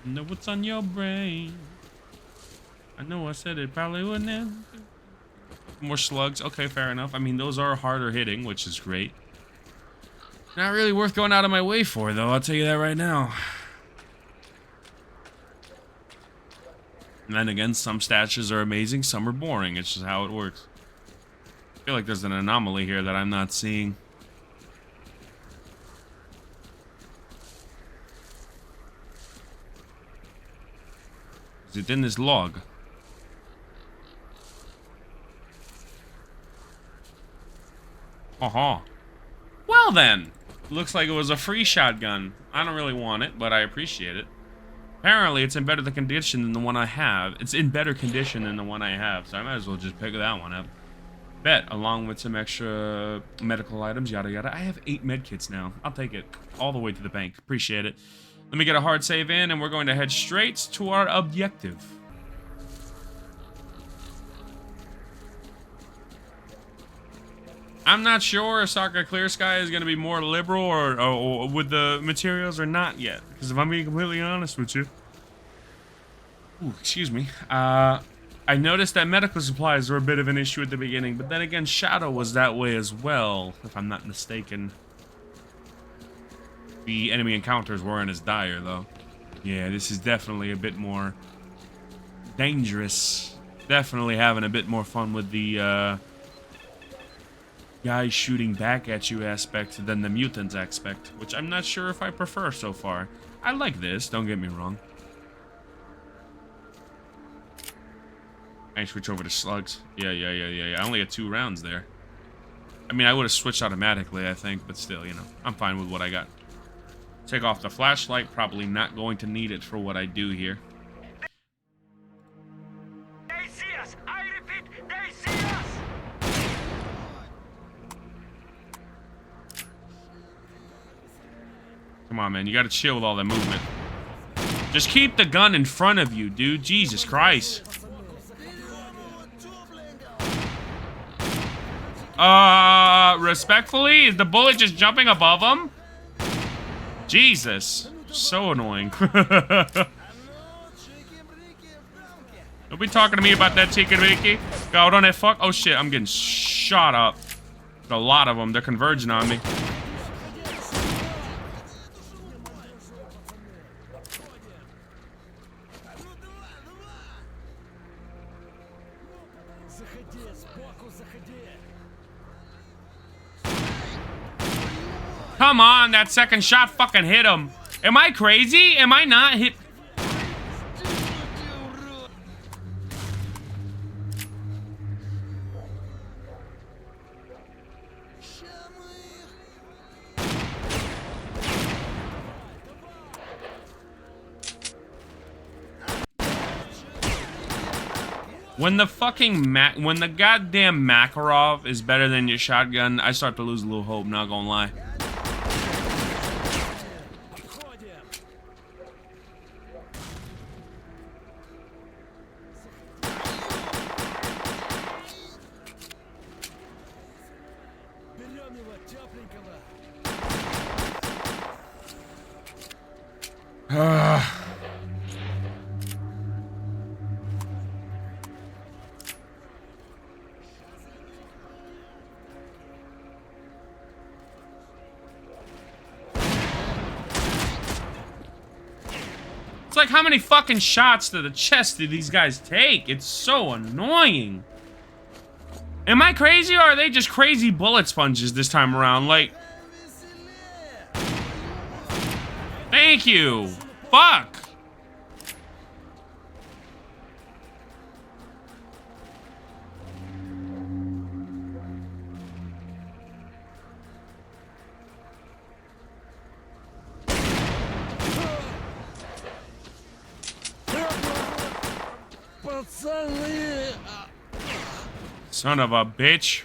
Know what's on your brain. I know I said it probably wouldn't end. More slugs. Okay, fair enough. I mean, those are harder hitting, which is great. Not really worth going out of my way for, though. I'll tell you that right now. And then again, some stashes are amazing, some are boring. It's just how it works. I feel like there's an anomaly here that I'm not seeing. Is it in this log? Well then. Looks like it was a free shotgun. I don't really want it, but I appreciate it. Apparently, it's in better condition than the one I have. It's in better condition than the one I have, so I might as well just pick that one up. Bet, along with some extra medical items, yada yada. I have 8 medkits now. I'll take it all the way to the bank. Appreciate it. Let me get a hard save in, and we're going to head straight to our objective. I'm not sure if S.T.A.L.K.E.R is going to be more liberal or with the materials or not yet. Because if I'm being completely honest with you. Ooh, excuse me. I noticed that medical supplies were a bit of an issue at the beginning. But then again, Shadow was that way as well, if I'm not mistaken. The enemy encounters weren't as dire, though. Yeah, this is definitely a bit more dangerous. Definitely having a bit more fun with the, guys shooting back at you aspect than the mutants aspect, which I'm not sure if I prefer so far. I like this, don't get me wrong. I switch over to slugs. Yeah. I only had 2 rounds there. I mean, I would have switched automatically, I think, but still, you know, I'm fine with what I got. Take off the flashlight, probably not going to need it for what I do here. They see us! I repeat, they see us! Come on, man. You gotta chill with all that movement. Just keep the gun in front of you, dude. Jesus Christ. Respectfully? Is the bullet just jumping above him? Jesus. So annoying. Don't be talking to me about that chicken Ricky. God, on that fuck. Oh, shit. I'm getting shot up. A lot of them. They're converging on me. Come on, that second shot fucking hit him. Am I crazy? Am I not hit? When the fucking when the goddamn Makarov is better than your shotgun, I start to lose a little hope, not gonna lie. It's like, how many fucking shots to the chest do these guys take? It's so annoying. Am I crazy, or are they just crazy bullet sponges this time around? Like... Thank you. Fuck. Son of a bitch.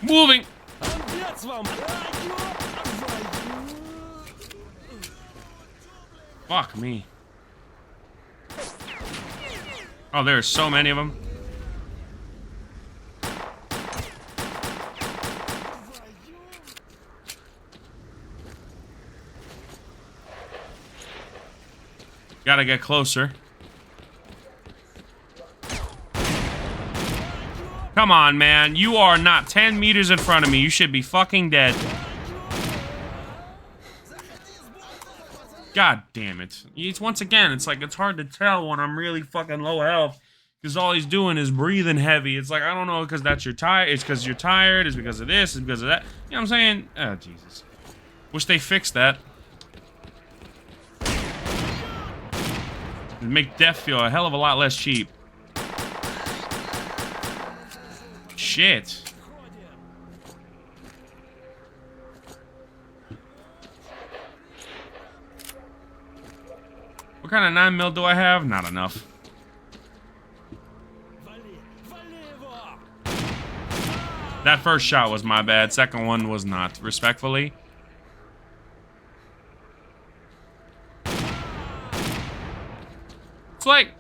Moving. Fuck me. Oh, there's so many of them. Gotta get closer. Come on, man. You are not 10 meters in front of me. You should be fucking dead. God damn it. It's once again, it's like it's hard to tell when I'm really fucking low health. Because all he's doing is breathing heavy. It's like, I don't know, because that's your tired. It's because you're tired. It's because of this. It's because of that. You know what I'm saying? Oh, Jesus. Wish they fixed that. It'd make death feel a hell of a lot less cheap. Shit. What kind of 9mm do I have? Not enough. That first shot was my bad. Second one was not. Respectfully. It's like,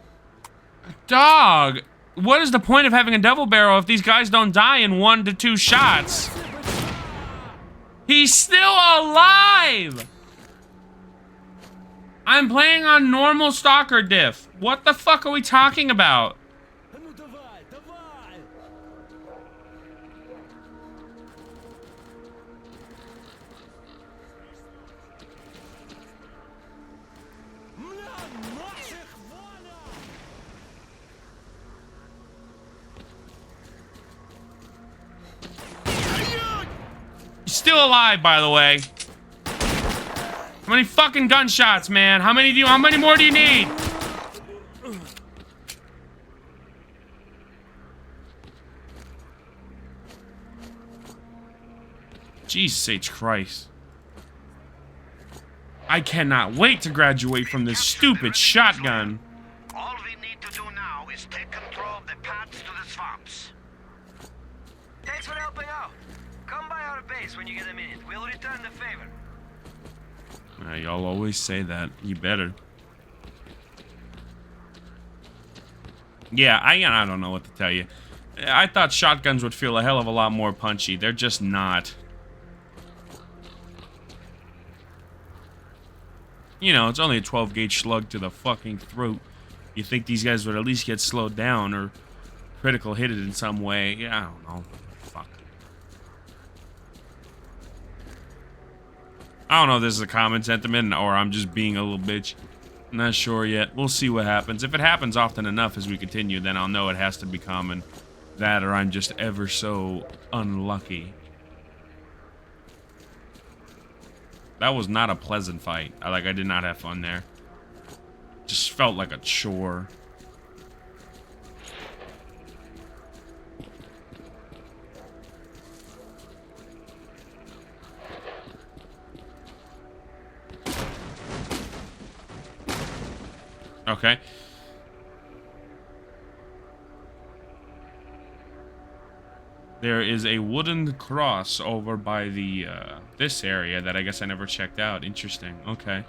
dog, what is the point of having a double barrel if these guys don't die in 1 to 2 shots? He's still alive! I'm playing on normal Stalker diff. What the fuck are we talking about? He's still alive, by the way. How many fucking gunshots, man? How many more do you need? Jesus H. Christ. I cannot wait to graduate from this stupid shotgun. All we need to do now is take control of the paths to the swamps. Thanks for helping out. Come by our base when you get a minute. We'll return the favor. Y'all always say that. You better. Yeah, I don't know what to tell you. I thought shotguns would feel a hell of a lot more punchy. They're just not. You know, it's only a 12-gauge slug to the fucking throat. You think these guys would at least get slowed down or critical hit it in some way. Yeah, I don't know. Fuck. I don't know if this is a common sentiment or I'm just being a little bitch. I'm not sure yet. We'll see what happens. If it happens often enough as we continue, then I'll know it has to be common. That or I'm just ever so unlucky. That was not a pleasant fight. I did not have fun there. Just felt like a chore. Okay. There is a wooden cross over by the, this area that I guess I never checked out. Interesting. Okay.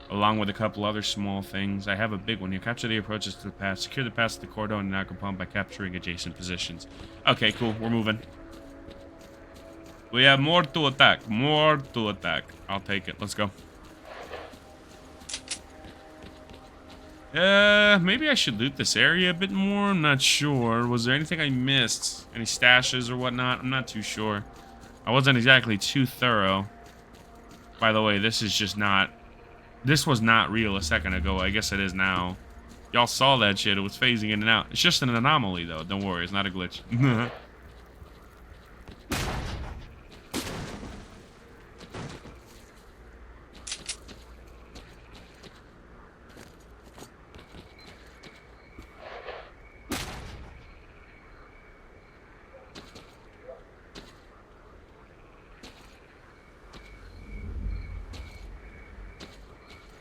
Along with a couple other small things. I have a big one here. Capture the approaches to the pass. Secure the pass to the cordon and Acropomp by capturing adjacent positions. Okay, cool. We're moving. We have more to attack. More to attack. I'll take it. Let's go. Maybe I should loot this area a bit more. I'm not sure. Was there anything I missed? Any stashes or whatnot? I'm not too sure. I wasn't exactly too thorough. By the way, this is just not... This was not real a second ago. I guess it is now. Y'all saw that shit. It was phasing in and out. It's just an anomaly, though. Don't worry. It's not a glitch.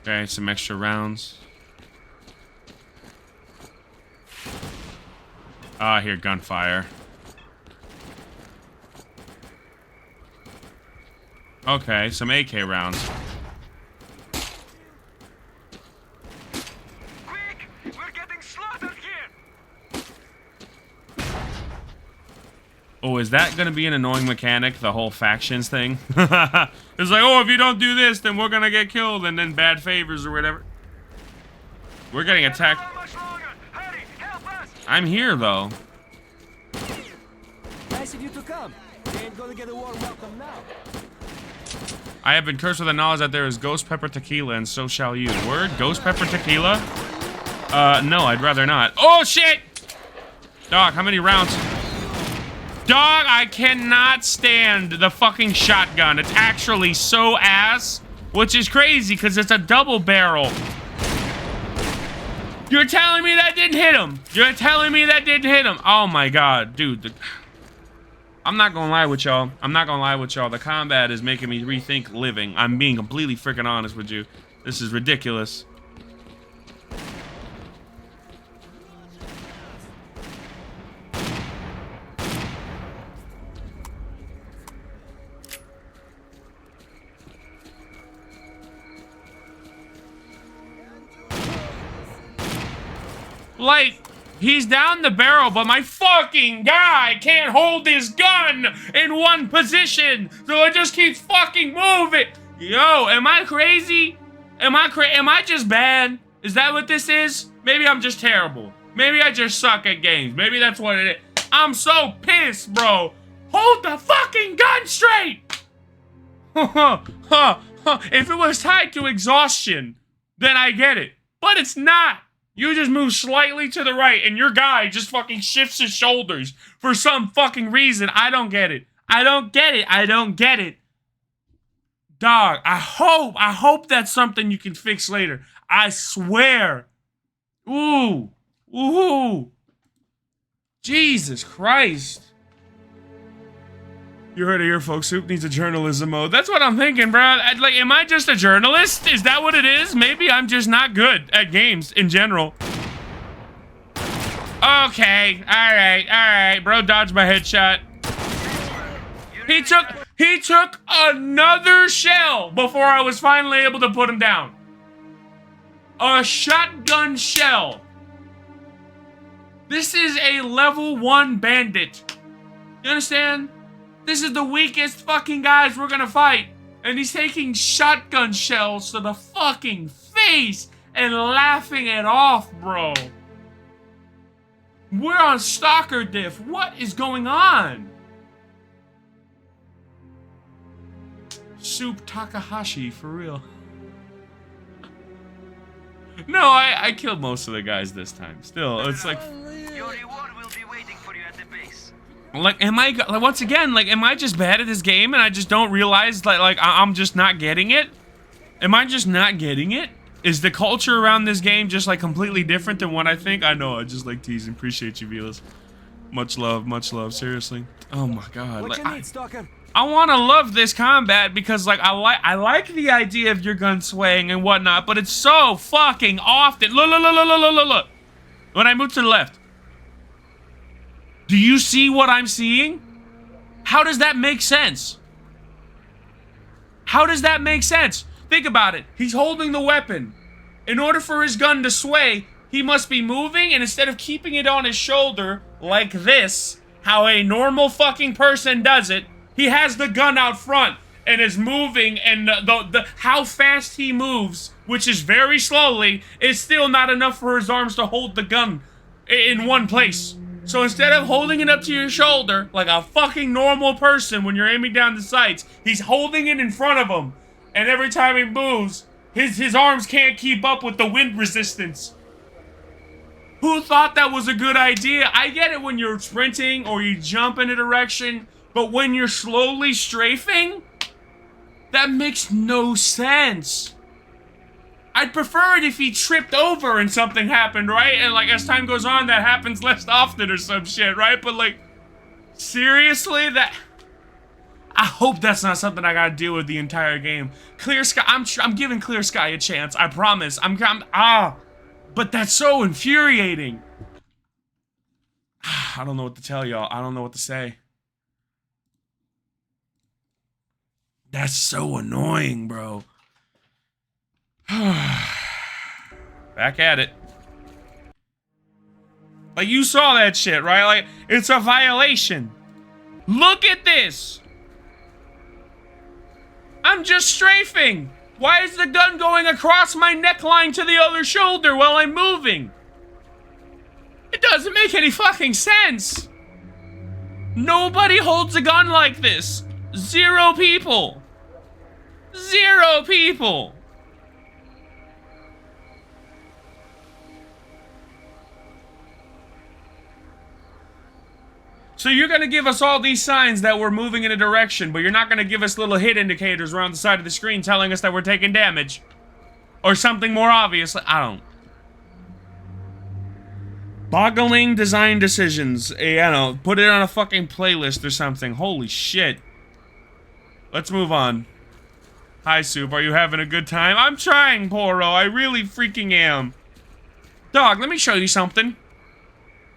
Okay, some extra rounds. Ah, I hear gunfire. Okay, some AK rounds. Quick! We're getting slaughtered here! Oh, is that gonna be an annoying mechanic, the whole factions thing? It's like, oh, if you don't do this, then we're gonna get killed, and then bad favors or whatever. We're getting attacked. Hurry, help us! I'm here, though. Nice of you to come. You ain't gonna get a warm welcome now. I have been cursed with the knowledge that there is ghost pepper tequila, and so shall you. Word? Ghost pepper tequila? No, I'd rather not. Oh, shit! Dog, how many rounds? Dog, I cannot stand the fucking shotgun. It's actually so ass, which is crazy because it's a double barrel. You're telling me that didn't hit him? You're telling me that didn't hit him? Oh my god, dude. I'm not gonna lie with y'all. I'm not gonna lie with y'all. The combat is making me rethink living. I'm being completely freaking honest with you. This is ridiculous. Like, he's down the barrel, but my fucking guy can't hold his gun in one position, so it just keeps fucking moving. Yo, am I crazy? Am I just bad? Is that what this is? Maybe I'm just terrible. Maybe I just suck at games. Maybe that's what it is. I'm so pissed, bro. Hold the fucking gun straight. If it was tied to exhaustion, then I get it. But it's not. You just move slightly to the right and your guy just fucking shifts his shoulders for some fucking reason. I don't get it. I don't get it. I don't get it. Dog, I hope that's something you can fix later. I swear. Ooh. Ooh. Jesus Christ. You heard it here, folks. Soup needs a journalism mode. That's what I'm thinking, bro. Like, am I just a journalist? Is that what it is? Maybe I'm just not good at games in general. Okay. All right. Bro dodged my headshot. He took another shell before I was finally able to put him down. A shotgun shell. This is a level 1 bandit. You understand? This is the weakest fucking guys we're gonna fight. And he's taking shotgun shells to the fucking face and laughing it off, bro. We're on Stalker diff. What is going on? Soup Takahashi, for real. No, I killed most of the guys this time. Still, it's like... Your reward will be waiting for you at the base. Like, once again, like, am I just bad at this game and I just don't realize, like I'm just not getting it? Am I just not getting it? Is the culture around this game just, like, completely different than what I think? I know, I just like teasing. Appreciate you, Vilas. Much love, seriously. Oh my god. What Like, you need, Stalker? I want to love this combat because, like, I like the idea of your gun swaying and whatnot, but it's so fucking often. Look. When I move to the left. Do you see what I'm seeing? How does that make sense? How does that make sense? Think about it. He's holding the weapon. In order for his gun to sway, he must be moving, and instead of keeping it on his shoulder like this, how a normal fucking person does it, he has the gun out front and is moving, and how fast he moves, which is very slowly, is still not enough for his arms to hold the gun in one place. So instead of holding it up to your shoulder like a fucking normal person when you're aiming down the sights, he's holding it in front of him. And every time he moves, his arms can't keep up with the wind resistance. Who thought that was a good idea? I get it when you're sprinting or you jump in a direction, but when you're slowly strafing, that makes no sense. I'd prefer it if he tripped over and something happened, right? And, like, as time goes on, that happens less often or some shit, right? But, like, seriously? I hope that's not something I gotta deal with the entire game. Clear Sky, I'm giving Clear Sky a chance, I promise. But that's so infuriating. I don't know what to tell y'all. I don't know what to say. That's so annoying, bro. Back at it. Like, you saw that shit, right? Like, it's a violation. Look at this. I'm just strafing. Why is the gun going across my neckline to the other shoulder while I'm moving? It doesn't make any fucking sense. Nobody holds a gun like this. 0 people. 0 people. So you're gonna give us all these signs that we're moving in a direction, but you're not gonna give us little hit indicators around the side of the screen telling us that we're taking damage. Or something more obvious. I don't. Boggling design decisions. I don't know. Put it on a fucking playlist or something. Holy shit. Let's move on. Hi, Soup. Are you having a good time? I'm trying, Poro. I really freaking am. Dog, let me show you something.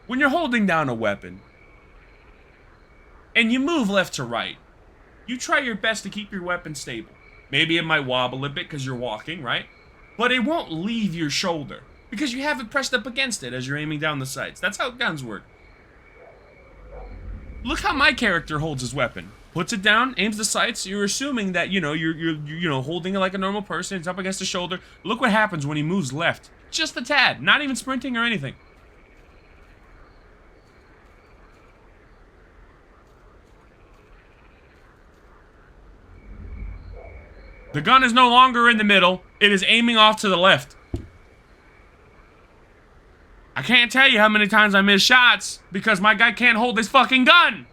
When you're holding down a weapon, and you move left to right, you try your best to keep your weapon stable. Maybe it might wobble a bit because you're walking, right? But it won't leave your shoulder because you have it pressed up against it as you're aiming down the sights. That's how guns work. Look how my character holds his weapon. Puts it down, aims the sights. You're assuming that, you know, you're holding it like a normal person. It's up against the shoulder. Look what happens when he moves left. Just a tad. Not even sprinting or anything. The gun is no longer in the middle. It is aiming off to the left. I can't tell you how many times I miss shots because my guy can't hold his fucking gun.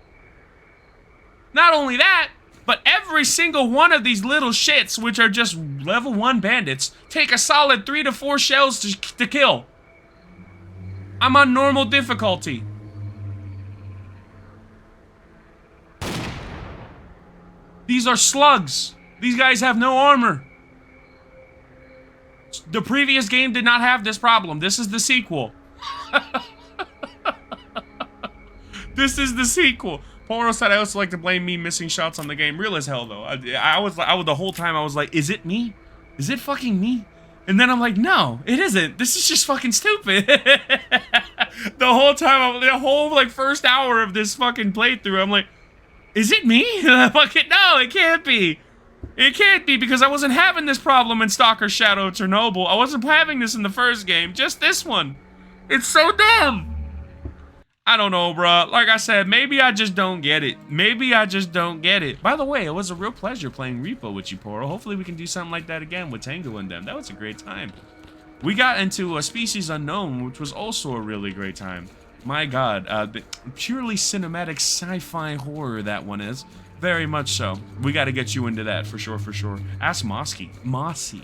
Not only that, but every single one of these little shits, which are just level 1 bandits, take a solid 3 to 4 shells to kill. I'm on normal difficulty. These are slugs. These guys have no armor. The previous game did not have this problem. This is the sequel. This is the sequel. Poro said I also like to blame me missing shots on the game. Real as hell though. I was the whole time I was like, is it me? Is it fucking me? And then I'm like, no, it isn't. This is just fucking stupid. The whole time, the whole like first hour of this fucking playthrough, I'm like, is it me? Fucking no, it can't be. It can't be because I wasn't having this problem in Stalker Shadow of Chernobyl. I wasn't having this in the first game, just this one. It's so dumb. I don't know, bruh. Like I said, maybe I just don't get it. Maybe I just don't get it. By the way, it was a real pleasure playing Repo with you, Poro. Hopefully we can do something like that again with Tango and them. That was a great time. We got into a Species Unknown, which was also a really great time. My god, purely cinematic sci-fi horror that one is. Very much so. We got to get you into that for sure, for sure. Ask Mossy.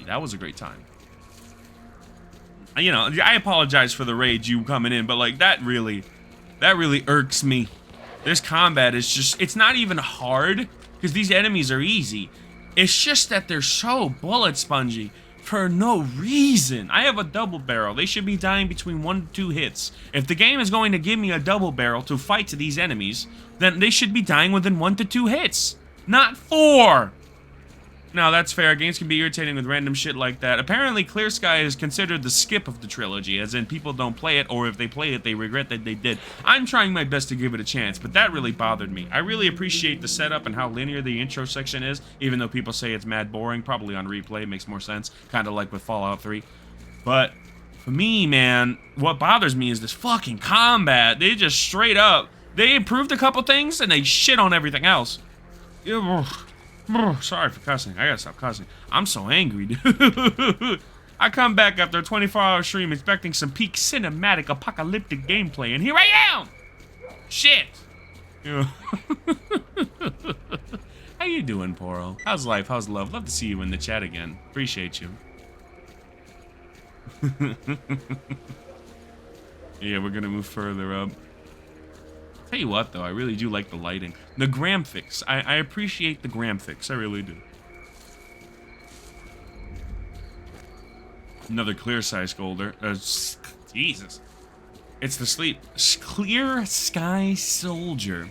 That was a great time. You know, I apologize for the rage you coming in, but like that really irks me. This combat is just, it's not even hard because these enemies are easy. It's just that they're so bullet spongy for no reason. I have a double barrel. They should be dying between 1 to 2 hits. If the game is going to give me a double barrel to fight these enemies, then they should be dying within 1 to 2 hits, not 4. Now, that's fair. Games can be irritating with random shit like that. Apparently, Clear Sky is considered the skip of the trilogy, as in people don't play it, or if they play it, they regret that they did. I'm trying my best to give it a chance, but that really bothered me. I really appreciate the setup and how linear the intro section is, even though people say it's mad boring. Probably on replay, it makes more sense, kind of like with Fallout 3. But for me, man, what bothers me is this fucking combat. They just straight up, they improved a couple things, and they shit on everything else. Sorry for cussing. I gotta stop cussing. I'm so angry, dude. I come back after a 24-hour stream expecting some peak cinematic apocalyptic gameplay, and here I am! Shit! How you doing, Poro? How's life? How's love? Love to see you in the chat again. Appreciate you. Yeah, we're gonna move further up. Tell you what, though, I really do like the lighting. The graphics. I appreciate the graphics. I really do. Another clear size golder. Jesus. It's the Clear Sky Soldier.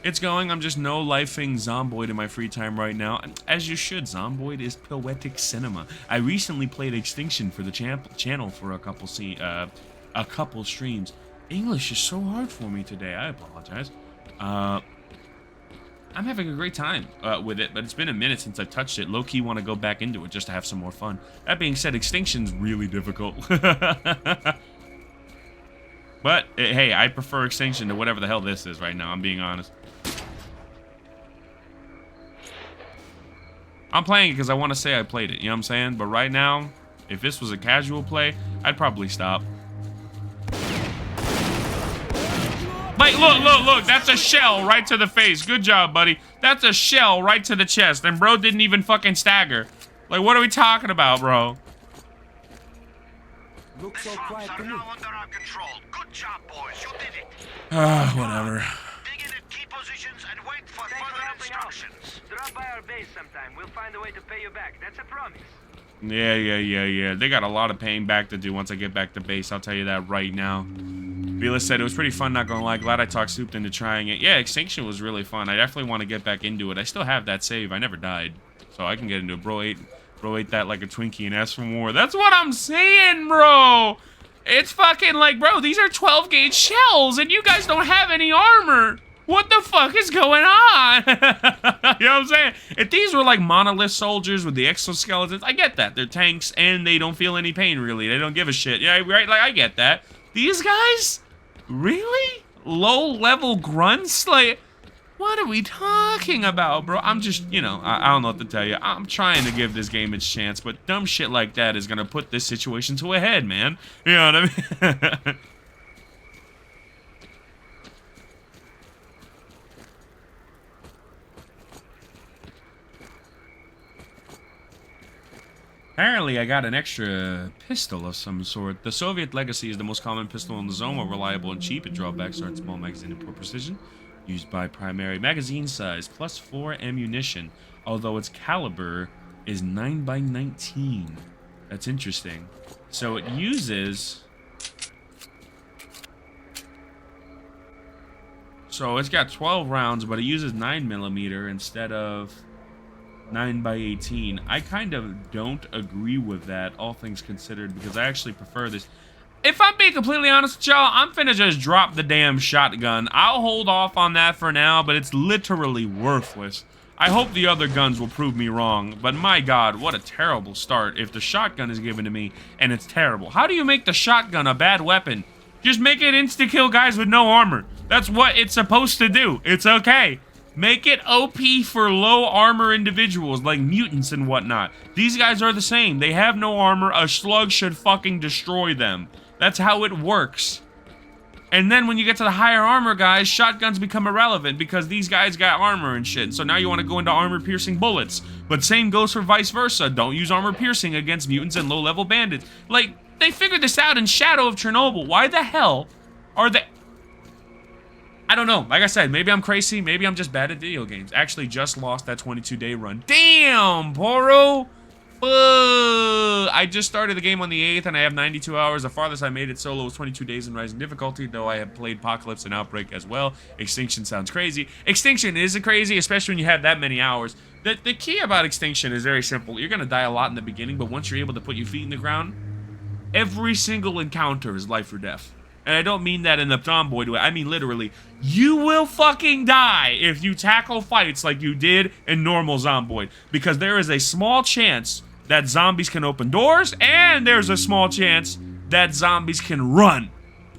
It's going. I'm just no-lifing Zomboid in my free time right now. As you should. Zomboid is poetic cinema. I recently played Extinction for the channel for a couple streams. English is so hard for me today. I apologize. I'm having a great time with it, but it's been a minute since I've touched it. Low-key want to go back into it just to have some more fun. That being said, Extinction's really difficult. But, hey, I prefer Extinction to whatever the hell this is right now, I'm being honest. I'm playing it because I want to say I played it, you know what I'm saying? But right now, if this was a casual play, I'd probably stop. Like, look, that's a shell right to the face. Good job, buddy. That's a shell right to the chest, and bro didn't even fucking stagger. Like, what are we talking about, bro? Looks so quiet to me. Now under our control. Good job, boys. You did it. Whatever. Dig in at key positions and wait for further instructions. Drop by our base sometime. We'll find a way to pay you back. That's a promise. Yeah. They got a lot of paying back to do once I get back to base. I'll tell you that right now. Vila said it was pretty fun, not gonna lie. Glad I talked Souped into trying it. Yeah, Extinction was really fun. I definitely want to get back into it. I still have that save. I never died. So I can get into it. Bro ate that like a Twinkie and asked for more. That's what I'm saying, bro. It's fucking like, bro, these are 12 gauge shells and you guys don't have any armor. What the fuck is going on? You know what I'm saying? If these were like monolith soldiers with the exoskeletons, I get that. They're tanks and they don't feel any pain, really. They don't give a shit. Yeah, right? Like, I get that. These guys? Really? Low-level grunts? Like, what are we talking about, bro? I'm just, you know, I don't know what to tell you. I'm trying to give this game its chance, but dumb shit like that is gonna put this situation to a head, man. You know what I mean? Apparently, I got an extra pistol of some sort. The Soviet Legacy is the most common pistol in the zone, more reliable and cheap. It drawbacks are in small magazine and poor precision. Used by primary magazine size, plus 4 ammunition. Although its caliber is 9x19. That's interesting. So it uses... So it's got 12 rounds, but it uses 9mm instead of 9x18. I kind of don't agree with that, all things considered, because I actually prefer this. If I'm being completely honest with y'all, I'm finna just drop the damn shotgun. I'll hold off on that for now, but it's literally worthless. I hope the other guns will prove me wrong, but my god, what a terrible start if the shotgun is given to me and it's terrible. How do you make the shotgun a bad weapon? Just make it insta-kill guys with no armor. That's what it's supposed to do. It's okay. Make it OP for low armor individuals like mutants and whatnot. These guys are the same. They have no armor. A slug should fucking destroy them. That's how it works. And then when you get to the higher armor guys, shotguns become irrelevant because these guys got armor and shit. So now you want to go into armor-piercing bullets. But same goes for vice versa. Don't use armor-piercing against mutants and low-level bandits. Like, they figured this out in Shadow of Chernobyl. Why the hell are they... I don't know. Like I said, maybe I'm crazy. Maybe I'm just bad at video games. Actually, just lost that 22-day run. Damn, Poro! I just started the game on the 8th, and I have 92 hours. The farthest I made it solo was 22 days in Rising Difficulty, though I have played Apocalypse and Outbreak as well. Extinction sounds crazy. Extinction is crazy, especially when you have that many hours. The key about Extinction is very simple. You're going to die a lot in the beginning, but once you're able to put your feet in the ground, every single encounter is life or death. And I don't mean that in the Zomboid way. I mean literally, you will fucking die if you tackle fights like you did in normal Zomboid. Because there is a small chance that zombies can open doors, and there's a small chance that zombies can run.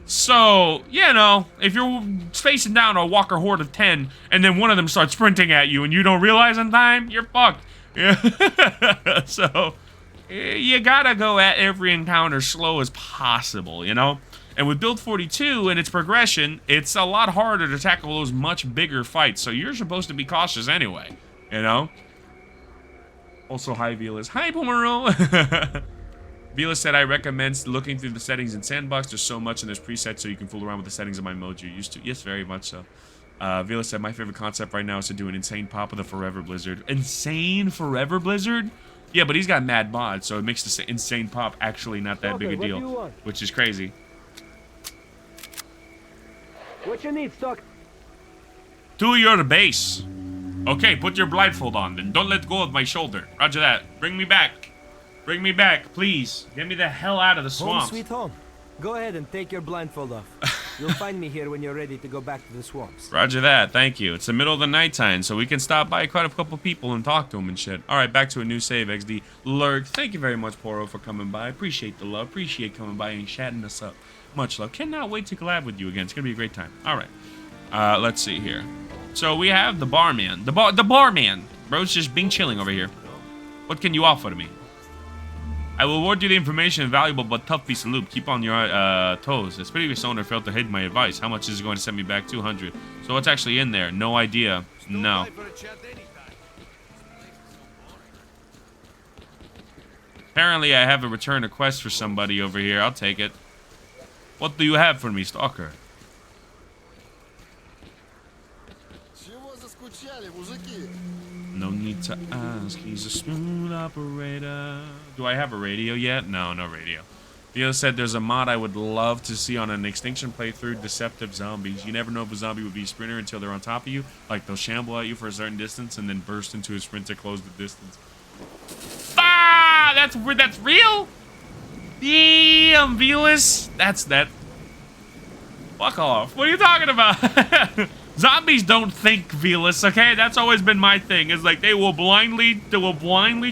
So, you know, if you're facing down a walker horde of 10, and then one of them starts sprinting at you and you don't realize in time, you're fucked. Yeah. So, you gotta go at every encounter slow as possible, you know? And with Build 42 and its progression, it's a lot harder to tackle those much bigger fights. So you're supposed to be cautious anyway, you know? Also, hi, Vilas. Hi, Pomero. Vila said, I recommend looking through the settings in Sandbox. There's so much in this preset, so you can fool around with the settings of my modes you're used to. Yes, very much so. Vila said, my favorite concept right now is to do an insane pop with a Forever Blizzard. Insane Forever Blizzard? Yeah, but he's got mad mods, so it makes the insane pop actually not that big a deal, which is crazy. What you need, Stalker? To your base. Okay, put your blindfold on, then don't let go of my shoulder. Roger that. Bring me back. Bring me back, please. Get me the hell out of the swamps. Home sweet home. Go ahead and take your blindfold off. You'll find me here when you're ready to go back to the swamps. Roger that, thank you. It's the middle of the nighttime, so we can stop by quite a couple people and talk to them and shit. Alright, back to a new save, XD. Lurked. Thank you very much, Poro, for coming by. Appreciate the love. Appreciate coming by and chatting us up. Much love. Cannot wait to collab with you again. It's gonna be a great time. Alright. Let's see here. So we have the barman. The barman. Bro's just being chilling over here. What can you offer to me? I will award you the information, valuable but tough piece of loop. Keep on your toes. This previous owner failed to heed my advice. How much is it going to send me back? 200. So what's actually in there? No idea. No. Apparently I have a return request for somebody over here. I'll take it. What do you have for me, Stalker? No need to ask. He's a smooth operator. Do I have a radio yet? No, no radio. Theo said there's a mod I would love to see on an Extinction playthrough, Deceptive Zombies. You never know if a zombie would be a sprinter until they're on top of you. Like, they'll shamble at you for a certain distance and then burst into a sprint to close the distance. Ah! That's real? Damn, Velas. That's that. Fuck off. What are you talking about? Zombies don't think, Velas, okay? That's always been my thing. Is like they will blindly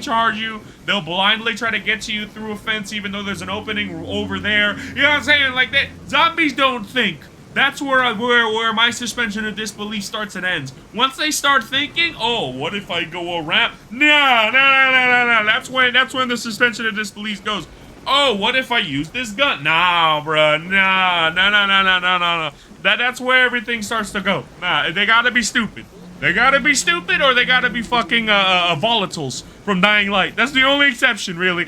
charge you. They'll blindly try to get to you through a fence even though there's an opening over there. You know what I'm saying? Like that. Zombies don't think. That's where my suspension of disbelief starts and ends. Once they start thinking, oh, what if I go around? No. That's when the suspension of disbelief goes. Oh, what if I use this gun? Nah, bruh. No. That's where everything starts to go. Nah, they gotta be stupid. They gotta be stupid or they gotta be fucking volatiles from Dying Light. That's the only exception, really.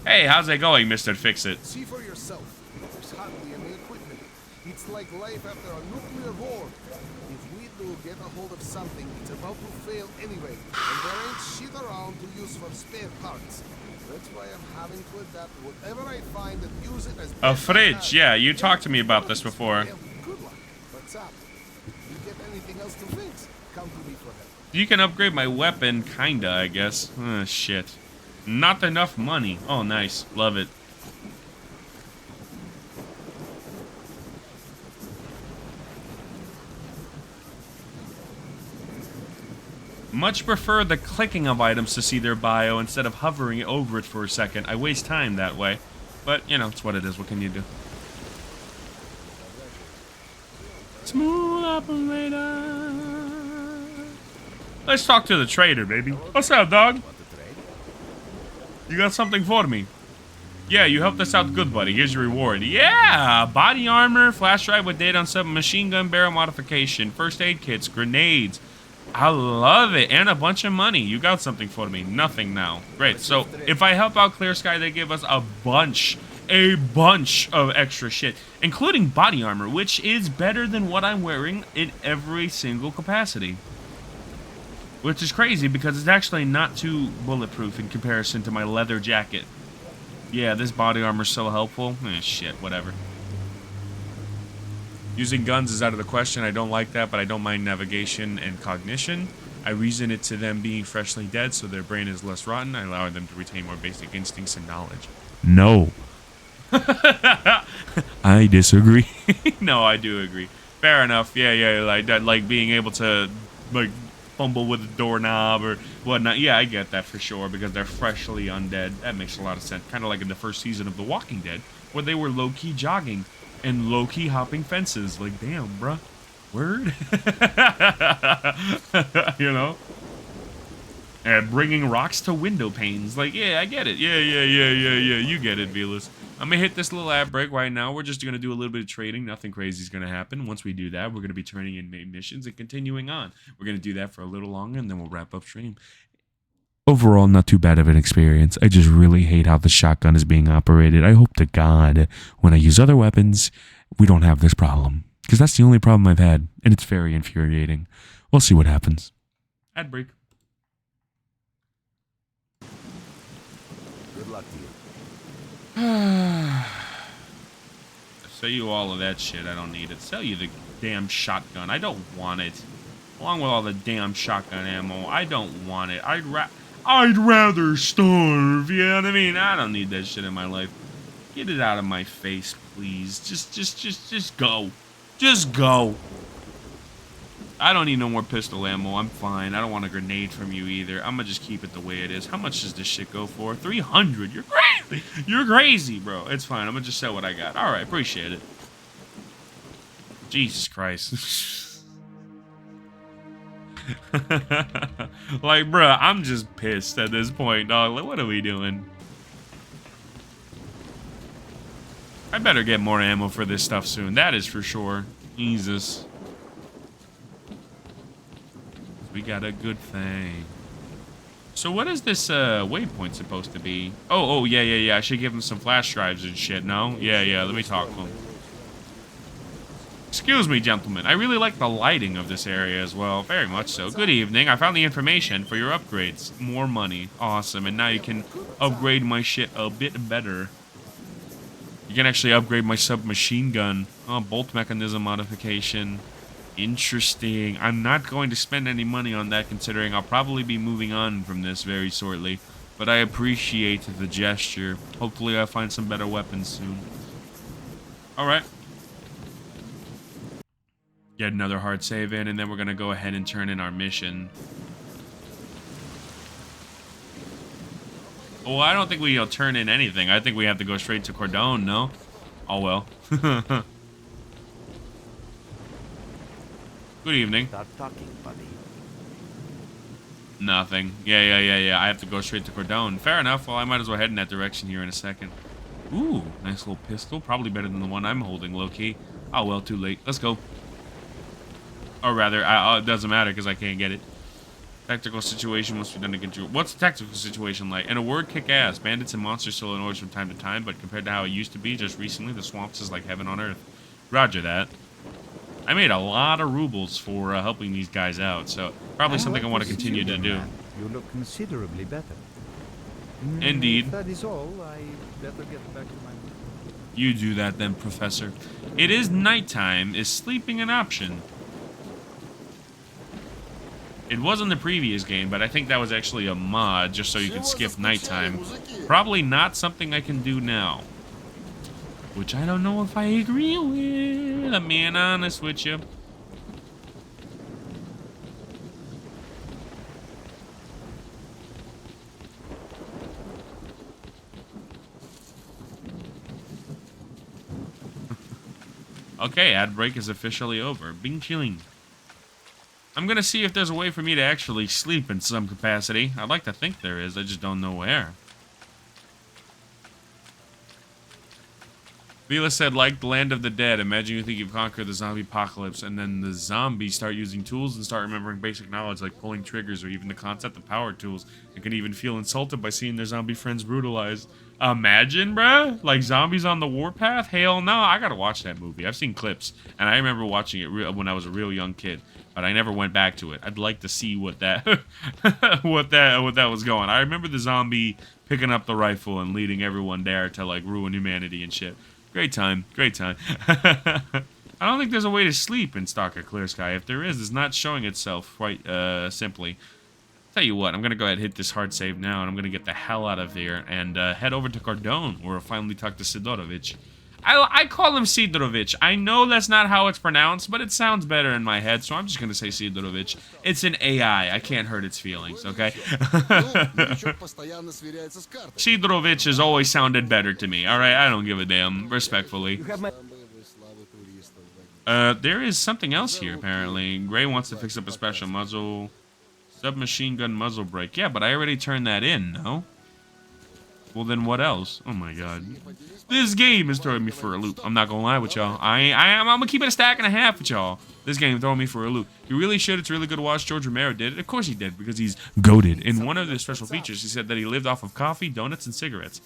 Hey, how's it going, Mr. Fix-It? See for yourself. There's hardly any equipment. It's like life after a nuclear war. If we do get a hold of something, it's about to fail anyway. And there ain't shit around to use for spare parts. That's why I'm having to adapt whatever I find and use it as a fridge. Yeah, you talked to me about this before. Good luck. What's up? You get anything else to fix? Come to me for help. You can upgrade my weapon, kinda, I guess. Shit. Not enough money. Oh, nice. Love it. Much prefer the clicking of items to see their bio instead of hovering over it for a second. I waste time that way. But, you know, it's what it is. What can you do? Smooth operator. Let's talk to the trader, baby. What's up, dog? You got something for me? Yeah, you helped us out good, buddy. Here's your reward. Yeah! Body armor, flash drive with data on 7, machine gun barrel modification, first aid kits, grenades. I love it. And a bunch of money. You got something for me. Nothing now. Great. So, if I help out Clear Sky, they give us a bunch of extra shit, including body armor, which is better than what I'm wearing in every single capacity. Which is crazy because it's actually not too bulletproof in comparison to my leather jacket. Yeah, this body armor's so helpful. Shit, whatever. Using guns is out of the question. I don't like that, but I don't mind navigation and cognition. I reason it to them being freshly dead so their brain is less rotten. I allow them to retain more basic instincts and knowledge. No. I disagree. No, I do agree. Fair enough. Yeah, like that, like being able to, like, fumble with a doorknob or whatnot. Yeah, I get that for sure because they're freshly undead. That makes a lot of sense. Kind of like in the first season of The Walking Dead where they were low-key jogging and low-key hopping fences. Like, damn, bruh. Word? You know? And bringing rocks to window panes. Like, yeah, I get it. Yeah. You get it, Velas. I'm going to hit this little ad break right now. We're just going to do a little bit of trading. Nothing crazy is going to happen. Once we do that, we're going to be turning in main missions and continuing on. We're going to do that for a little longer, and then we'll wrap up stream. Overall, not too bad of an experience. I just really hate how the shotgun is being operated. I hope to God, when I use other weapons, we don't have this problem. Because that's the only problem I've had, and it's very infuriating. We'll see what happens. Ad break. Good luck to you. Sell you all of that shit. I don't need it. Sell you the damn shotgun. I don't want it. Along with all the damn shotgun ammo. I don't want it. I'd rather starve. You know what I mean? I don't need that shit in my life. Get it out of my face, please. Just go. Just go. I don't need no more pistol ammo. I'm fine. I don't want a grenade from you either. I'm gonna just keep it the way it is. How much does this shit go for? 300. You're crazy. You're crazy, bro. It's fine. I'm gonna just sell what I got. All right. Appreciate it. Jesus Christ. Like, bruh, I'm just pissed at this point, dog. Like, what are we doing? I better get more ammo for this stuff soon. That is for sure. Jesus. We got a good thing. So what is this waypoint supposed to be? Oh, yeah. I should give him some flash drives and shit, no? Yeah, let me talk to him. Excuse me, gentlemen. I really like the lighting of this area as well. Very much so. Good evening. I found the information for your upgrades. More money. Awesome. And now you can upgrade my shit a bit better. You can actually upgrade my submachine gun. Oh, bolt mechanism modification. Interesting. I'm not going to spend any money on that considering I'll probably be moving on from this very shortly. But I appreciate the gesture. Hopefully I'll find some better weapons soon. Alright. Get another hard save in, and then we're going to go ahead and turn in our mission. Well, I don't think we'll turn in anything. I think we have to go straight to Cordon, no? Oh, well. Good evening. Start talking, buddy. Nothing. Yeah. I have to go straight to Cordon. Fair enough. Well, I might as well head in that direction here in a second. Ooh, nice little pistol. Probably better than the one I'm holding, low-key. Oh, well, too late. Let's go. Or rather, it doesn't matter because I can't get it. Tactical situation must be done to control. What's the tactical situation like? In a word, kick ass. Bandits and monsters still in orders from time to time, but compared to how it used to be just recently, the swamps is like heaven on earth. Roger that. I made a lot of rubles for helping these guys out, so probably something I want to continue to do. You look considerably better. Indeed. If that is all, I better get back to my work. You do that then, Professor. It is nighttime. Is sleeping an option? It was in the previous game, but I think that was actually a mod just so you could skip nighttime. Probably not something I can do now. Which I don't know if I agree with. I'm being honest with you. Okay, ad break is officially over. Bing chilling. I'm gonna see if there's a way for me to actually sleep in some capacity. I'd like to think there is, I just don't know where. Vila said, like the Land of the Dead, imagine you think you've conquered the zombie apocalypse, and then the zombies start using tools and start remembering basic knowledge like pulling triggers or even the concept of power tools, and can even feel insulted by seeing their zombie friends brutalized. Imagine, bruh? Like zombies on the warpath? Hell no, I gotta watch that movie. I've seen clips, and I remember watching it when I was a real young kid, but I never went back to it. I'd like to see what that what that was going. I remember the zombie picking up the rifle and leading everyone there to like ruin humanity and shit. Great time. Great time. I don't think there's a way to sleep in Stalker Clear Sky. If there is, it's not showing itself quite simply. Tell you what, I'm going to go ahead and hit this hard save now, and I'm going to get the hell out of here and head over to Cordon, where I'll finally talk to Sidorovich. I call him Sidorovich. I know that's not how it's pronounced, but it sounds better in my head, so I'm just going to say Sidorovich. It's an AI. I can't hurt its feelings, okay? Sidorovich has always sounded better to me, alright? I don't give a damn, respectfully. There is something else here, apparently. Gray wants to fix up a special muzzle. Submachine gun muzzle brake. Yeah, but I already turned that in, no? Well, then what else? Oh my god. This game is throwing me for a loop. I'm not gonna lie with y'all. I'm gonna keep it a stack and a half with y'all. This game throwing me for a loop. You really should. It's really good to watch. George Romero did it. Of course he did, because he's goated. In one of the special features, he said that he lived off of coffee, donuts, and cigarettes.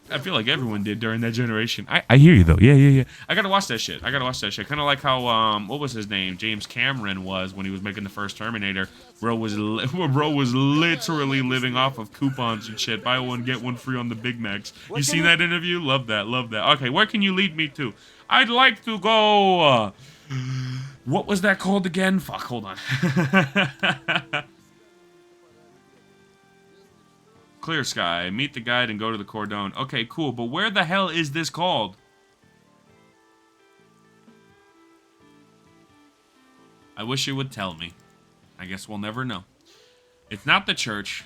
I feel like everyone did during that generation. I hear you, though. Yeah. I gotta watch that shit. Kind of like how, what was his name? James Cameron was when he was making the first Terminator. Bro was literally living off of coupons and shit. Buy one, get one free on the Big Macs. You seen that interview? Love that. Okay, where can you lead me to? I'd like to go, what was that called again? Fuck, hold on. Clear Sky. Meet the guide and go to the Cordon. Okay, cool. But where the hell is this called? I wish you would tell me. I guess we'll never know. It's not the church.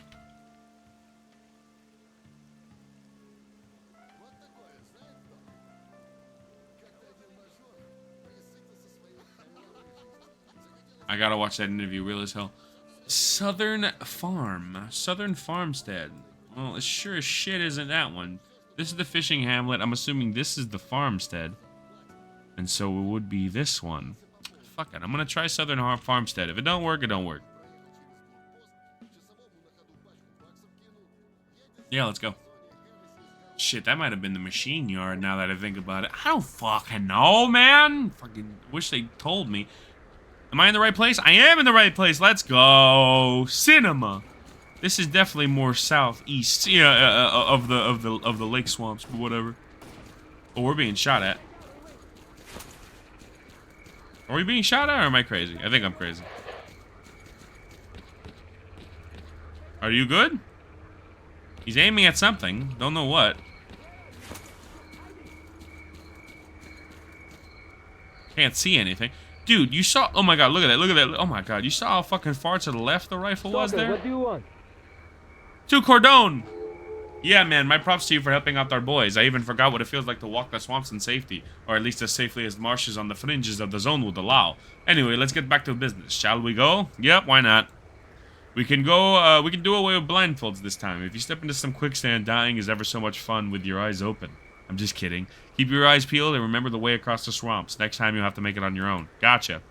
I gotta watch that interview, real as hell. Southern Farm. Southern Farmstead. Well, it sure as shit isn't that one. This is the fishing hamlet. I'm assuming this is the farmstead. And so it would be this one. Fuck it. I'm gonna try Southern Farmstead. If it don't work, it don't work. Yeah, let's go. Shit, that might have been the machine yard now that I think about it. I don't fucking know, man. Fucking wish they told me. Am I in the right place? I am in the right place. Let's go. Cinema. This is definitely more southeast, of the lake swamps, but whatever. Oh, we're being shot at. Are we being shot at, or am I crazy? I think I'm crazy. Are you good? He's aiming at something. Don't know what. Can't see anything. Dude, you saw... Oh my god, look at that, look at that. Oh my god, you saw how fucking far to the left the rifle was there? What do you want? To Cordon! Yeah, man, my props to you for helping out our boys. I even forgot what it feels like to walk the swamps in safety. Or at least as safely as marshes on the fringes of the zone would allow. Anyway, let's get back to business. Shall we go? Yep, why not? We can go, we can do away with blindfolds this time. If you step into some quicksand, dying is ever so much fun with your eyes open. I'm just kidding. Keep your eyes peeled and remember the way across the swamps. Next time you'll have to make it on your own. Gotcha.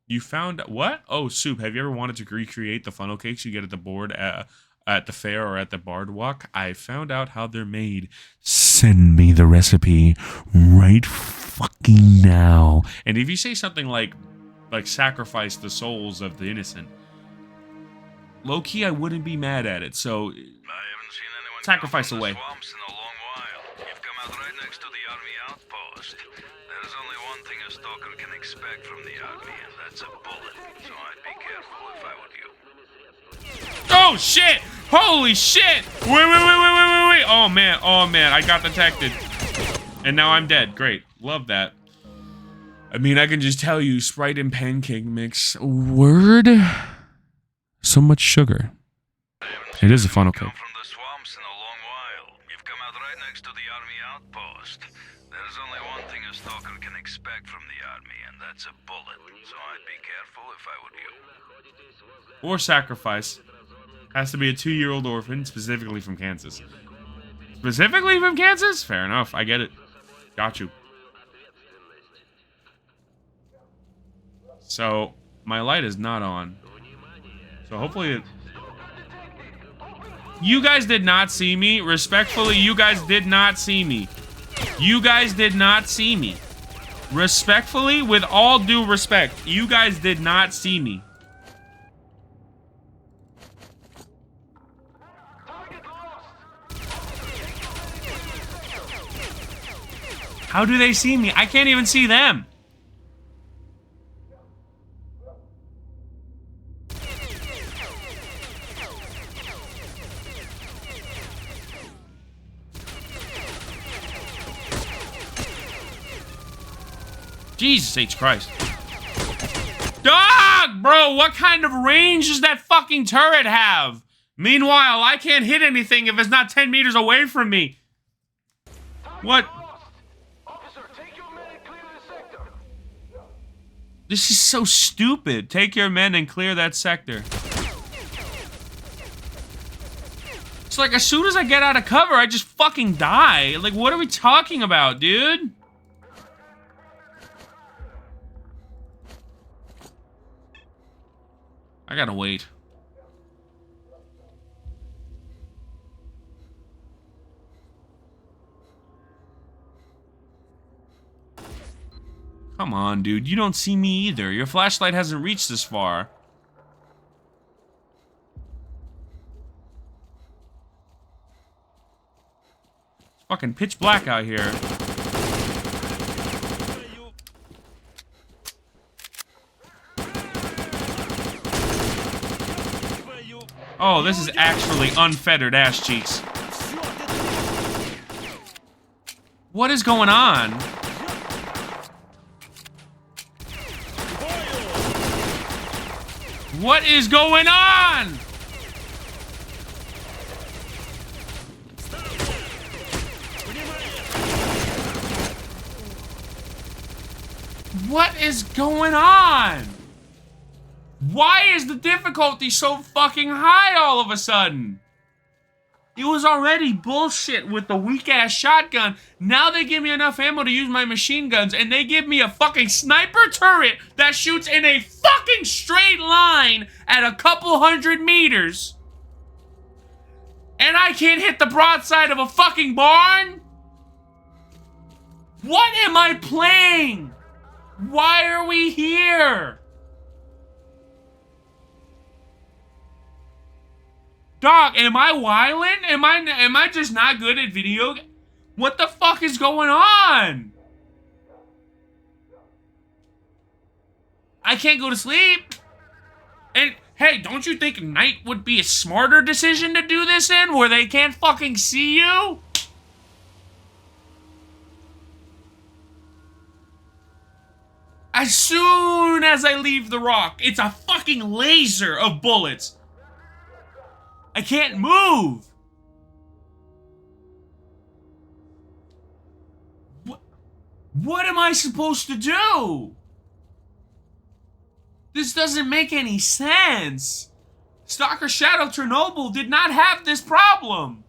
You found what? Oh, Soup. Have you ever wanted to recreate the funnel cakes you get at the board at the fair or at the bard walk? I found out how they're made. Send me the recipe right fucking now. And if you say something like sacrifice the souls of the innocent, low key I wouldn't be mad at it. So sacrifice away. You've come out right next to the army outpost. There's only one thing a stalker can expect from the army, and that's a bullet. So I'd be careful if I were you. Oh shit! Holy shit! Wait. Oh man, I got detected. And now I'm dead. Great. Love that. I mean, I can just tell you, Sprite and pancake mix. Word? So much sugar. It is a funnel cake. From the swamps in a long while. You've come out right next to the army outpost. There's only one thing a stalker can expect from the army, and that's a bullet. So I'd be careful if I were you. Or sacrifice. Has to be a 2-year-old orphan, specifically from Kansas. Specifically from Kansas? Fair enough. I get it. Got you. So, my light is not on. So hopefully it... You guys did not see me. Respectfully, you guys did not see me. You guys did not see me. Respectfully, with all due respect, you guys did not see me. How do they see me? I can't even see them. Jesus H. Christ. Dog, bro, what kind of range does that fucking turret have? Meanwhile, I can't hit anything if it's not 10 meters away from me. What? This is so stupid. Take your men and clear that sector. It's like as soon as I get out of cover, I just fucking die. Like, what are we talking about, dude? I gotta wait. Come on, dude. You don't see me either. Your flashlight hasn't reached this far. It's fucking pitch black out here. Oh, this is actually unfettered ass cheeks. What is going on? What is going on? What is going on? Why is the difficulty so fucking high all of a sudden? It was already bullshit with the weak-ass shotgun. Now they give me enough ammo to use my machine guns, and they give me a fucking sniper turret that shoots in a fucking straight line at a couple 100 meters. And I can't hit the broadside of a fucking barn? What am I playing? Why are we here? Dog, am I wildin'? Am I just not good at video? What the fuck is going on? I can't go to sleep. And hey, don't you think night would be a smarter decision to do this in, where they can't fucking see you? As soon as I leave the rock, it's a fucking laser of bullets. I can't move. What am I supposed to do? This doesn't make any sense. Stalker Shadow Chernobyl did not have this problem.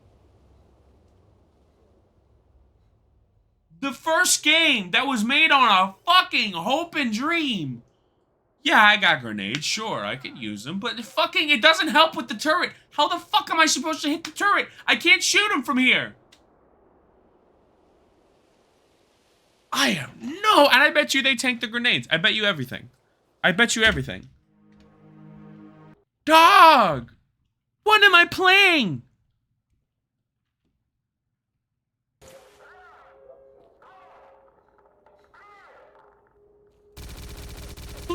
The first game that was made on a fucking hope and dream. Yeah, I got grenades, sure, I could use them, but it doesn't help with the turret. How the fuck am I supposed to hit the turret? I can't shoot him from here. I have no, and I bet you they tanked the grenades. I bet you everything. I bet you everything. Dog! What am I playing?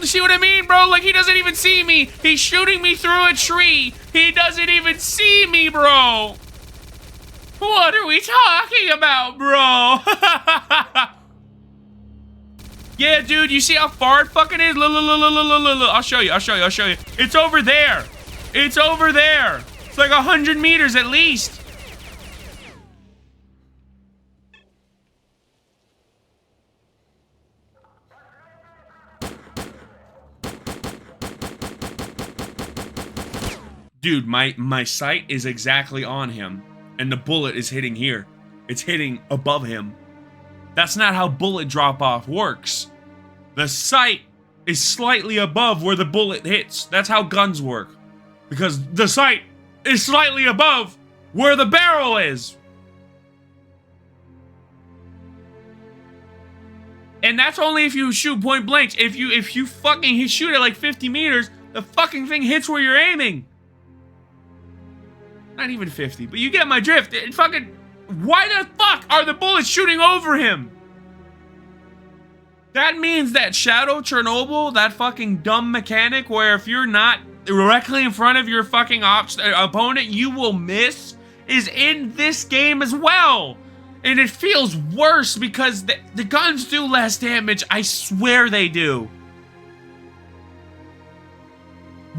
See what I mean, bro? Like, he doesn't even see me. He's shooting me through a tree. He doesn't even see me, bro. What are we talking about, bro? Yeah, dude, you see how far it fucking is? Look. I'll show you. It's over there. It's over there. It's like 100 meters at least. Dude, my sight is exactly on him, and the bullet is hitting here. It's hitting above him. That's not how bullet drop-off works. The sight is slightly above where the bullet hits. That's how guns work. Because the sight is slightly above where the barrel is. And that's only if you shoot point blank. If you fucking shoot at like 50 meters, the fucking thing hits where you're aiming. Not even 50, but you get my drift. Why the fuck are the bullets shooting over him? That means that Shadow Chernobyl, that fucking dumb mechanic where if you're not directly in front of your fucking opponent, you will miss, is in this game as well. And it feels worse because the guns do less damage. I swear they do.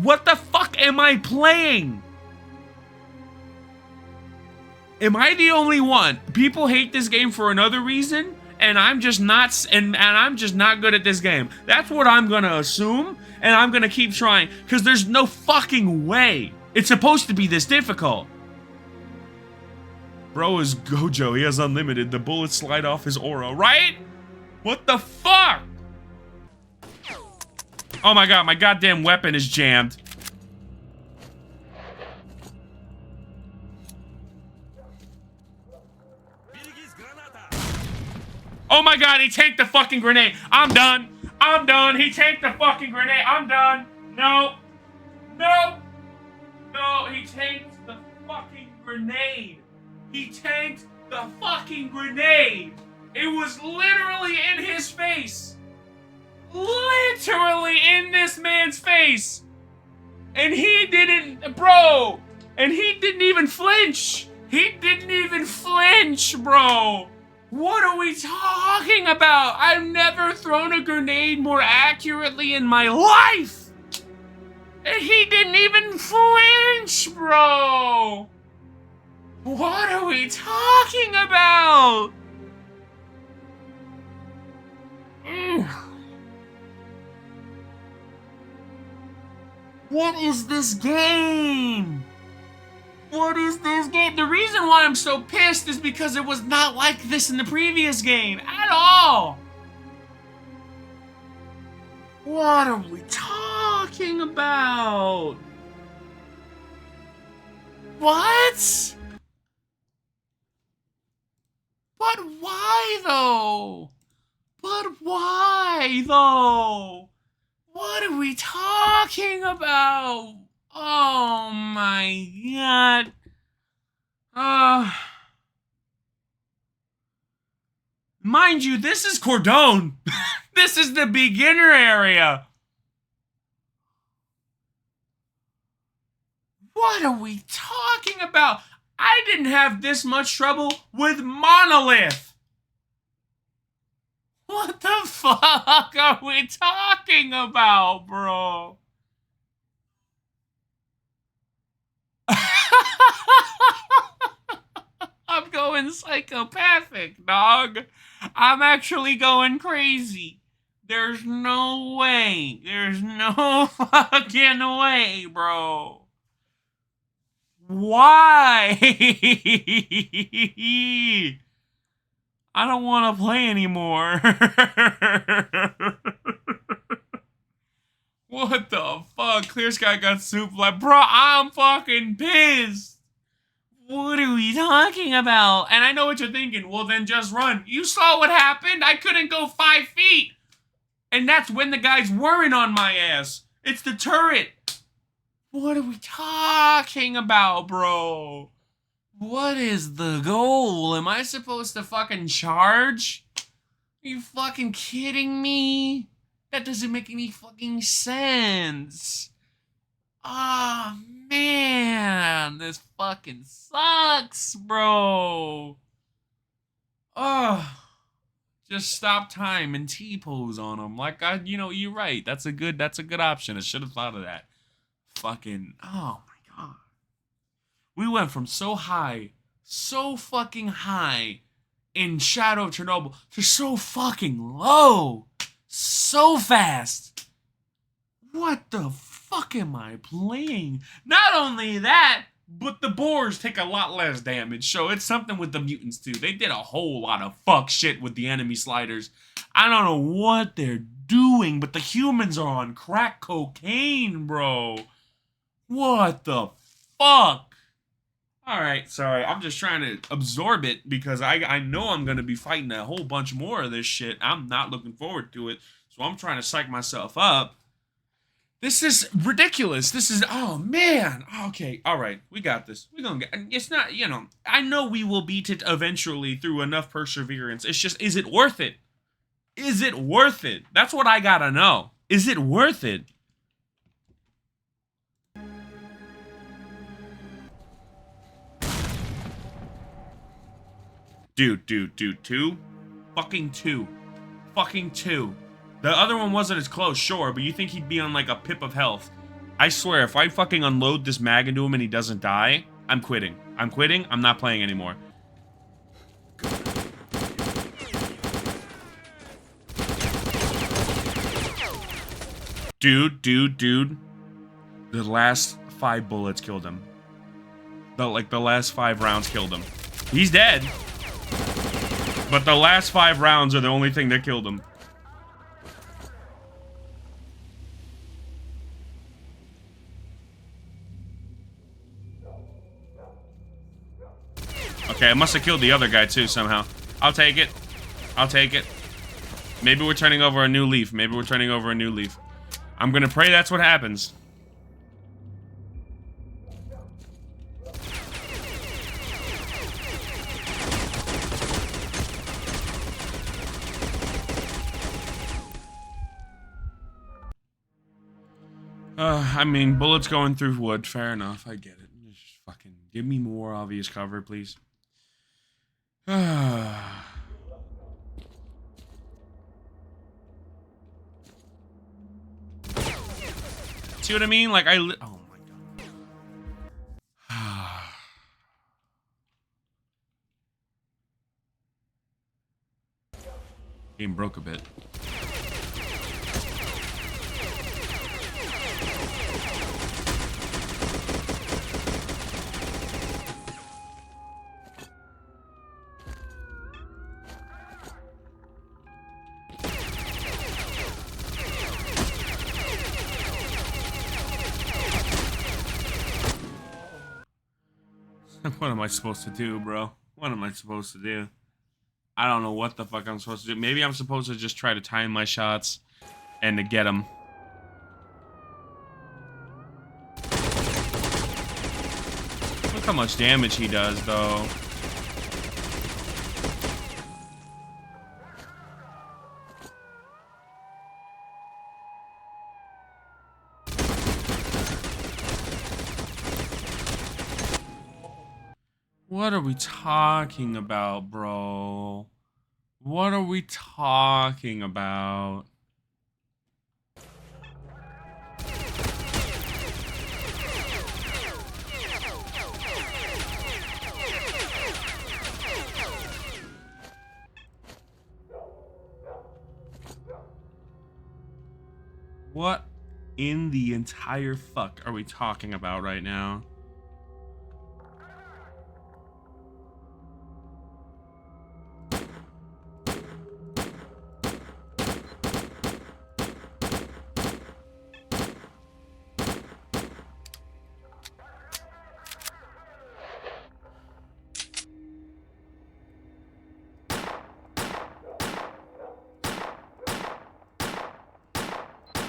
What the fuck am I playing? Am I the only one? People hate this game for another reason, and I'm just not and I'm just not good at this game. That's what I'm gonna assume, and I'm gonna keep trying, because there's no fucking way it's supposed to be this difficult. Bro is Gojo, he has unlimited. The bullets slide off his aura, right? What the fuck? Oh my god, my goddamn weapon is jammed. Oh my god, he tanked the fucking grenade. I'm done. I'm done. He tanked the fucking grenade. I'm done. No. No. No, he tanked the fucking grenade. He tanked the fucking grenade. It was literally in his face. Literally in this man's face. And he didn't, bro. And he didn't even flinch. He didn't even flinch, bro. What are we talking about? I've never thrown a grenade more accurately in my life! And he didn't even flinch, bro! What are we talking about? What is this game? What is this game? The reason why I'm so pissed is because it was not like this in the previous game at all. What are we talking about? What? But why though? But why though? What are we talking about? Oh my god. Mind you, this is Cordon. This is the beginner area. What are we talking about? I didn't have this much trouble with Monolith. What the fuck are we talking about, bro? I'm going psychopathic, dog. I'm actually going crazy. There's no way. There's no fucking way, bro. Why? I don't want to play anymore. What the fuck? Clear Sky got soup like, bro, I'm fucking pissed. What are we talking about? And I know what you're thinking. Well, then just run. You saw what happened. I couldn't go 5 feet. And that's when the guy's whirring on my ass. It's the turret. What are we talking about, bro? What is the goal? Am I supposed to fucking charge? Are you fucking kidding me? That doesn't make any fucking sense. Ah, man. This fucking sucks, bro. Oh. Just stop time and T-pose on him. Like, you're right. That's a good option. I should have thought of that. Fucking, oh my god. We went from so high, so fucking high in Shadow of Chernobyl to so fucking low, so fast. What the fuck am I playing? Not only that, but the boars take a lot less damage, so it's something with the mutants too. They did a whole lot of fuck shit with the enemy sliders. I don't know what they're doing, but the humans are on crack cocaine, bro. What the fuck? Alright, sorry. I'm just trying to absorb it because I know I'm going to be fighting a whole bunch more of this shit. I'm not looking forward to it. So I'm trying to psych myself up. This is ridiculous. This is, oh man. Okay, alright. We got this. We're going to get, it's not, I know we will beat it eventually through enough perseverance. It's just, is it worth it? Is it worth it? That's what I gotta know. Is it worth it? Dude, two? Fucking two. Fucking two. The other one wasn't as close, sure, but you think he'd be on like a pip of health. I swear, if I fucking unload this mag into him and he doesn't die, I'm quitting. I'm quitting, I'm not playing anymore. Dude. The last 5 bullets killed him. The last 5 rounds killed him. He's dead. But the last 5 rounds are the only thing that killed him. Okay, I must have killed the other guy too somehow. I'll take it. I'll take it. Maybe we're turning over a new leaf. Maybe we're turning over a new leaf. I'm gonna pray that's what happens. I mean, bullets going through wood. Fair enough. I get it. Just fucking give me more obvious cover, please. See what I mean? Like, oh my god. Game broke a bit. What am I supposed to do, bro? What am I supposed to do? I don't know what the fuck I'm supposed to do. Maybe I'm supposed to just try to time my shots and to get him. Look how much damage he does, though. What are we talking about, bro? What are we talking about? What in the entire fuck are we talking about right now?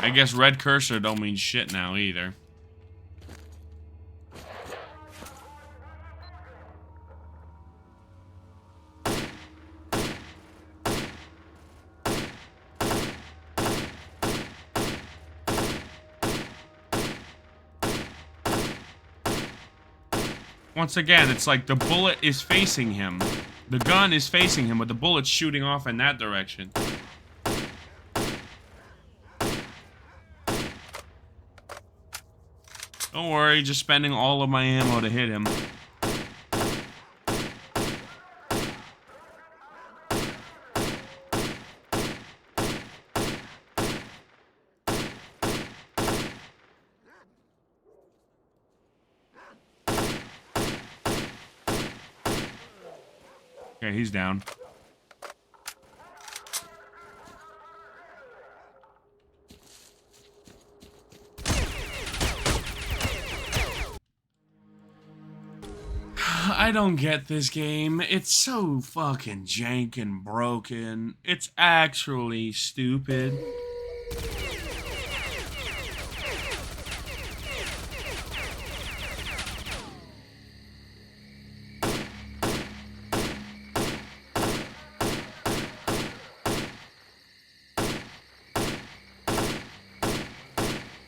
I guess red cursor don't mean shit now either. Once again, it's like the bullet is facing him. The gun is facing him, but the bullet's shooting off in that direction. Don't worry, just spending all of my ammo to hit him. Okay, he's down. I don't get this game. It's so fucking jank and broken. It's actually stupid.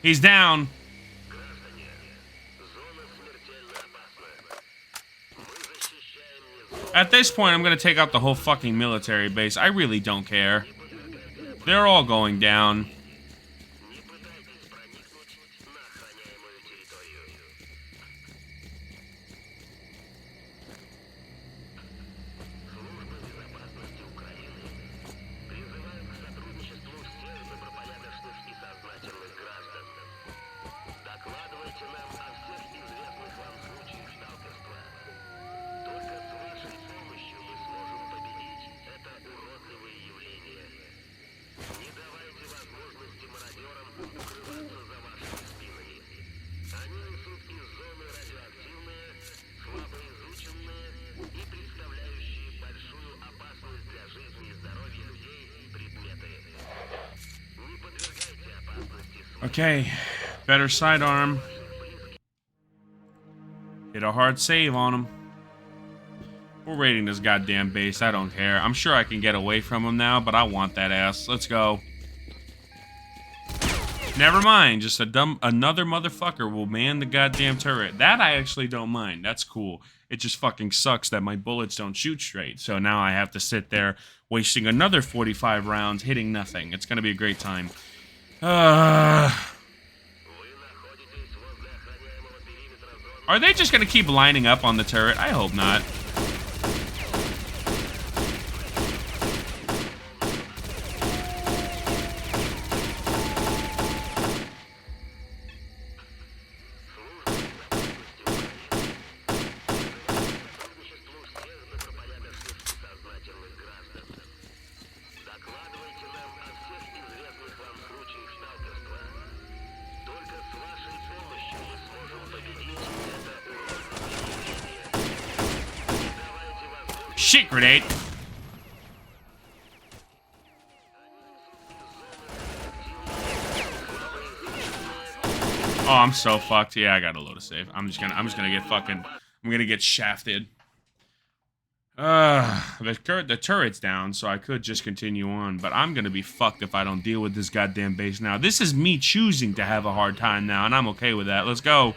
He's down. At this point, I'm gonna take out the whole fucking military base. I really don't care. They're all going down. Okay, better sidearm. Hit a hard save on him. We're raiding this goddamn base. I don't care. I'm sure I can get away from him now, but I want that ass. Let's go. Never mind. Just another motherfucker will man the goddamn turret. That I actually don't mind. That's cool. It just fucking sucks that my bullets don't shoot straight. So now I have to sit there wasting another 45 rounds hitting nothing. It's gonna be a great time. Are they just gonna keep lining up on the turret? I hope not. Shit, grenade. Oh, I'm so fucked. Yeah, I gotta load a save. I'm just gonna get fucking. I'm gonna get shafted. The turret's down, so I could just continue on, but I'm gonna be fucked if I don't deal with this goddamn base now. This is me choosing to have a hard time now, and I'm okay with that. Let's go.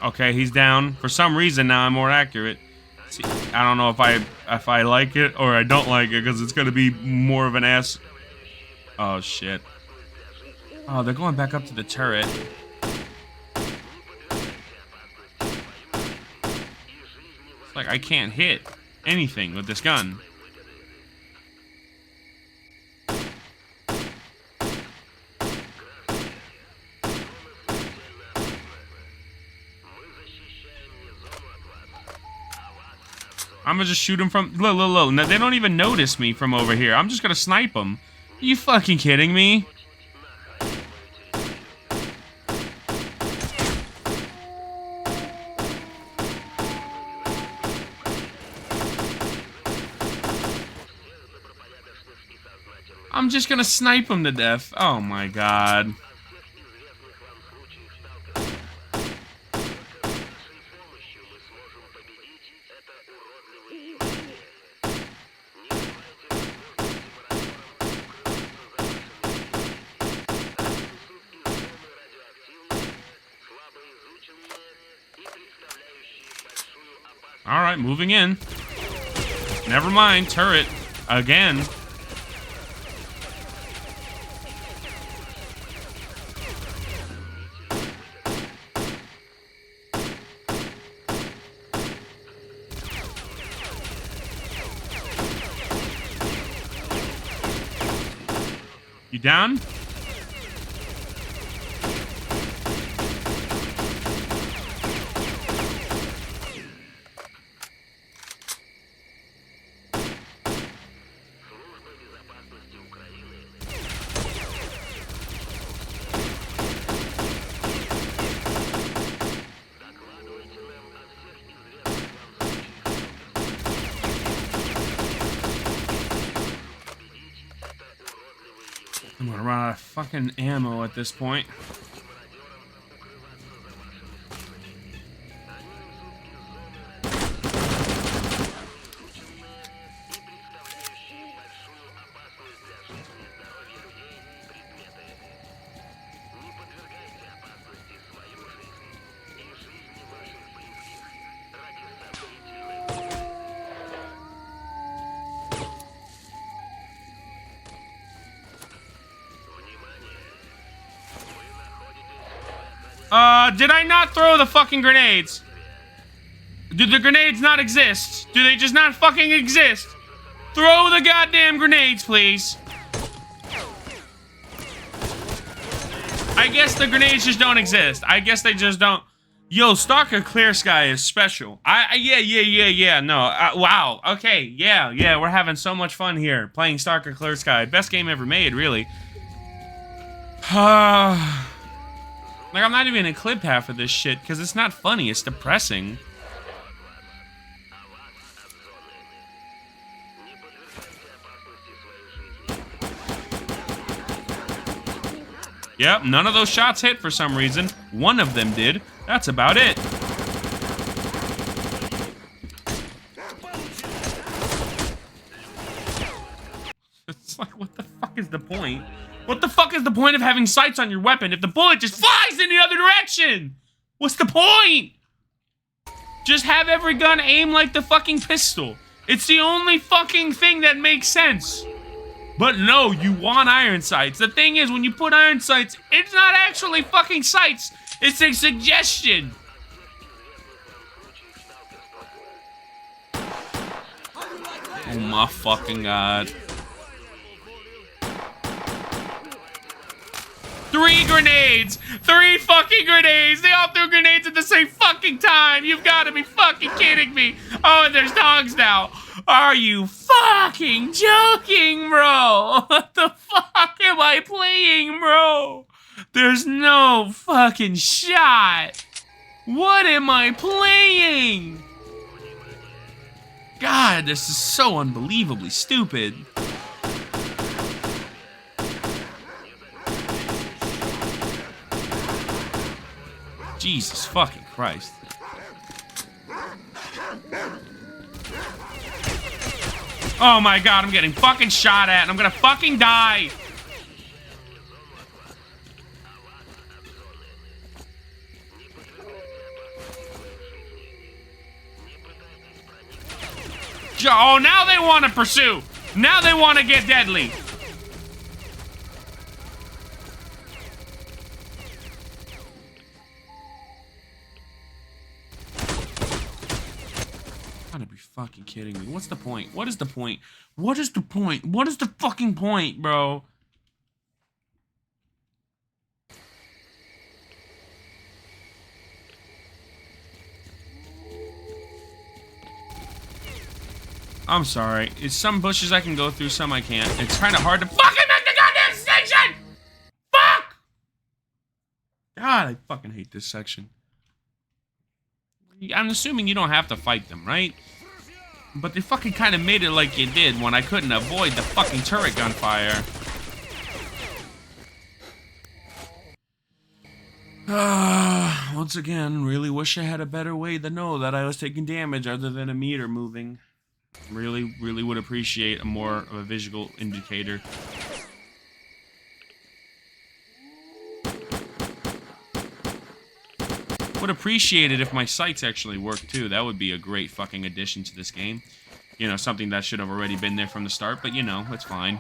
Okay, he's down. For some reason now I'm more accurate. See, I don't know if I like it or I don't like it because it's gonna be more of an ass. Oh shit. Oh, they're going back up to the turret. It's like I can't hit anything with this gun. I'm gonna just shoot him from... Look. No, they don't even notice me from over here. I'm just gonna snipe them. Are you fucking kidding me? I'm just gonna snipe him to death. Oh my god. Alright, moving in. Never mind, turret. Again. You down? I'm gonna run out of fucking ammo at this point. Did I not throw the fucking grenades? Do the grenades not exist? Do they just not fucking exist? Throw the goddamn grenades, please. I guess the grenades just don't exist. I guess they just don't. Yo, Stalker Clear Sky is special. Yeah. No, wow. Okay, yeah. We're having so much fun here playing Stalker Clear Sky. Best game ever made, really. Like, I'm not even in clip half of this shit, because it's not funny, it's depressing. Yep, none of those shots hit for some reason. One of them did. That's about it. It's like, what the fuck is the point? What the fuck is the point of having sights on your weapon if the bullet just flies in the other direction? What's the point? Just have every gun aim like the fucking pistol. It's the only fucking thing that makes sense. But no, you want iron sights. The thing is, when you put iron sights, it's not actually fucking sights. It's a suggestion. Oh my fucking god. 3 grenades! 3 fucking grenades! They all threw grenades at the same fucking time! You've got to be fucking kidding me! Oh, and there's dogs now! Are you fucking joking, bro? What the fuck am I playing, bro? There's no fucking shot! What am I playing? God, this is so unbelievably stupid. Jesus fucking Christ. Oh my god, I'm getting fucking shot at and I'm gonna fucking die. Oh, now they want to pursue. Now they want to get deadly. Gotta be fucking kidding me. What's the point? What is the point? What is the point? What is the fucking point, bro? I'm sorry. It's some bushes I can go through, some I can't. It's kind of hard to fucking make the goddamn section! Fuck! God, I fucking hate this section. I'm assuming you don't have to fight them, right? But they fucking kind of made it like you did when I couldn't avoid the fucking turret gunfire. Once again, really wish I had a better way to know that I was taking damage other than a meter moving. Really would appreciate a more of a visual indicator. Would appreciate it if my sights actually worked too. That would be a great fucking addition to this game. You know, something that should have already been there from the start, but you know, it's fine.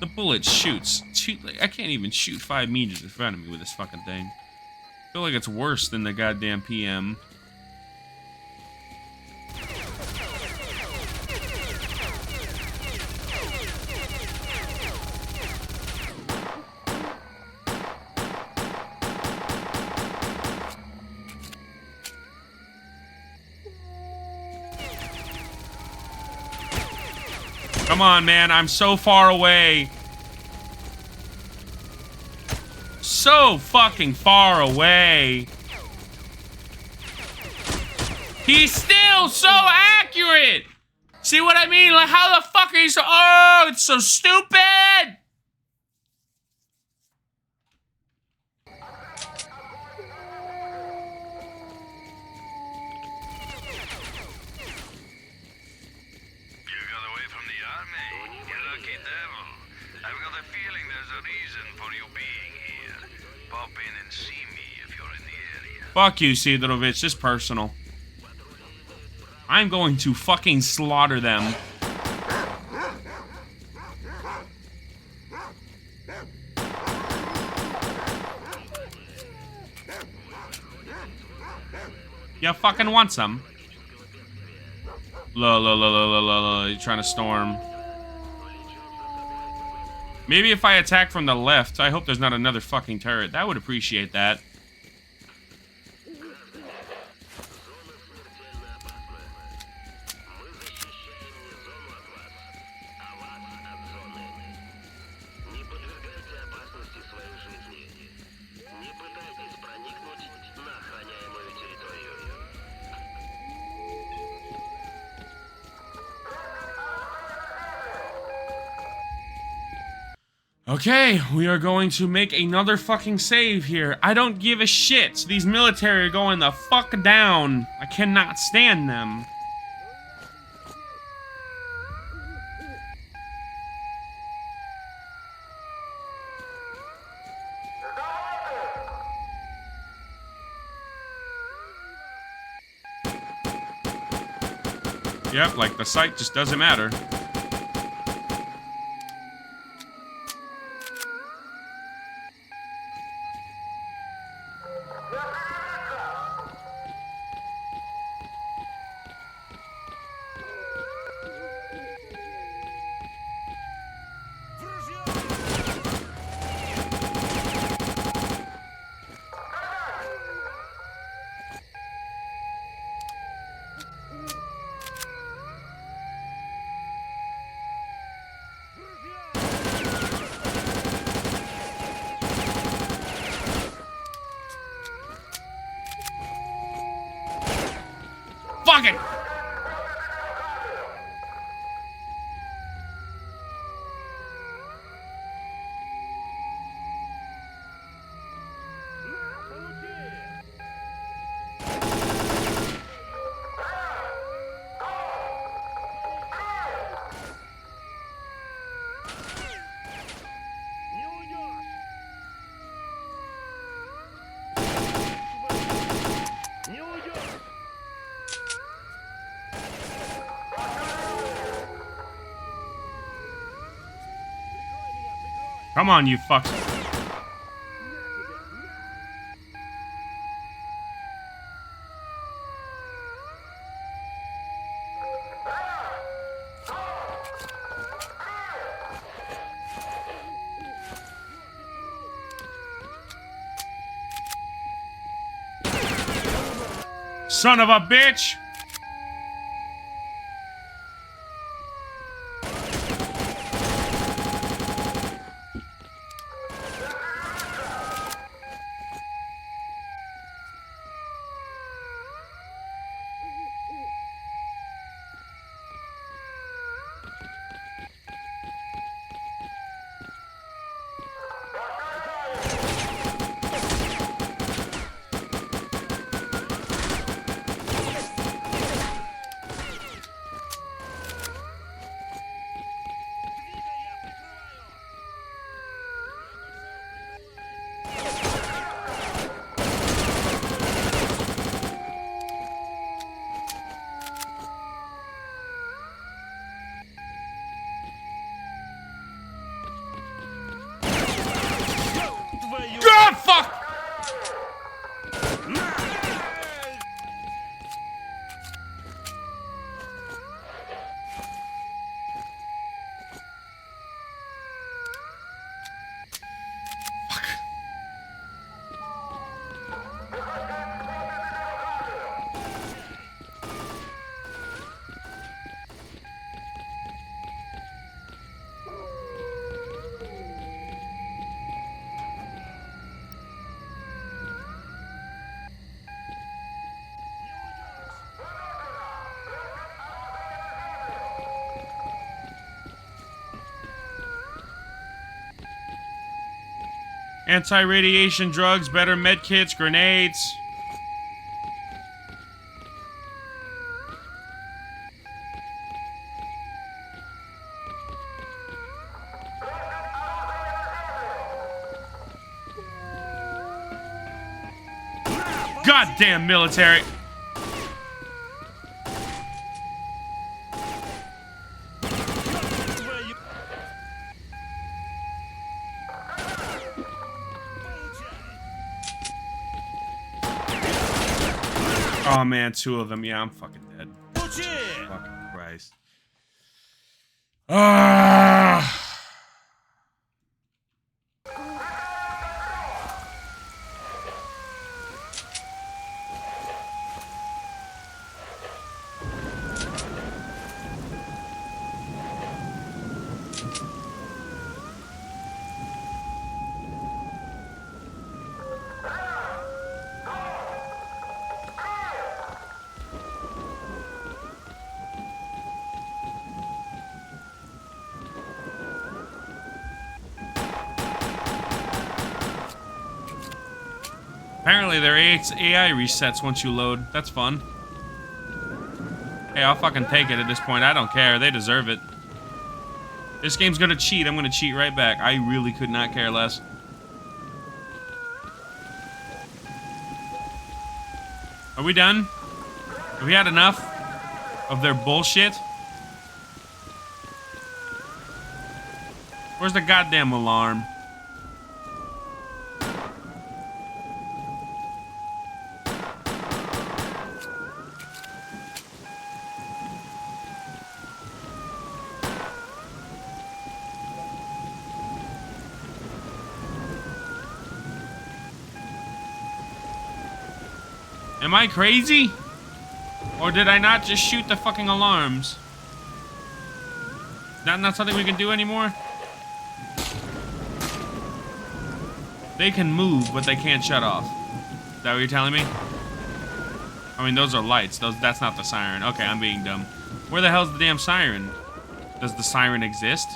The bullet shoots. I can't even shoot 5 meters in front of me with this fucking thing. I feel like it's worse than the goddamn PM. Come on, man. I'm so far away. So fucking far away. He's still so accurate. See what I mean? Like, how the fuck are you so... Oh, it's so stupid. Fuck you, Sidorovich. It's personal. I'm going to fucking slaughter them. You fucking want some? You're trying to storm. Maybe if I attack from the left, I hope there's not another fucking turret. That would appreciate that. Okay, we are going to make another fucking save here. I don't give a shit. These military are going the fuck down. I cannot stand them. Yep, like the sight just doesn't matter. Fuck it! Come on, you fucks. Son of a bitch! God, fuck! Anti-radiation drugs, better med kits, grenades. Goddamn military. Oh man, two of them. Yeah, I'm fucking dead. Fucking Christ. Ah. Apparently their AI resets once you load. That's fun. Hey, I'll fucking take it at this point. I don't care. They deserve it. This game's gonna cheat. I'm gonna cheat right back. I really could not care less. Are we done? Have we had enough? of their bullshit. Where's the goddamn alarm? Am I crazy? Or did I not just shoot the fucking alarms? That not something we can do anymore? They can move, but they can't shut off. Is that what you're telling me? I mean, those are lights. That's not the siren. Okay, I'm being dumb. Where the hell's the damn siren? Does the siren exist?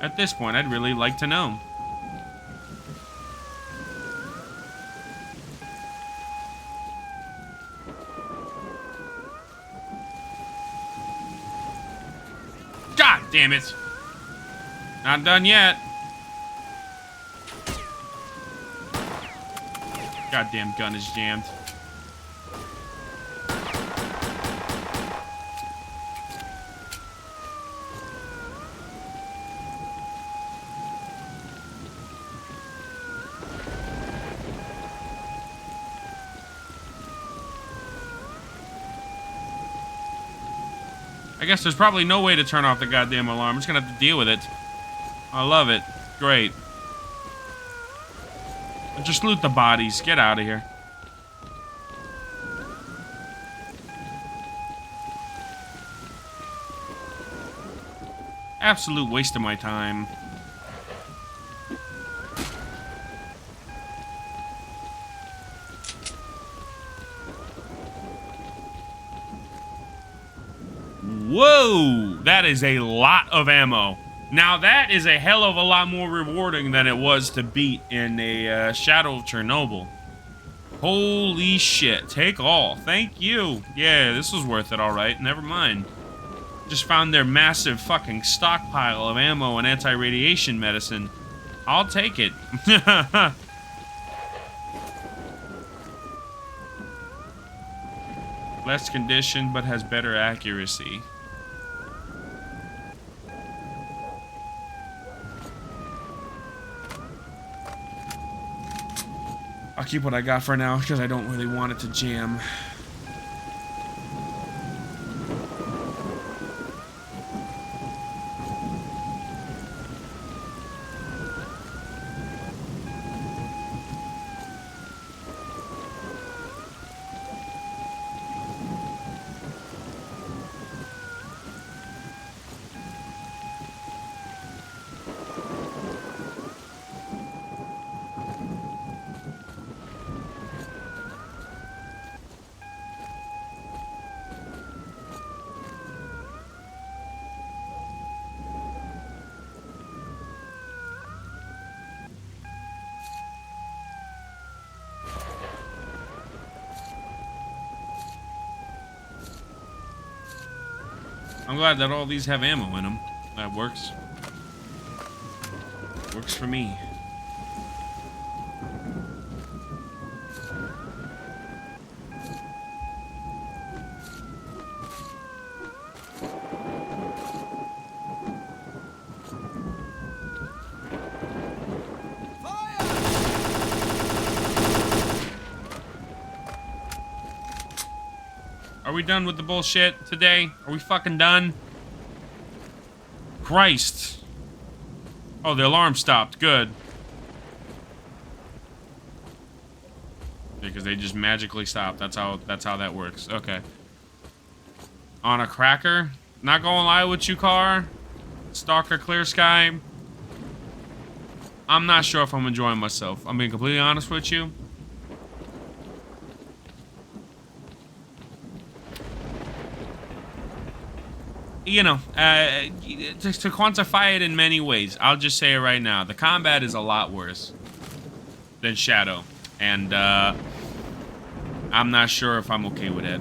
At this point, I'd really like to know. God damn it! Not done yet. Goddamn gun is jammed. I guess there's probably no way to turn off the goddamn alarm. I'm just gonna have to deal with it. I love it. Great. Just loot the bodies. Get out of here. Absolute waste of my time. Whoa! That is a lot of ammo. Now that is a hell of a lot more rewarding than it was to beat in a Shadow of Chernobyl. Holy shit. Take all. Thank you. Yeah, this was worth it, alright. Never mind. Just found their massive fucking stockpile of ammo and anti-radiation medicine. I'll take it. Less condition, but has better accuracy. I'll keep what I got for now, because I don't really want it to jam. I'm glad that all these have ammo in them. That works. Works for me. Are we done with the bullshit today? Are we fucking done? Christ. Oh, the alarm stopped. Good. Because they just magically stopped. That's how that works. Okay. On a cracker? Not gonna lie with you, car. Stalker, clear sky. I'm not sure if I'm enjoying myself. I'm being completely honest with you. You know, to quantify it in many ways, I'll just say it right now. The combat is a lot worse than Shadow. And, I'm not sure if I'm okay with it.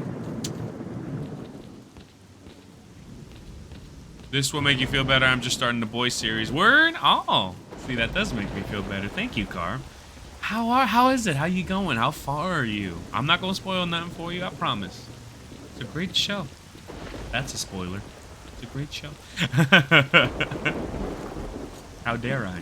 This will make you feel better. I'm just starting the boys series. Word? Oh. See, that does make me feel better. Thank you, Car. How is it? How you going? How far are you? I'm not gonna spoil nothing for you, I promise. It's a great show. That's a spoiler. It's a great show. How dare I?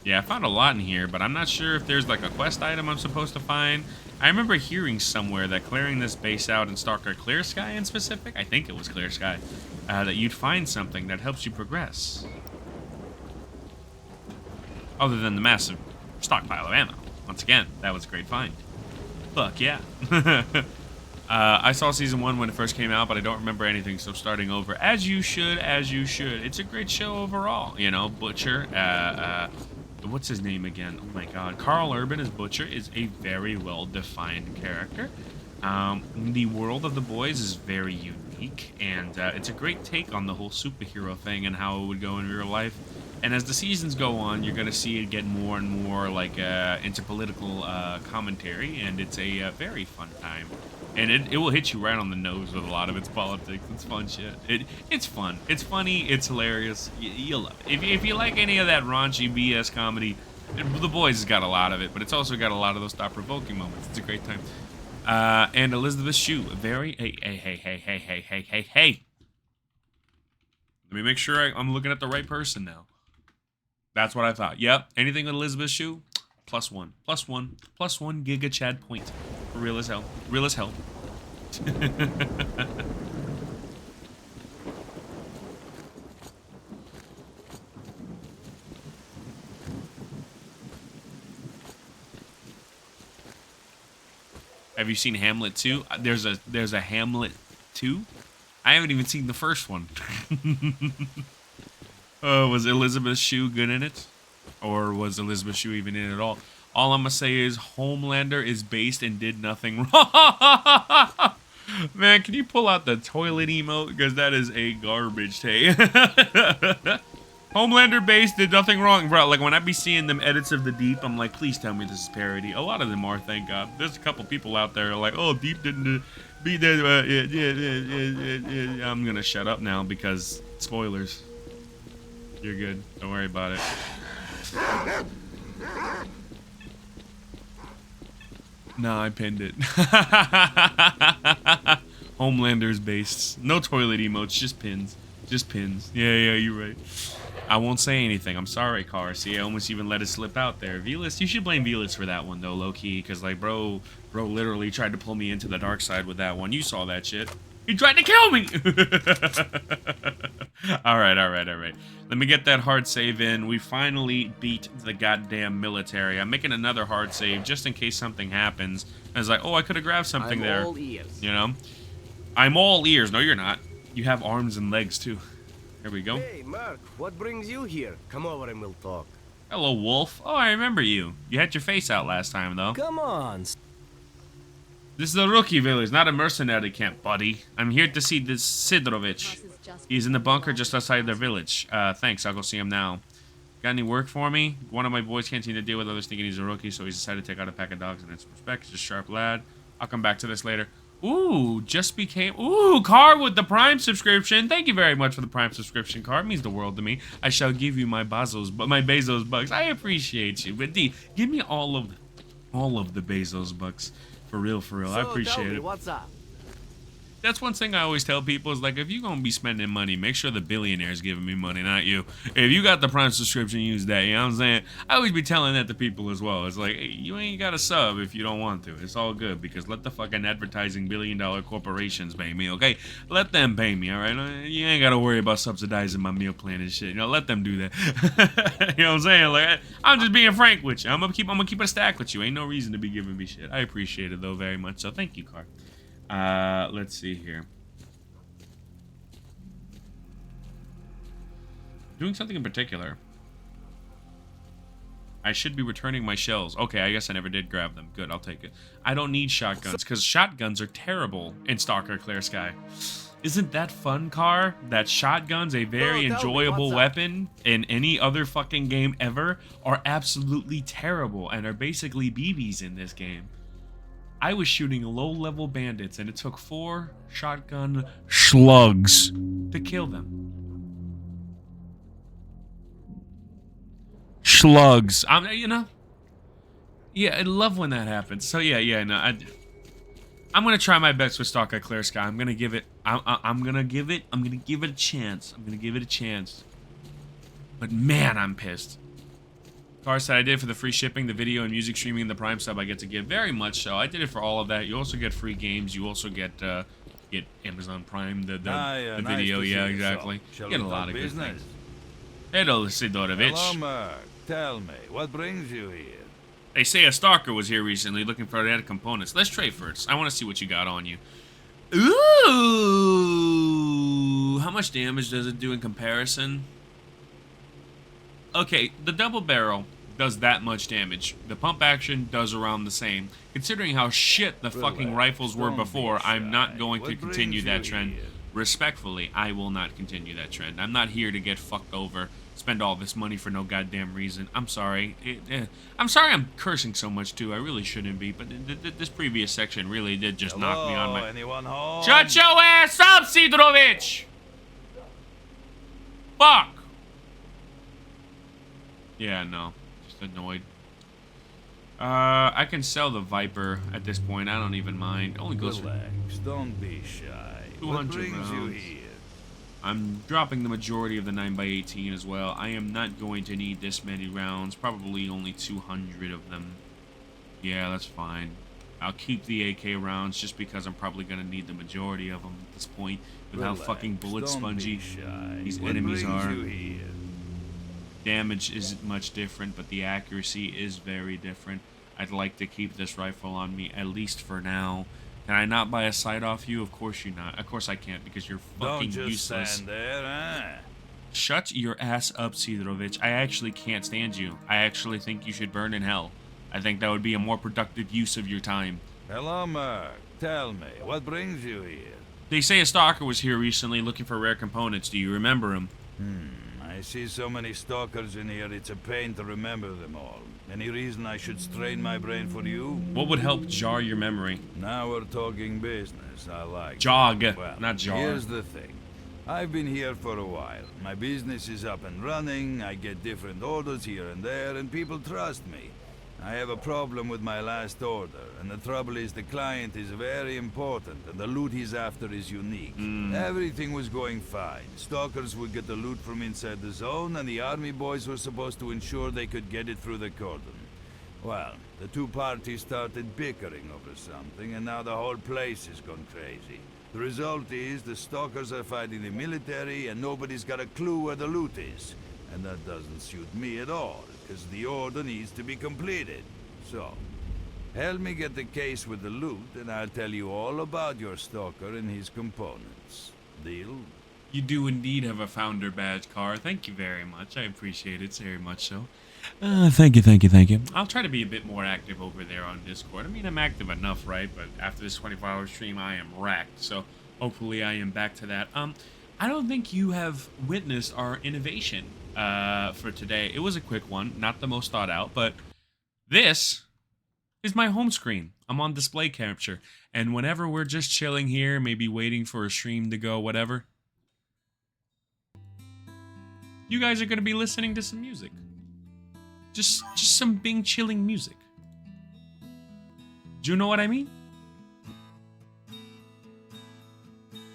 Yeah, I found a lot in here, but I'm not sure if there's like a quest item I'm supposed to find. I remember hearing somewhere that clearing this base out in Stalker Clear-Sky in specific, I think it was Clear-Sky, that you'd find something that helps you progress. Other than the massive stockpile of ammo. Once again, that was a great find. Fuck yeah. I saw Season 1 when it first came out, but I don't remember anything, so starting over. As you should, as you should. It's a great show overall. You know, Butcher, what's his name again? Oh my god. Carl Urban as Butcher is a very well-defined character. The world of the boys is very unique, and it's a great take on the whole superhero thing and how it would go in real life. And as the seasons go on, you're going to see it get more and more like into political commentary, and it's a very fun time. And it will hit you right on the nose with a lot of its politics. It's fun shit. It's fun. It's funny. It's hilarious. You'll love it. If you like any of that raunchy BS comedy, The Boys has got a lot of it, but it's also got a lot of those thought-provoking moments. It's a great time. And Elizabeth Shue, very... Hey. Let me make sure I'm looking at the right person now. That's what I thought. Yep. Anything with Elizabeth Shue? +1. +1. +1 Giga Chad point. For real as hell. Real as hell. Have you seen Hamlet 2? There's a Hamlet 2? I haven't even seen the first one. Was Elizabeth Shue good in it? Or was Elizabeth Shue even in it at all? All I'm gonna say is Homelander is based and did nothing wrong. Man, can you pull out the toilet emote? Because that is a garbage take. Homelander based did nothing wrong, bro. Like when I be seeing them edits of the Deep, I'm like, please tell me this is parody. A lot of them are, thank God. There's a couple people out there like, oh, Deep didn't be there. I'm gonna shut up now because spoilers. You're good. Don't worry about it. Nah, I pinned it. Homelander's based. No toilet emotes, just pins. Just pins. Yeah, you're right. I won't say anything. I'm sorry, Car. See, I almost even let it slip out there. Velas, you should blame Velas for that one, though, low-key. Because, like, bro literally tried to pull me into the dark side with that one. You saw that shit. He tried to kill me! Alright. Let me get that hard save in. We finally beat the goddamn military. I'm making another hard save just in case something happens. I was like, oh, I could have grabbed something there. I'm all ears. You know? I'm all ears. No, you're not. You have arms and legs, too. Here we go. Hey, Mark, what brings you here? Come over and we'll talk. Hello, Wolf. Oh, I remember you. You had your face out last time, though. Come on. This is a rookie village, not a mercenary camp, buddy. I'm here to see this Sidrovich. He's in the bunker just outside their village. Thanks, I'll go see him now. Got any work for me? One of my boys can't seem to deal with others thinking he's a rookie, so he's decided to take out a pack of dogs in its respect. He's a sharp lad. I'll come back to this later. Ooh, just became... Ooh, Car with the Prime subscription. Thank you very much for the Prime subscription, Car. It means the world to me. I shall give you my Bezos bucks. I appreciate you. But D, give me all of the Bezos bucks. For real. I appreciate it. What's up? That's one thing I always tell people is like, if you're gonna be spending money, make sure the billionaire's giving me money, not you. If you got the Prime subscription, use that. You know what I'm saying? I always be telling that to people as well. It's like, hey, you ain't got to sub if you don't want to. It's all good because let the fucking advertising billion-dollar corporations pay me, okay? Let them pay me, all right? You ain't got to worry about subsidizing my meal plan and shit. You know, let them do that. You know what I'm saying? Like, I'm just being frank with you. I'm gonna keep it a stack with you. Ain't no reason to be giving me shit. I appreciate it though very much. So thank you, Car. Let's see here. Doing something in particular. I should be returning my shells. Okay, I guess I never did grab them. Good, I'll take it. I don't need shotguns, because shotguns are terrible in Stalker Clear-Sky. Isn't that fun, Car? That shotguns, a very enjoyable weapon in any other fucking game ever, are absolutely terrible and are basically BBs in this game. I was shooting low-level bandits, and it took 4 shotgun slugs to kill them. Slugs. You know? Yeah, I love when that happens. So yeah, no, I'm gonna try my best with S.T.A.L.K.E.R Sky. I'm gonna give it a chance. But man, I'm pissed. Car said I did it for the free shipping, the video and music streaming, and the Prime sub I get to give. Very much so. I did it for all of that. You also get free games. You also get Amazon Prime, the nice video. Yeah, exactly. You get a lot of good things. Hello, Sidorovich. Hello, Merc. Tell me, what brings you here? They say a Stalker was here recently looking for added components. Let's trade first. I want to see what you got on you. Ooh! How much damage does it do in comparison? Okay, the double barrel does that much damage. The pump action does around the same. Considering how shit the fucking rifles were before, I'm not going to continue that trend. Respectfully, I will not continue that trend. I'm not here to get fucked over, spend all this money for no goddamn reason. I'm sorry. I'm sorry I'm cursing so much too. I really shouldn't be, but this previous section really did just knock me on my... Anyone home? Shut your ass up, Sidrovich! Fuck! Yeah, no. Just annoyed. I can sell the Viper at this point. I don't even mind. It only goes for... Don't be shy. 200 what brings rounds. you here? I'm dropping the majority of the 9x18 as well. I am not going to need this many rounds. Probably only 200 of them. Yeah, that's fine. I'll keep the AK rounds just because I'm probably going to need the majority of them at this point. With how fucking bullet spongy these enemies are. Damage isn't much different, but the accuracy is very different. I'd like to keep this rifle on me, at least for now. Can I not buy a sight off you? Of course you not. Of course I can't, because you're fucking Don't just useless. stand there, huh? Shut your ass up, Sidrovich. I actually can't stand you. I actually think you should burn in hell. I think that would be a more productive use of your time. Hello, Merc. Tell me, what brings you here? They say a Stalker was here recently looking for rare components. Do you remember him? I see so many stalkers in here, it's a pain to remember them all. Any reason I should strain my brain for you? What would help jar your memory? Now we're talking business, I like Jog, that. Well, not jar. Here's the thing. I've been here for a while. My business is up and running, I get different orders here and there, and people trust me. I have a problem with my last order, and the trouble is the client is very important, and the loot he's after is unique. Everything was going fine. Stalkers would get the loot from inside the zone, and the army boys were supposed to ensure they could get it through the cordon. Well, the two parties started bickering over something, and now the whole place has gone crazy. The result is the Stalkers are fighting the military, and nobody's got a clue where the loot is. And that doesn't suit me at all, because the order needs to be completed. So, help me get the case with the loot, and I'll tell you all about your Stalker and his components. Deal? You do indeed have a founder badge, Car. Thank you very much. I appreciate it very much so. Thank you. I'll try to be a bit more active over there on Discord. I mean, I'm active enough, right? But after this 24-hour stream, I am wrecked. So hopefully I am back to that. I don't think you have witnessed our innovation for today. It was a quick one, not the most thought out, but this is my home screen. I'm on display capture, and whenever we're just chilling here, maybe waiting for a stream to go, whatever, you guys are going to be listening to some music. Just some Bing chilling music. Do you know what I mean?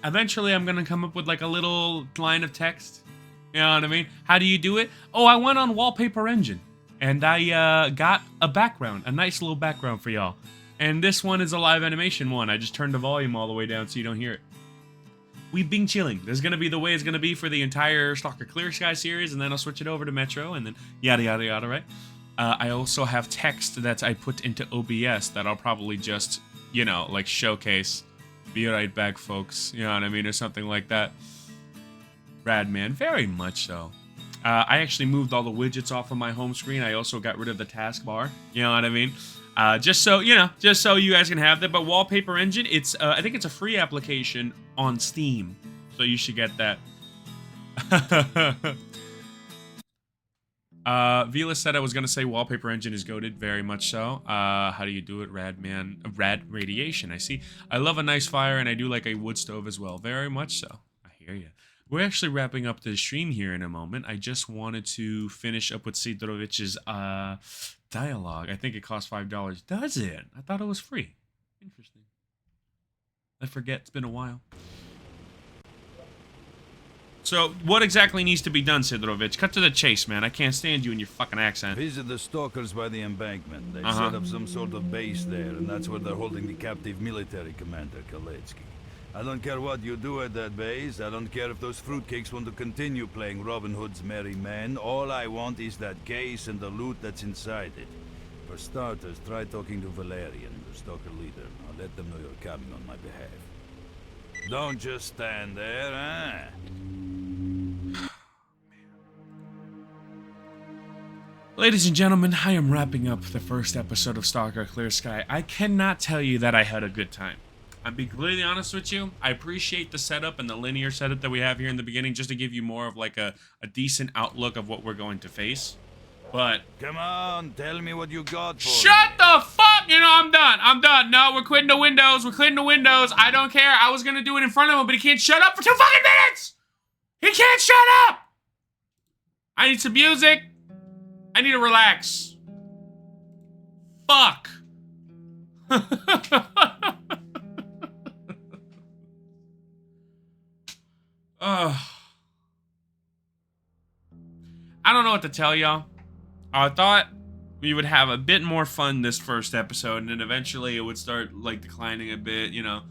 Eventually, I'm going to come up with like a little line of text. You know what I mean? How do you do it? Oh, I went on Wallpaper Engine, and I got a background, a nice little background for y'all. And this one is a live animation one. I just turned the volume all the way down so you don't hear it. We've been chilling. This is going to be the way it's going to be for the entire S.T.A.L.K.E.R Sky series, and then I'll switch it over to Metro, and then yada yada yada, right? I also have text that I put into OBS that I'll probably just, you know, like showcase. Be right back, folks. You know what I mean? Or something like that. Rad, man. Very much so. I actually moved all the widgets off of my home screen. I also got rid of the taskbar. You know what I mean? Just so, you know, just so you guys can have that. But Wallpaper Engine, it's, I think it's a free application on Steam. So you should get that. Vila said I was gonna say wallpaper engine is goated, very much so. How do you do it, Radman? Rad radiation, I see. I love a nice fire, and I do like a wood stove as well, very much so. I hear you. We're actually wrapping up the stream here in a moment. I just wanted to finish up with Sidorovich's dialogue. I think it costs $5. Does it? I thought it was free. Interesting. I forget, it's been a while. So, what exactly needs to be done, Sidorovich? Cut to the chase, man. I can't stand you and your fucking accent. Visit the Stalkers by the embankment. They set up some sort of base there, and that's where they're holding the captive military commander, S.T.A.L.K.E.R. I don't care what you do at that base. I don't care if those fruitcakes want to continue playing Robin Hood's merry men. All I want is that case and the loot that's inside it. For starters, try talking to Valerian, the Stalker leader. I'll let them know you're coming on my behalf. Don't just stand there, huh? Ladies and gentlemen, I am wrapping up the first episode of Stalker Clear Sky. I cannot tell you that I had a good time. I'll be completely honest with you. I appreciate the setup and the linear setup that we have here in the beginning, just to give you more of like a decent outlook of what we're going to face. But come on, tell me what you got for shut the fuck! You know, I'm done. I'm done. No, we're quitting the windows. We're quitting the windows. I don't care. I was gonna do it in front of him, but he can't shut up for 2 fucking minutes! He can't shut up! I need some music. I need to relax. Fuck. I don't know what to tell y'all. I thought we would have a bit more fun this first episode, and then eventually it would start, like, declining a bit, you know.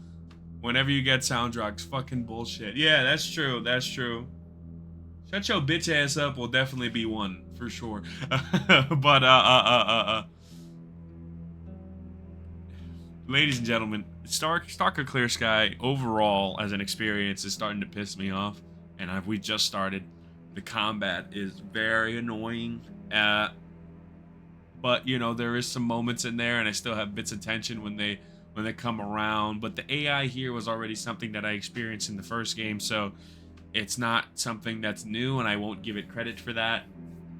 Whenever you get sound drugs, fucking bullshit. Yeah, that's true, that's true. Shut your bitch ass up will definitely be one, for sure. But, ladies and gentlemen, Stalker Clear Sky, overall, as an experience, is starting to piss me off. And we just started. The combat is very annoying. But, you know, there is some moments in there, and I still have bits of tension when they come around. But the AI here was already something that I experienced in the first game, so it's not something that's new, and I won't give it credit for that,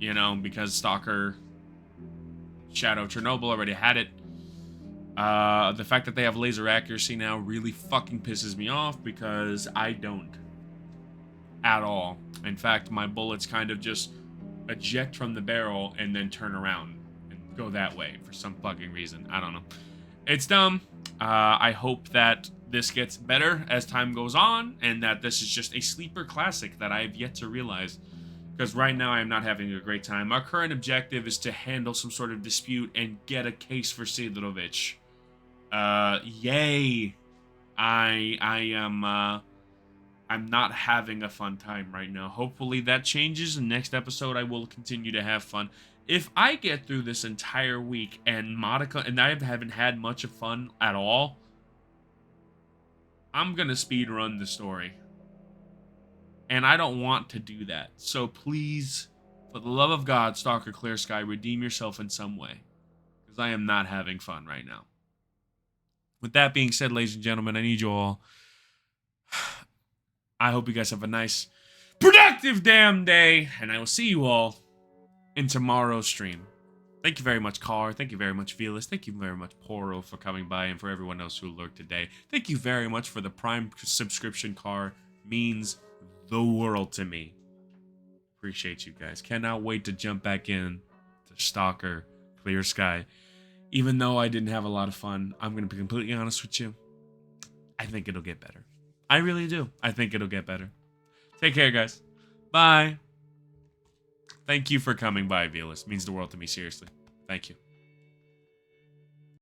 you know, because Stalker Shadow Chernobyl already had it. The fact that they have laser accuracy now really fucking pisses me off, because I don't at all. In fact, my bullets kind of just eject from the barrel and then turn around and go that way for some fucking reason. I don't know. It's dumb. I hope that this gets better as time goes on, and that this is just a sleeper classic that I have yet to realize. Because right now I am not having a great time. Our current objective is to handle some sort of dispute and get a case for Sidorovich. Yay. I'm not having a fun time right now. Hopefully that changes. In the next episode, I will continue to have fun. If I get through this entire week and Monica and I haven't had much of fun at all, I'm gonna speedrun the story. And I don't want to do that. So please, for the love of God, Stalker Clear Sky, redeem yourself in some way. Because I am not having fun right now. With that being said, ladies and gentlemen, I need you all. I hope you guys have a nice, productive damn day. And I will see you all in tomorrow's stream. Thank you very much, Car. Thank you very much, Velas. Thank you very much, Poro, for coming by, and for everyone else who lurked today. Thank you very much for the Prime subscription, Car. Means the world to me. Appreciate you guys. Cannot wait to jump back in to Stalker Clear Sky. Even though I didn't have a lot of fun, I'm going to be completely honest with you. I think it'll get better. I really do. I think it'll get better. Take care, guys. Bye. Thank you for coming by, Velas. Means the world to me, seriously. Thank you.